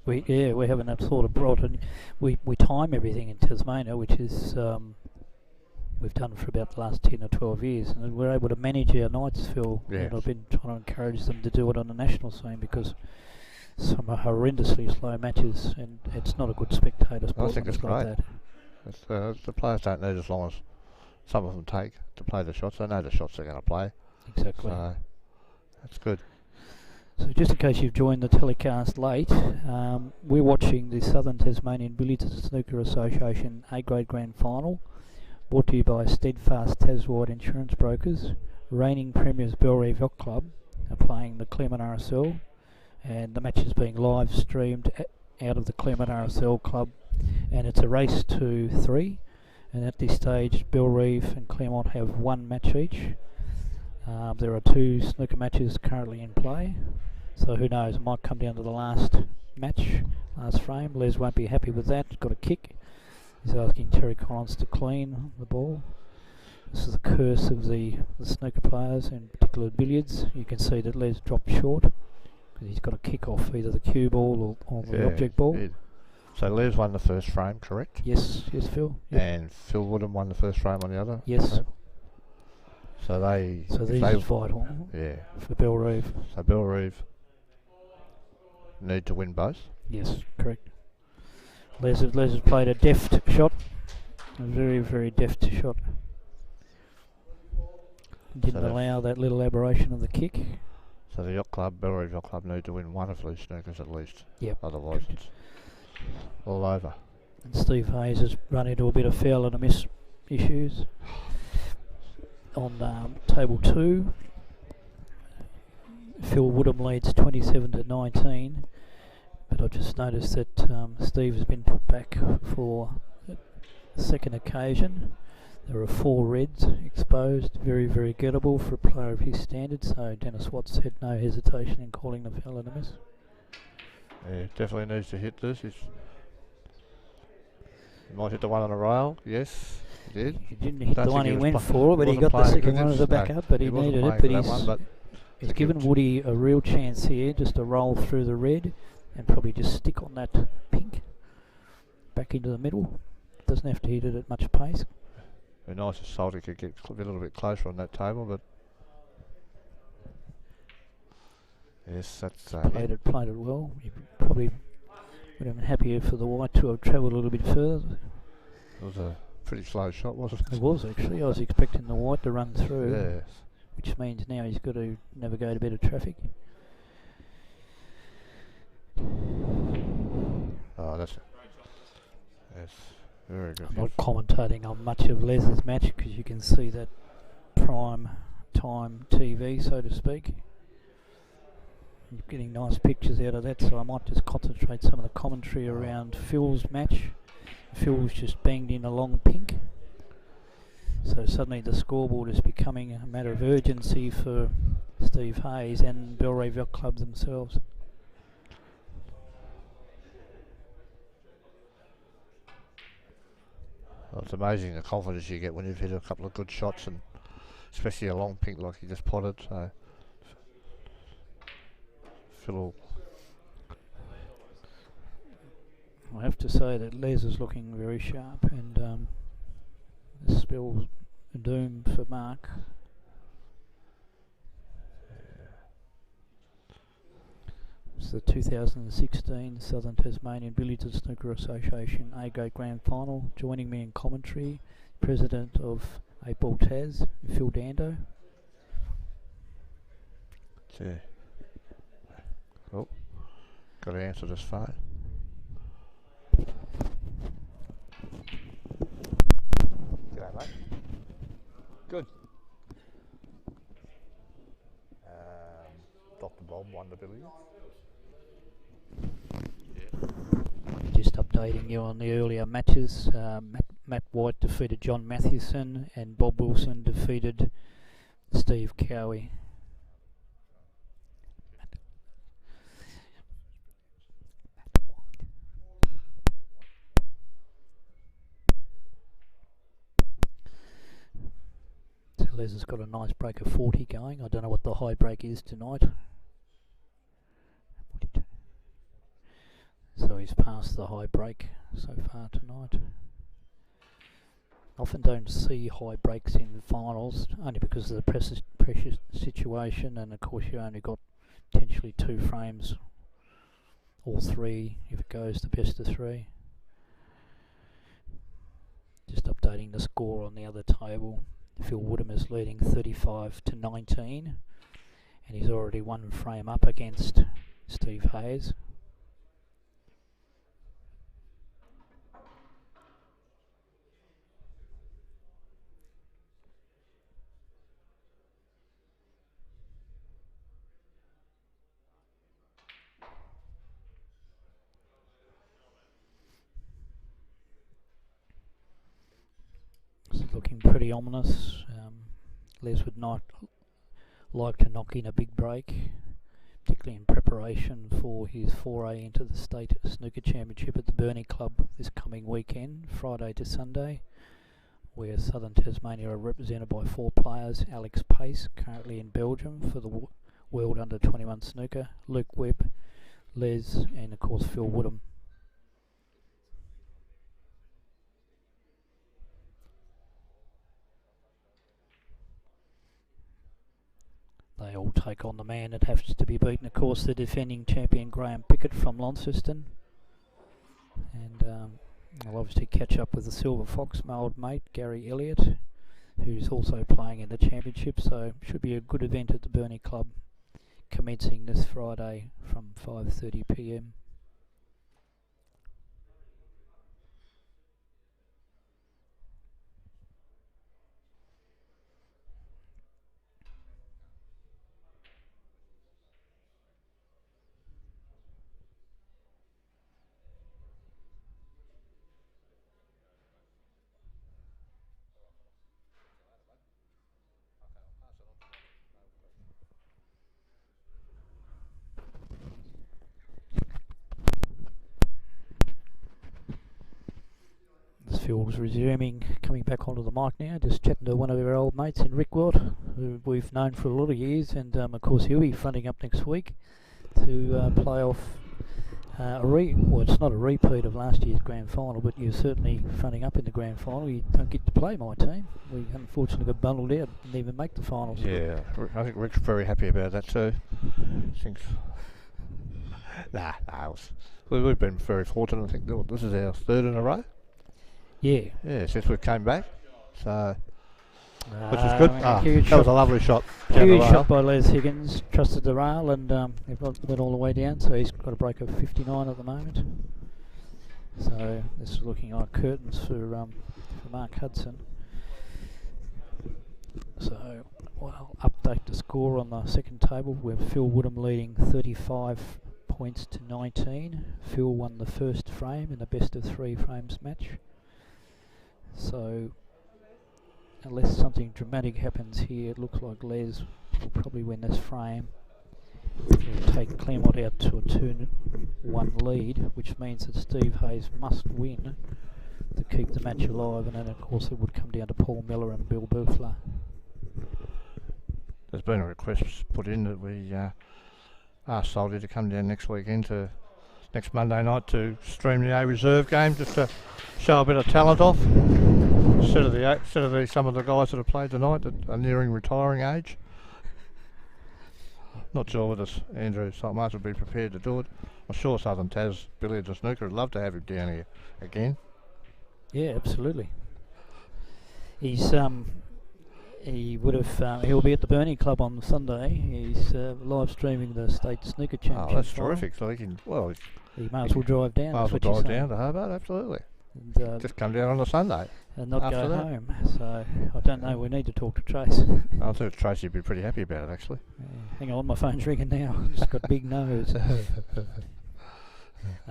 We haven't thought of brought it. We time everything in Tasmania, which is we've done for about the last 10 or 12 years, and we're able to manage our nights, Phil. Yes. And I've been trying to encourage them to do it on the national scene because some are horrendously slow matches, and it's not a good spectator sport. I think it's like great. That. The players don't need as long as some of them take to play the shots. They know the shots they're going to play. Exactly. So that's good. So just in case you've joined the telecast late, we're watching the Southern Tasmanian Billiards and Snooker Association A-Grade Grand Final, brought to you by Steadfast Taswide Insurance Brokers. Reigning Premiers Belrive Yacht Club are playing the Claremont RSL, and the match is being live streamed out of the Claremont RSL Club, and it's a race to 3, and at this stage Belrive and Claremont have 1 match each. There are 2 snooker matches currently in play, so who knows, it might come down to the last match, last frame. Les won't be happy with that, got a kick. He's asking Terry Collins to clean the ball. This is the curse of the snooker players, in particular billiards. You can see that Les dropped short, because he's got a kick off either the cue ball or the object ball. Yeah. So Les won the first frame, correct? Yes, Phil. Yep. And Phil Woodham won the first frame on the other? Yes. Frame. So these is vital for Belrive. So Belrive need to win both? Yes, correct. Les has played a deft shot. A very, very deft shot. Didn't allow that little aberration of the kick. So the Yacht Club, Belrive Yacht Club, need to win one of these snookers at least. Yep. Otherwise it's all over. And Steve Hayes has run into a bit of foul and a miss issues. On table 2, Phil Woodham leads 27 to 19, but I've just noticed that Steve has been put back for a second occasion. There are 4 reds exposed, very, very gettable for a player of his standard, so Dennis Watts had no hesitation in calling the foul and a miss. Yeah, definitely needs to hit this. He might hit the one on the rail, yes. He did. He didn't hit the one he went for, but he got the second one as a backup, but he needed it. But he's given Woody a real chance here just to roll through the red and probably just stick on that pink back into the middle. Doesn't have to hit it at much pace. It'd be nice if Salty could get a little bit closer on that table, but yes, that's played it well. He probably would have been happier for the white to have travelled a little bit further. It was a pretty slow shot, wasn't it? It was actually. I was expecting the white to run through. Yes. Which means now he's got to navigate a bit of traffic. Oh, that's very good. I'm not commentating on much of Les's match because you can see that prime time TV, so to speak. You're getting nice pictures out of that, so I might just concentrate some of the commentary around Phil's match. Phil's just banged in a long pink. So suddenly the scoreboard is becoming a matter of urgency for Steve Hayes and Belrive Yacht Club themselves. Well, it's amazing the confidence you get when you've hit a couple of good shots, and especially a long pink like he just potted. So Phil, I have to say that Les is looking very sharp, and this spells doom for Mark. It's the 2016 Southern Tasmanian Billiards and Snooker Association A-Grade Grand Final. Joining me in commentary, President of 8-Ball Tas, Phil Dando. Yeah. Oh, got to answer this phone. G'day, mate. Good. Dr. Bob won the Billiards. Just updating you on the earlier matches. Matt White defeated John Mathewson, and Bob Wilson defeated Steve Cowie. So Les has got a nice break of 40 going. I don't know what the high break is tonight. So he's passed the high break so far tonight. Often don't see high breaks in the finals, only because of the pressure situation, and of course you only got potentially 2 frames, or 3 if it goes to best of 3. Just updating the score on the other table. Phil Woodham is leading 35-19, and he's already 1 frame up against Steve Hayes. It's looking pretty ominous. Les would not like to knock in a big break, particularly in preparation for his foray into the State Snooker Championship at the Burnie Club this coming weekend, Friday to Sunday, where Southern Tasmania are represented by 4 players: Alex Pace, currently in Belgium for the World Under-21 Snooker, Luke Webb, Les, and of course Phil Woodham. They all take on the man that has to be beaten, of course, the defending champion Graham Pickett from Launceston. And I'll obviously catch up with the Silver Fox, my old mate Gary Elliott, who's also playing in the championship, so should be a good event at the Burnie Club, commencing this Friday from 5:30 p.m. Field's resuming, coming back onto the mic now, just chatting to one of our old mates in Rickweld, who we've known for a lot of years, and of course he'll be fronting up next week to play off well, it's not a repeat of last year's grand final, but you're certainly fronting up in the grand final. You don't get to play my team. We unfortunately got bundled out, didn't even make the finals. Yeah, I think Rick's very happy about that too. Thinks. We've been very fortunate. I think this is our 3rd in a row. Yeah, since we came back, so which is good. That was a lovely shot. Huge shot by Les Higgins, trusted the rail, and it went all the way down, so he's got a break of 59 at the moment. So this is looking like curtains for Mark Hudson. So I'll update the score on the second table, with Phil Woodham leading 35 points to 19. Phil won the first frame in a best of 3 frames match. So, unless something dramatic happens here, it looks like Les will probably win this frame. He'll take Claremont out to a 2-1 lead, which means that Steve Hayes must win to keep the match alive, and then of course it would come down to Paul Miller and Bill Burfler. There's been a request put in that we ask Soldier to come down next weekend, to next Monday night, to stream the A Reserve game, just to show a bit of talent off, instead of some of the guys that have played tonight that are nearing retiring age. Not sure whether Andrew Saltmarsh would be prepared to do it. I'm sure Southern Tas Billiards and Snooker would love to have him down here again. Yeah, absolutely. He's He would have. He'll be at the Burnie Club on Sunday. He's live streaming the state snooker championship. Oh, that's final. terrific. So he can, well, He may as well drive down. might as well drive down to Hobart, absolutely. And, Just come down on a Sunday. and not after go that. home. So I don't know. We need to talk to Trace. I think Tracy would be pretty happy about it, actually. Hang on, my phone's ringing now. It's got a big nose.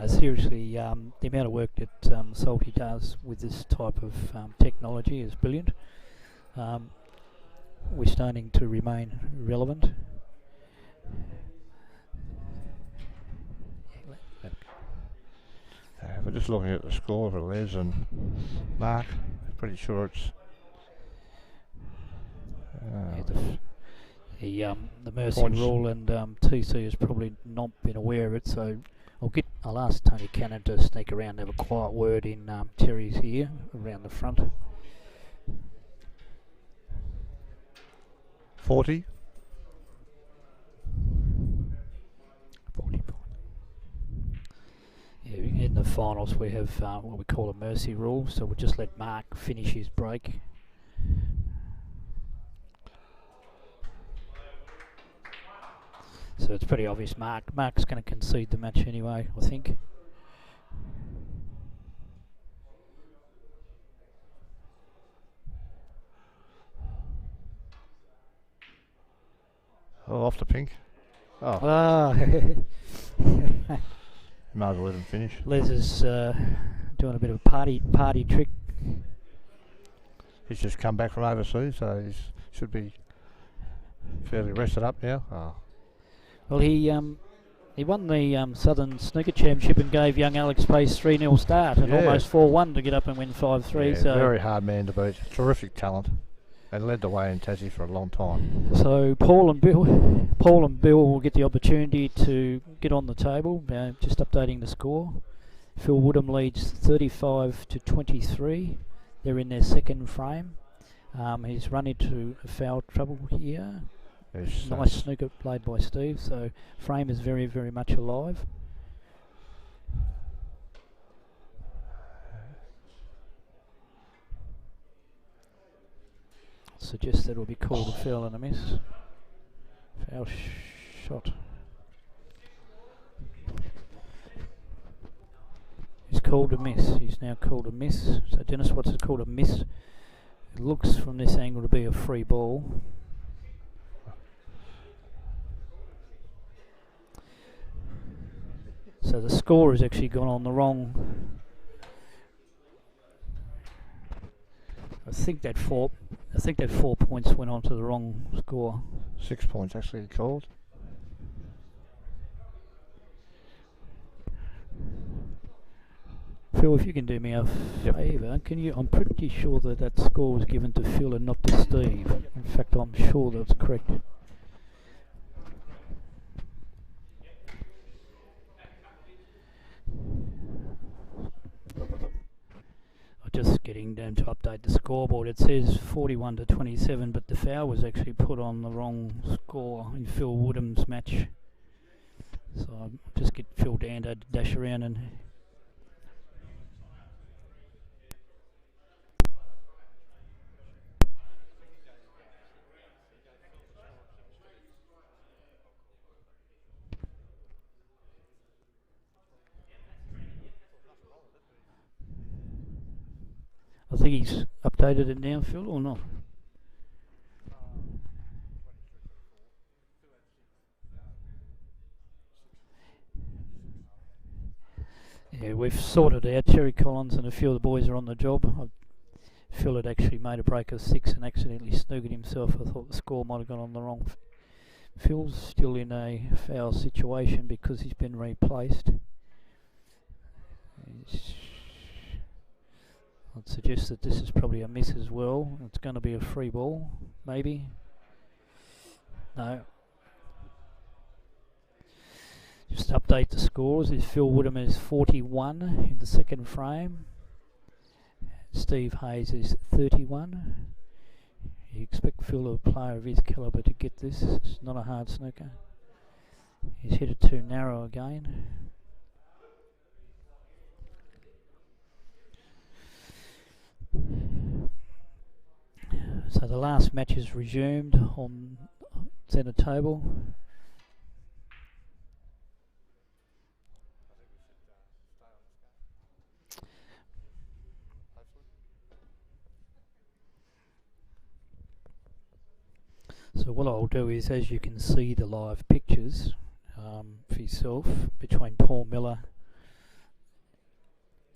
Seriously, the amount of work that Salty does with this type of technology is brilliant. We're starting to remain relevant. We're just looking at the score for Les and Mark. Pretty sure it's The Mercy points. rule, and TC has probably not been aware of it, so I'll ask Tony Cannon to sneak around and have a quiet word in Terry's ear around the front. 40. 40 points. Yeah, in the finals we have what we call a mercy rule, so we'll just let Mark finish his break. So it's pretty obvious Mark's going to concede the match anyway, I think. Oh, off the pink. Oh, Ah, might as well let him finish. Les is doing a bit of a party trick. He's just come back from overseas, so he should be fairly rested up now. Oh. Well, he won the Southern Snooker Championship and gave young Alex Pace 3-0 start and Yeah. almost 4-1 to get up and win 5-3. Yeah, So very hard man to beat. Terrific talent, and led the way in Tassie for a long time. So Paul and Bill will get the opportunity to get on the table. Just updating the score. Phil Woodham leads 35-23. They're in their second frame. He's run into foul trouble here. Yes, Nice snooker played by Steve. So frame is very, very much alive. Suggest that it'll be called a foul and a miss. Foul shot. He's called a miss. He's now called a miss. So Dennis, what's it called? A miss. It looks from this angle to be a free ball. So the score has actually gone on the wrong. I think that 4 points went on to the wrong score. 6 points actually called. Phil, if you can do me a favour, can you? I'm pretty sure that score was given to Phil and not to Steve. In fact, I'm sure that's correct. Just getting down to update the scoreboard. It says 41-27, but the foul was actually put on the wrong score in Phil Woodham's match. So I'll just get Phil down to dash around and. I think he's updated it now, Phil, or not? Yeah, we've sorted out. Terry Collins and a few of the boys are on the job. Phil had actually made a break of 6 and accidentally snookered himself. I thought the score might have gone on the wrong. Phil's still in a foul situation because he's been replaced. I'd suggest that this is probably a miss as well. It's going to be a free ball, maybe. No. Just update the scores. Phil Woodham is 41 in the second frame. Steve Hayes is 31. You expect Phil, a player of his calibre, to get this. It's not a hard snooker. He's hit it too narrow again. So the last match is resumed on centre table. So what I'll do is, as you can see the live pictures for yourself, between Paul Miller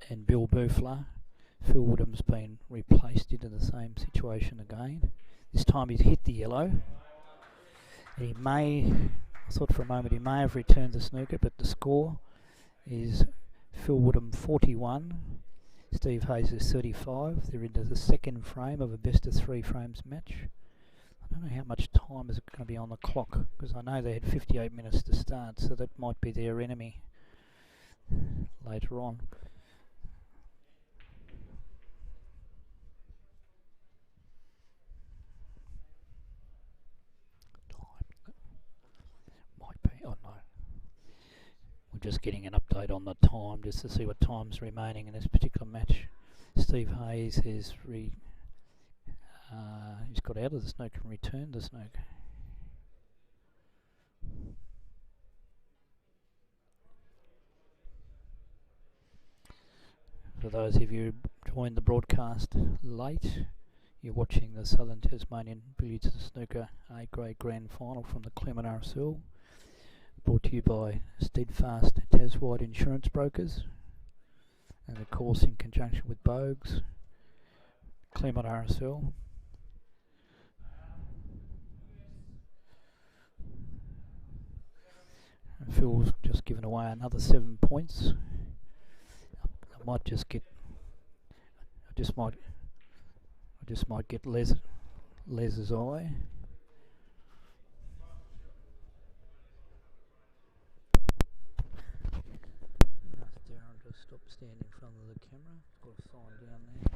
and Bill Bufler, Phil Woodham's been replaced into the same situation again. This time he's hit the yellow. He may, I thought for a moment he may have returned the snooker, but the score is Phil Woodham 41, Steve Hayes is 35. They're into the second frame of a best of 3 frames match. I don't know how much time is going to be on the clock, because I know they had 58 minutes to start, so that might be their enemy later on. Might be, oh no. We're just getting an update on the time, just to see what time's remaining in this particular match. Steve Hayes has he's got out of the snooker and returned the snooker. For those of you who joined the broadcast late, you're watching the Southern Tasmanian Billiards and Snooker A-grade Grand Final from the Claremont RSL, brought to you by Steadfast Taswide Insurance Brokers, and of course in conjunction with Bogues, Claremont RSL. And Phil's just given away another 7 points. I might just get, I just might get Les's eye. Ask Darren to stop standing in front of the camera. Got a sign down there.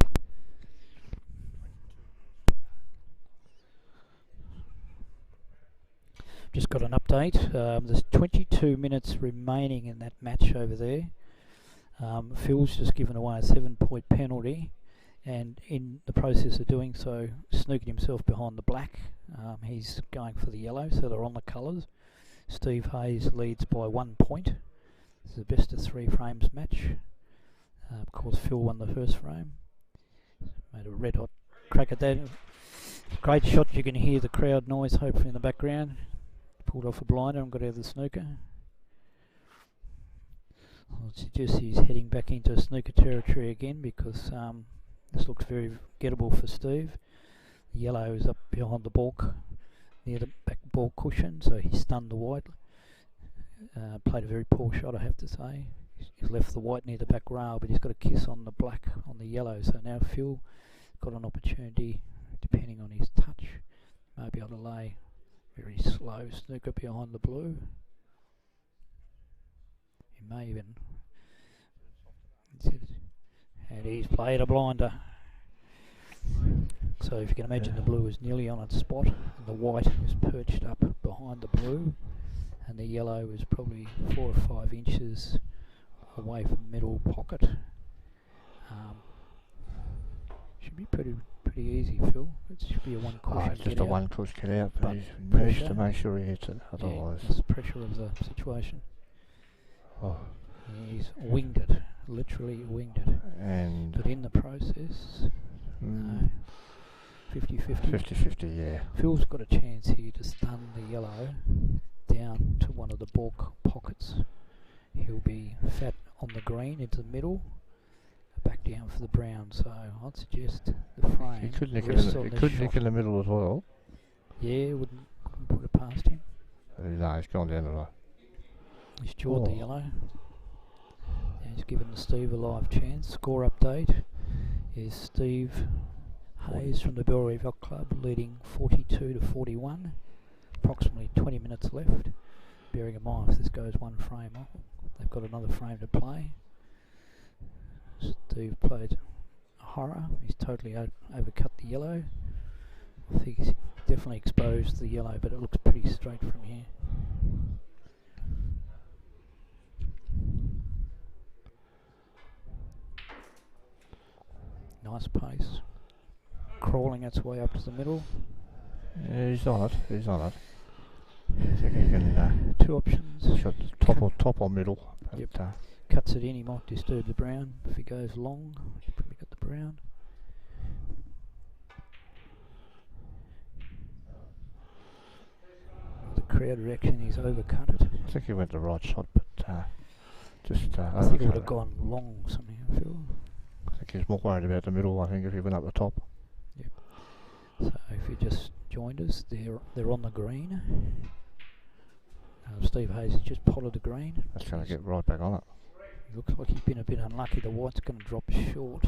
Just got an update. There's 22 minutes remaining in that match over there. Phil's just given away a 7-point penalty, and in the process of doing so, snookered himself behind the black. He's going for the yellow, so they're on the colours. Steve Hayes leads by 1 point. This is a best of 3 frames match. Of course, Phil won the first frame. Made a red hot crack at that. Great shot. You can hear the crowd noise hopefully in the background. Pulled off a blinder and got out of the snooker. I would suggest he's heading back into snooker territory again, because this looks very gettable for Steve. The yellow is up behind the balk, near the back ball cushion, so he stunned the white. Played a very poor shot, I have to say. He's left the white near the back rail, but he's got a kiss on the black on the yellow, so now Phil got an opportunity, depending on his touch, may be able to lay very slow snooker behind the blue. He may even, and he's played a blinder. So if you can imagine, the blue is nearly on its spot, and the white is perched up behind the blue, and the yellow is probably 4 or 5 inches away from middle pocket. Should be pretty easy, Phil. It should be a one cushion. It's just a one push get out, but he needs to make sure he hits it, otherwise. Yeah, that's the pressure of the situation. Oh. He's winged it, literally winged it. And but in the process, no, 50-50. 50-50, yeah. Phil's got a chance here to stun the yellow down to one of the balk pockets. He'll be fat on the green into the middle, back down for the brown. So I'd suggest the frame. He could nick it in the middle as well. Yeah, wouldn't put it past him. No, he's gone down the right. He's jawed the yellow. And he's given Steve a live chance. Score update is Steve Hayes from the Belrive Yacht Club leading 42-41. Approximately 20 minutes left. Bearing in mind, if this goes one frame off, they've got another frame to play. Steve played a horror. He's totally overcut the yellow. I think he's definitely exposed the yellow, but it looks pretty straight from here. Nice pace. crawling its way up to the middle. Yeah, he's on it. He's on it. I think he can. Two options. Shot top or middle. But, Yep. Cuts it in, he might disturb the brown. If he goes long, he's probably got the brown. The crowd reaction, he's overcut it. I think he went the right shot, but just. I think it would have gone long somehow, I feel. I think he's more worried about the middle. I think if he went up the top. Yep. So if you just joined us, they're on the green. Steve Hayes has just potted the green. That's going to get right back on it. Looks like he's been a bit unlucky. The white's going to drop short.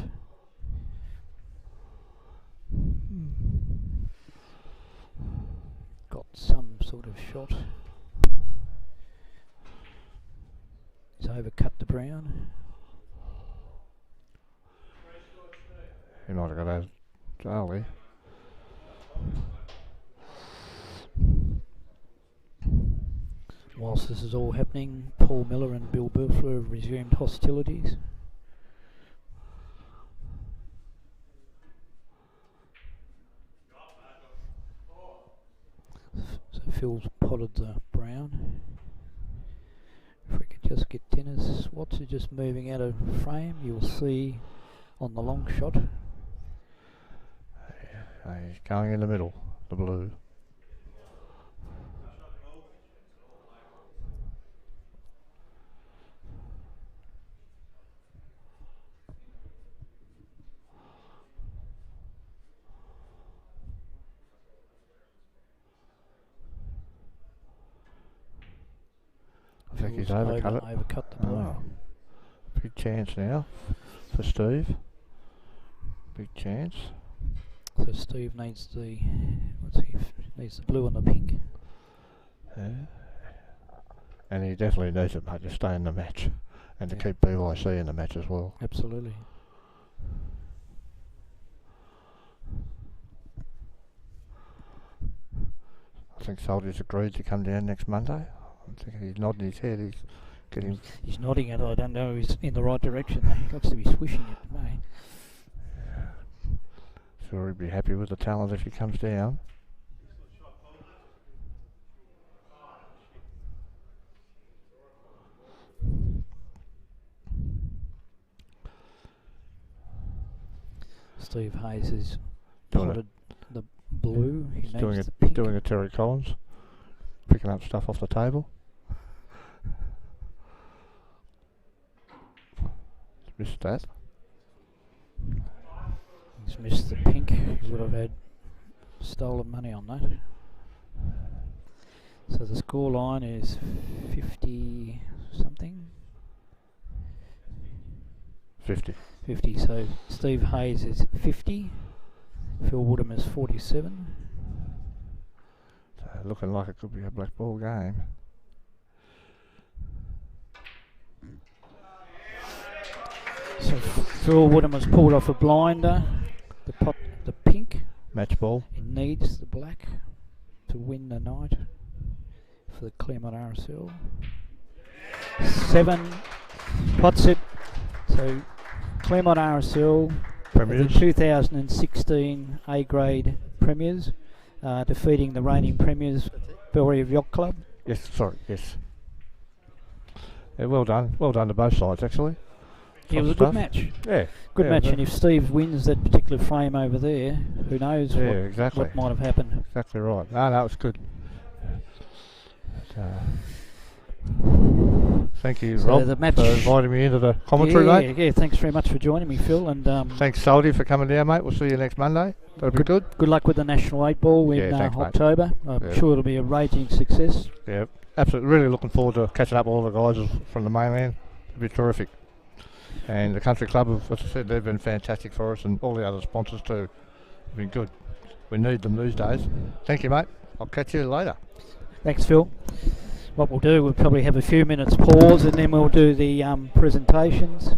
Got some sort of shot. He's overcut the brown. He might have got out early. Whilst this is all happening, Paul Miller and Bill Burfler have resumed hostilities. So Phil's potted the brown. If we could just get Dennis Watson just moving out of frame, you'll see on the long shot. He's going in the middle, the blue. I think he's overcut it. Overcut the blue. Oh. Big chance now for Steve. Big chance. So Steve needs the needs the blue and the pink. Yeah. And he definitely needs it, mate, to stay in the match and to keep BYC in the match as well. Absolutely. I think Soldier's agreed to come down next Monday. I think he's nodding his head. He's getting. He's nodding it. I don't know. He's in the right direction. He looks to be swishing it. Mate. Sure, he'd be happy with the talent if he comes down. Steve Hayes is potted the blue. He He's doing needs the pink. doing a Terry Collins, picking up stuff off the table. Missed that. He's missed the pink. He would have had stolen money on that. So the score line is 50 something. 50. 50. So Steve Hayes is 50. Phil Woodham is 47. So looking like it could be a black ball game. So Phil Woodham has pulled off a blinder. The pink. Match ball. He needs the black to win the night for the Claremont RSL. 7 pots it. So Claremont RSL, Premiers. the 2016 A grade premiers, defeating the reigning premiers, Belrive Yacht Club. Yes, sorry, yes. Yeah, well done to both sides actually. It was a good match. Yeah. Good match, and if Steve wins that particular frame over there, who knows what might have happened. Exactly right. No, it's good. Thank you, So Rob, the match for inviting me into the commentary, mate. Yeah, thanks very much for joining me, Phil. And Thanks, Soldy, for coming down, mate. We'll see you next Monday. That'll be good. Good luck with the National 8 Ball in thanks, October. I'm sure it'll be a raging success. Yeah, absolutely. Really looking forward to catching up with all the guys from the mainland. It'll be terrific. And the country club, as I said, they've been fantastic for us, and all the other sponsors too. Have been good. We need them these days. Thank you, mate. I'll catch you later. Thanks, Phil. What we'll do, we'll probably have a few minutes pause, and then we'll do the presentations.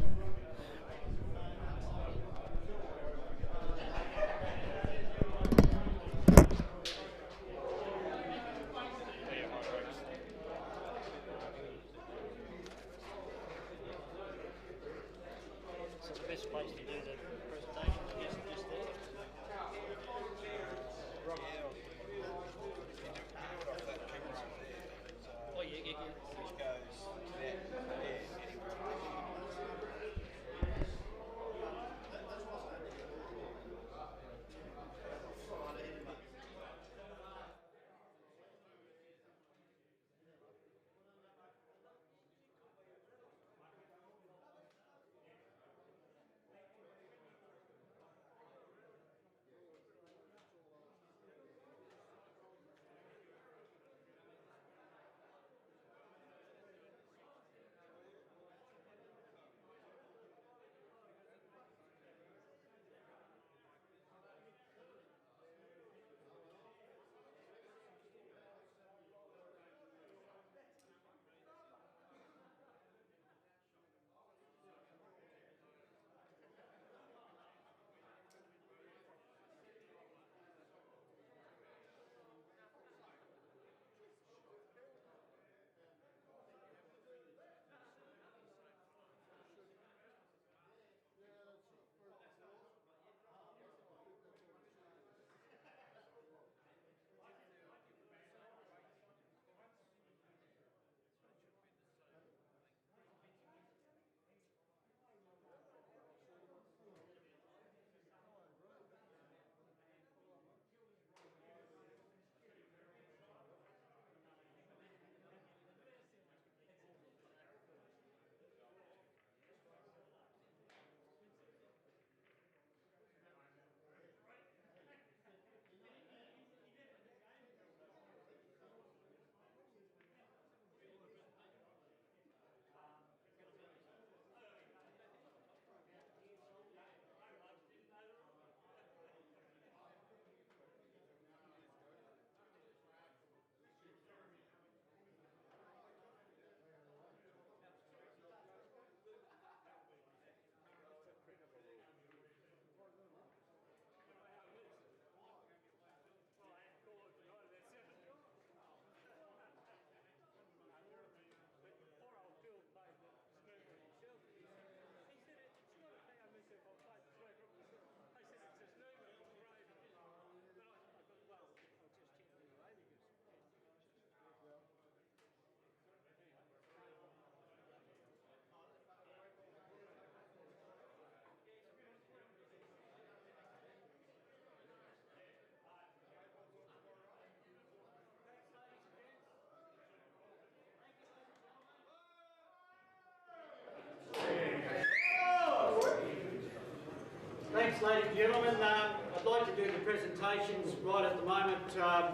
thanks, ladies and gentlemen. I'd like to do the presentations right at the moment. I've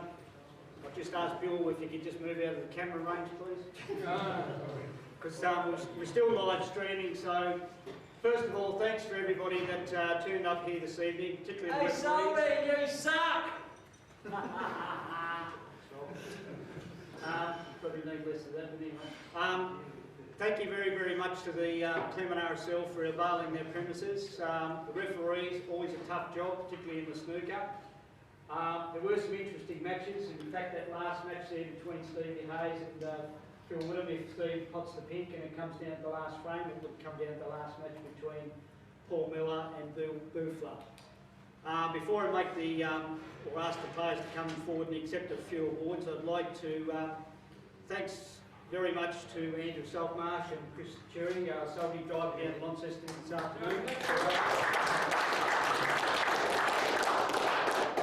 just asked Bill if you could just move out of the camera range, please. Because we're still live streaming, so first of all, thanks for everybody that turned up here this evening, particularly the referees. You suck! Probably need less of that, but anyway. Thank you very, very much to the Claremont RSL for availing their premises. The referees, always a tough job, particularly in the snooker. There were some interesting matches. In fact, that last match there between Stevie Hayes and Phil Woodham, if Steve pots the pink and it comes down to the last frame, it would come down to the last match between Paul Miller and Bill Bufler. Before I make the, or ask the players to come forward and accept a few awards, I'd like to thanks very much to Andrew Saltmarsh and Chris Cherry, Salty driver down to Launceston this afternoon.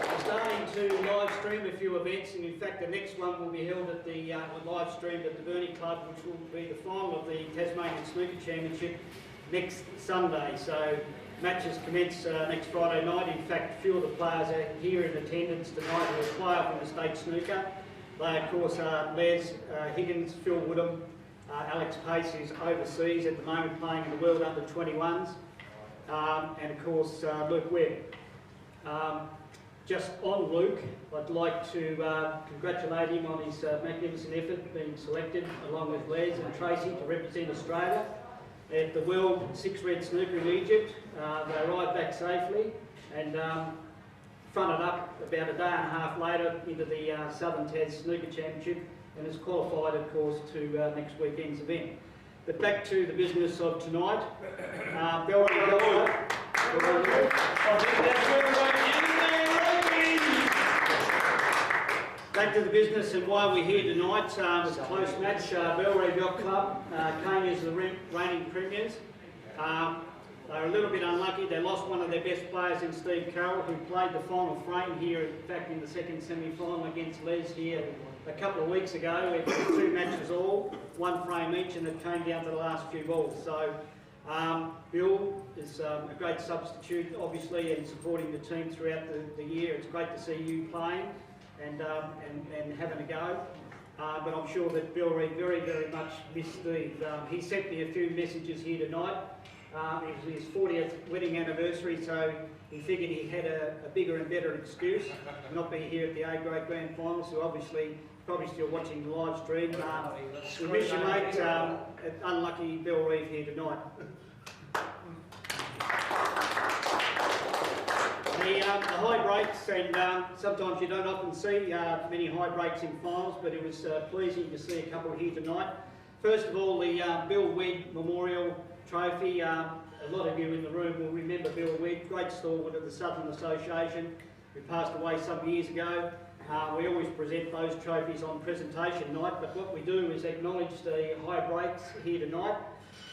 We're starting to live stream a few events, and in fact the next one will be held at the live stream at the Burnie Club, which will be the final of the Tasmanian Snooker Championship next Sunday. So matches commence next Friday night. In fact, a few of the players are here in attendance tonight who will play up in the state snooker. They, of course, are Les Higgins, Phil Woodham, Alex Pace, who's overseas at the moment playing in the World Under-21s, and, of course, Luke Webb. Just on Luke, I'd like to congratulate him on his magnificent effort being selected, along with Les and Tracy, to represent Australia at the World Six Red Snooker in Egypt. They arrived back safely and fronted up about a day and a half later into the Southern Tas Snooker Championship and is qualified, of course, to next weekend's event. But back to the business of tonight. Back to the business and why we're here tonight. It's a close match. Belray Yacht Club came as the reigning premiers. They were a little bit unlucky. They lost one of their best players in Steve Carroll, who played the final frame here, in fact, in the second semi-final against Les here a couple of weeks ago. It was 2 matches all, 1 frame each, and it came down to the last few balls. So Bill is a great substitute, obviously, and supporting the team throughout the year. It's great to see you playing and having a go. But I'm sure that Bill Reid very, very much missed Steve. He sent me a few messages here tonight. It was his 40th wedding anniversary, so he figured he had a bigger and better excuse to not be here at the A-grade grand final, so obviously probably still watching the live stream. We miss you, mate. Unlucky Bill Reid here tonight. The high breaks, and sometimes you don't often see many high breaks in finals, but it was pleasing to see a couple here tonight. First of all, the Bill Webb Memorial Trophy. A lot of you in the room will remember Bill Webb, great stalwart of the Southern Association, who passed away some years ago. We always present those trophies on presentation night, but what we do is acknowledge the high breaks here tonight.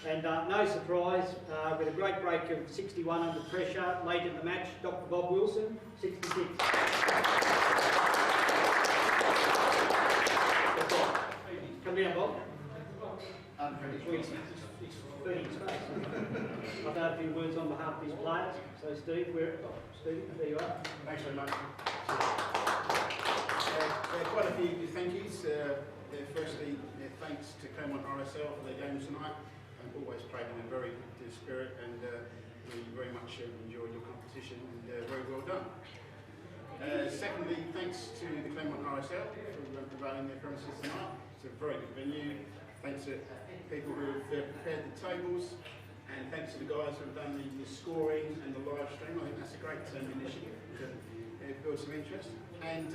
And no surprise, with a great break of 61 under pressure late in the match, Dr. Bob Wilson, 66. Come down, Bob. I've had a few words on behalf of his players. So Steve, Steve, there you are. Thanks very much. Quite a few thank yous. Firstly, thanks to Claremont RSL for their games tonight. Always played in a very good spirit, and we very much enjoyed your competition, and very well done. Secondly, thanks to the Claremont RSL for providing their premises tonight. It's a very good venue. Thanks to people who have prepared the tables, and thanks to the guys who have done the scoring and the live stream. I think that's a great initiative to build some interest. And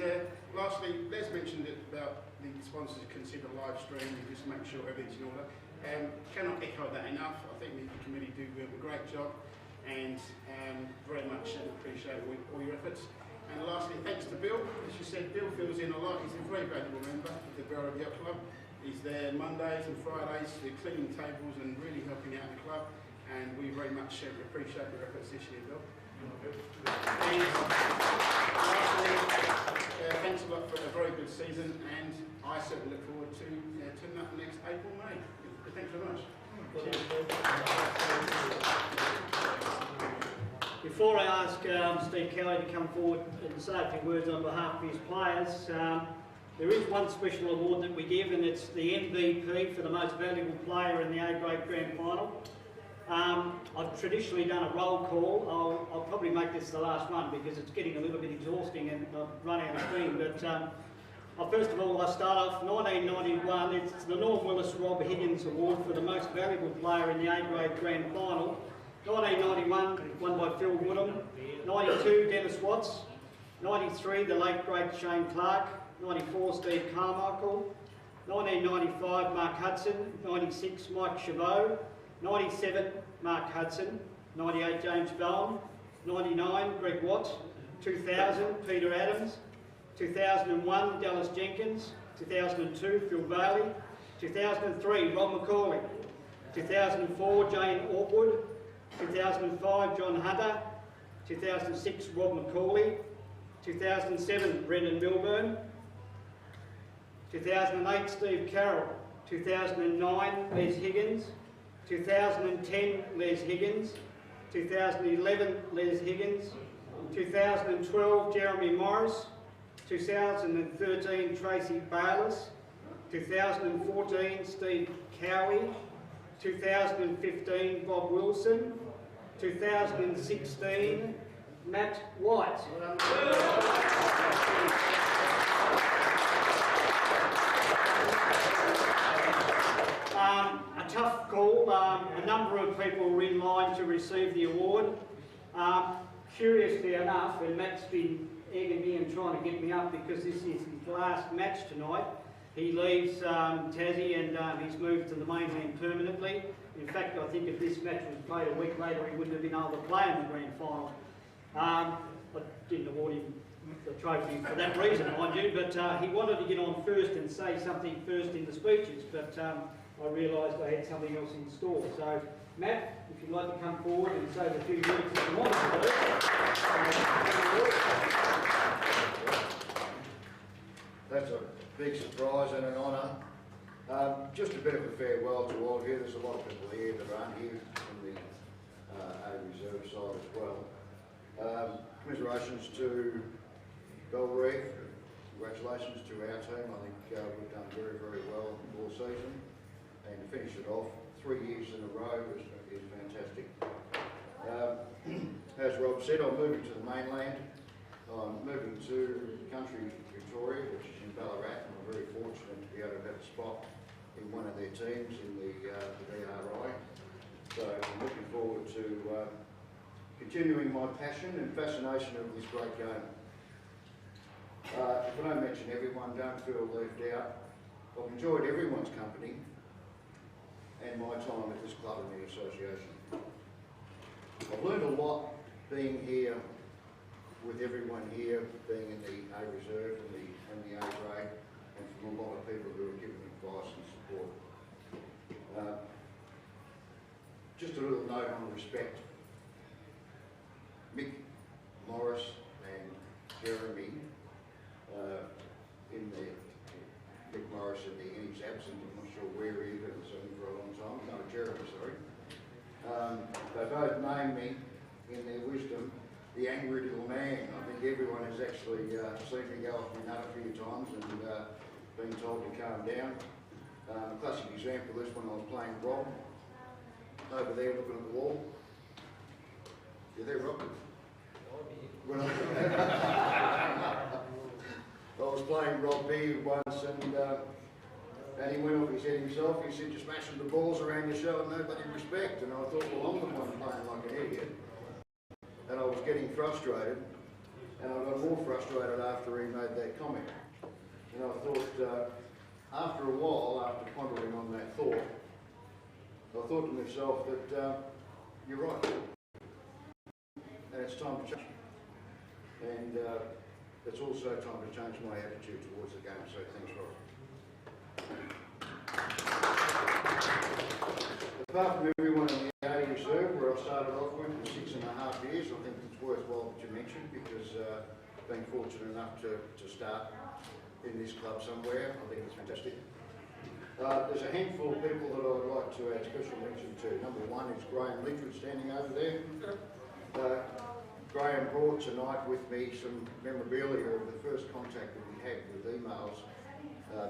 lastly, Les mentioned it about the sponsors consider live stream and just make sure everything's in order. Cannot echo that enough. I think the committee do a great job, and very much appreciate all your efforts. And lastly, thanks to Bill. As you said, Bill fills in a lot. He's a very valuable member of the Billiards Yacht Club. He's there Mondays and Fridays, cleaning tables and really helping out the club. And we very much appreciate your efforts this year, Bill. And lastly, thanks a lot for a very good season, and I certainly look forward to turning up next April, May. Thanks very much. Before I ask Steve Kelly to come forward and say a few words on behalf of his players, there is one special award that we give, and it's the MVP for the most valuable player in the A-grade grand final. I've traditionally done a roll call. I'll probably make this the last one because it's getting a little bit exhausting and I've run out of steam. But first of all, I start off 1991. It's the Norm Willis Rob Higgins Award for the most valuable player in the A-grade grand final. 1991, won by Phil Woodham. 92, Dennis Watts. 93, the late great Shane Clark. 94, Steve Carmichael. 1995, Mark Hudson. 96, Mike Chabot. 97, Mark Hudson. 98, James Bowen. 99, Greg Watts. 2000, Peter Adams. 2001, Dallas Jenkins. 2002, Phil Bailey. 2003, Rob McCauley. 2004, Jane Ortwood. 2005, John Hunter. 2006, Rob McCauley. 2007, Brendan Milburn. 2008, Steve Carroll. 2009, Les Higgins. 2010, Les Higgins. 2011, Les Higgins. 2012, Jeremy Morris. 2013, Tracy Bayliss. 2014, Steve Cowie. 2015, Bob Wilson. 2016, Matt White. A tough call. A number of people were in line to receive the award. Curiously enough, and Matt's been egging me and trying to get me up because this is his last match tonight. He leaves Tassie and he's moved to the mainland permanently. In fact, I think if this match was played a week later, he wouldn't have been able to play in the grand final. I didn't award him the trophy for that reason, mind you, but he wanted to get on first and say something first in the speeches, but I realised I had something else in store. So, Matt, if you'd like to come forward and say the few words that you wanted to do. That's a big surprise and an honour. Just a bit of a farewell to all here. There's a lot of people here that aren't here from the A Reserve side as well. Commiserations to Belrive. Congratulations to our team. I think we've done very, very well all season. And to finish it off 3 years in a row is fantastic. As Rob said, I'm moving to the mainland. I'm moving to country Victoria, which is in Ballarat, and I'm very fortunate to be able to have a spot in one of their teams in the BRI. So I'm looking forward to continuing my passion and fascination of this great game. If I don't mention everyone, don't feel left out. I've enjoyed everyone's company and my time at this club and the association. I've learned a lot being here with everyone here, being in the A Reserve and the A grade, and from a lot of people who have given advice and support. Just a little note on respect. Mick Morris and Jeremy, Mick Morris in his absence, I'm not sure where he is, but I've seen him for a long time. No, Jeremy, sorry. They both named me in their wisdom the angry little man. I think everyone has actually seen me go off my nut a few times and been told to calm down. A classic example is when I was playing Rob, over there looking at the wall. You there, Rob? When I was playing Rob B once and he went off his head himself. He said, "You're smashing the balls around your show and nobody respect." And I thought, well, I'm the one playing like an idiot. And I was getting frustrated, and I got more frustrated after he made that comment. And I thought, after a while, after pondering on that thought, I thought to myself that you're right, and it's time to change. And it's also time to change my attitude towards the game, so thanks, Rob. Apart from everyone in the A Reserve, where I started off with for 6.5 years, I think it's worthwhile to mention because I've been fortunate enough to start in this club somewhere. I think it's fantastic. There's a handful of people that I would like to add special mention to. Number one is Graham Litchwood standing over there. Graham brought tonight with me some memorabilia of the first contact that we had with emails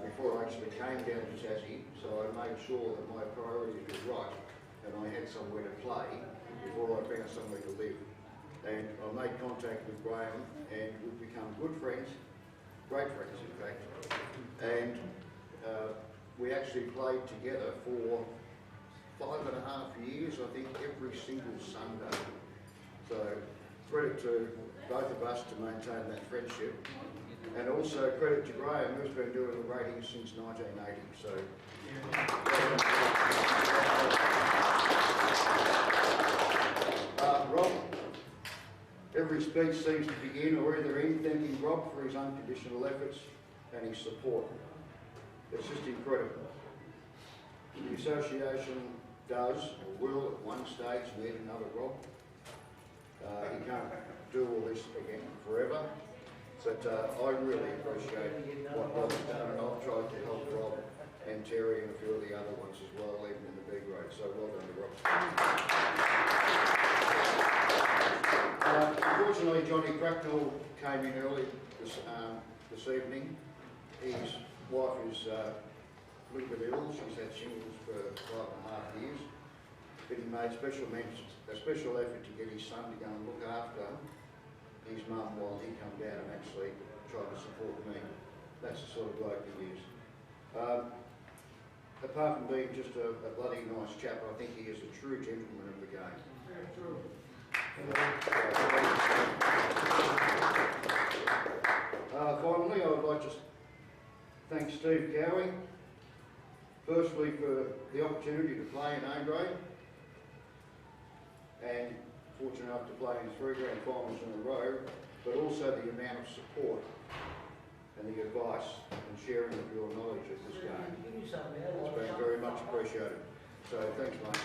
before I actually came down to Tassie, so I made sure that my priorities were right and I had somewhere to play before I found somewhere to live. And I made contact with Graham and we've become good friends, great friends in fact, and we actually played together for 5.5 years, I think, every single Sunday. So credit to both of us to maintain that friendship, and also credit to Graham, who's been doing the ratings since 1980. So, Rob, every speech seems to begin or either end thanking Rob for his unconditional efforts and his support. It's just incredible. The association does or will at one stage need another Rob. He can't do all this again forever, but I really appreciate what Rob's done, and I've tried to help Rob and Terry and a few of the other ones as well, even in the B grade, so well done to Rob. Unfortunately, Johnny Cracknell came in early this evening. His wife is a little bit ill. She's had shingles for 5.5 years. But he made a special effort to get his son to go and look after his mum while he come down and actually try to support me. That's the sort of bloke he is. Apart from being just a bloody nice chap, I think he is a true gentleman of the game. Very true. Finally, I would like to thank Steve Cowie, firstly for the opportunity to play in A grade, and fortunate enough to play in 3 grand finals in a row, but also the amount of support and the advice and sharing of your knowledge of this game. It's been very much appreciated. So thanks, mate.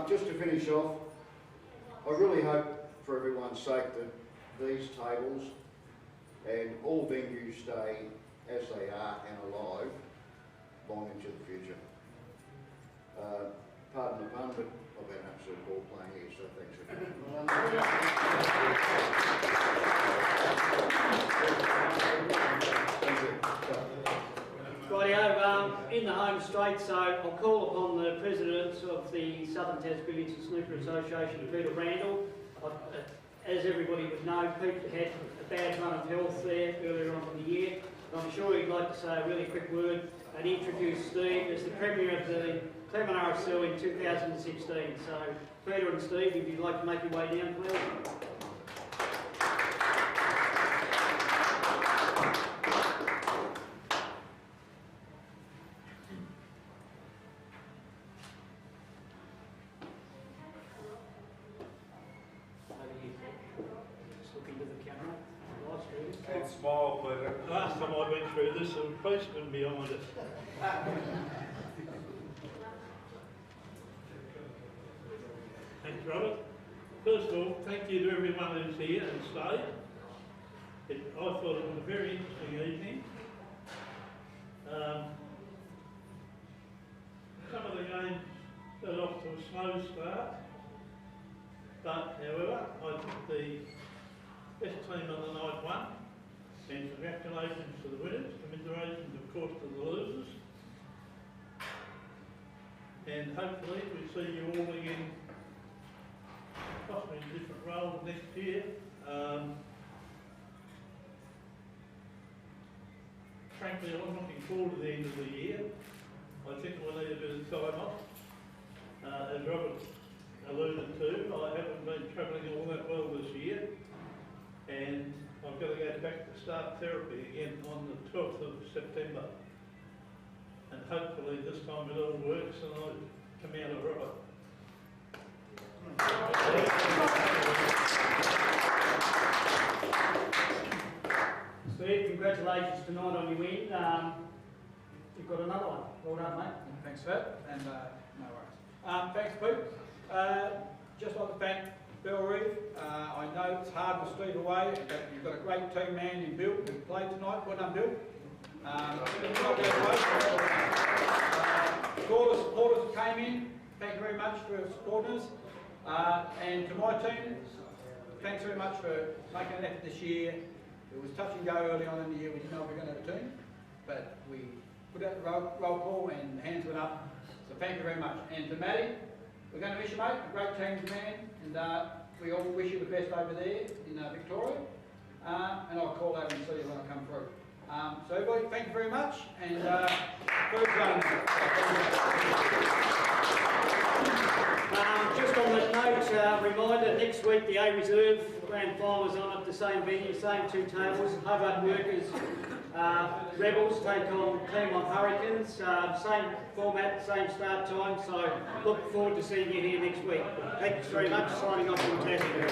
Just to finish off, I really hope for everyone's sake that these tables and all venues stay as they are and alive long into the future. Pardon the pun, but I've had an absolute ball playing here, so thanks again. Rightio, in the home straight, so I'll call upon the president of the Southern Tasmanian Billiards and Snooker Association, Peter Randall. As everybody would know, Pete had a bad run of health there earlier on in the year. I'm sure he'd like to say a really quick word and introduce Steve as the Premier of the Claremont RSL in 2016. So, Peter and Steve, if you'd like to make your way down, please. And smile, Peter. Last time I went through this, there was a policeman behind us. Thanks, Robert. First of all, thank you to everyone who's here and stayed. I thought it was a very interesting evening. Some of the games got off to a slow start, but however, I think the best team of the night won. And congratulations to the winners, commiserations of course to the losers. And hopefully we see you all again, possibly in different roles next year. Frankly, I'm looking forward to the end of the year. I think we'll need a bit of time off. As Robert alluded to, I haven't been travelling all that well this year. And I've got to go back to start therapy again on the 12th of September. And hopefully this time it all works and I'll come out all right. Steve, congratulations tonight on your win. You've got another one. Well done, mate. Thanks for that, and no worries. Thanks, Pete. Just like to thank Bill Reeve. I know it's hard with Steve away, but you've got a great team man in Bill who played tonight. Well done, Bill. All the supporters who came in, thank you very much for supporting us. And to my team, thanks very much for making an effort this year. It was touch and go early on in the year. We didn't know we were going to have a team, but we put out the roll call and hands went up. So thank you very much. And to Matty, we're going to miss you, mate. A great team man, and we all wish you the best over there in Victoria. And I'll call out and see you when I come through. So everybody, thank you very much. And just on that note, reminder, next week the A Reserve Grand Final is on at the same venue, same two tables. Hobart Workers Rebels take on Claremont Hurricanes, same format, same start time, so look forward to seeing you here next week. Thanks very much, signing off from Tasmanian.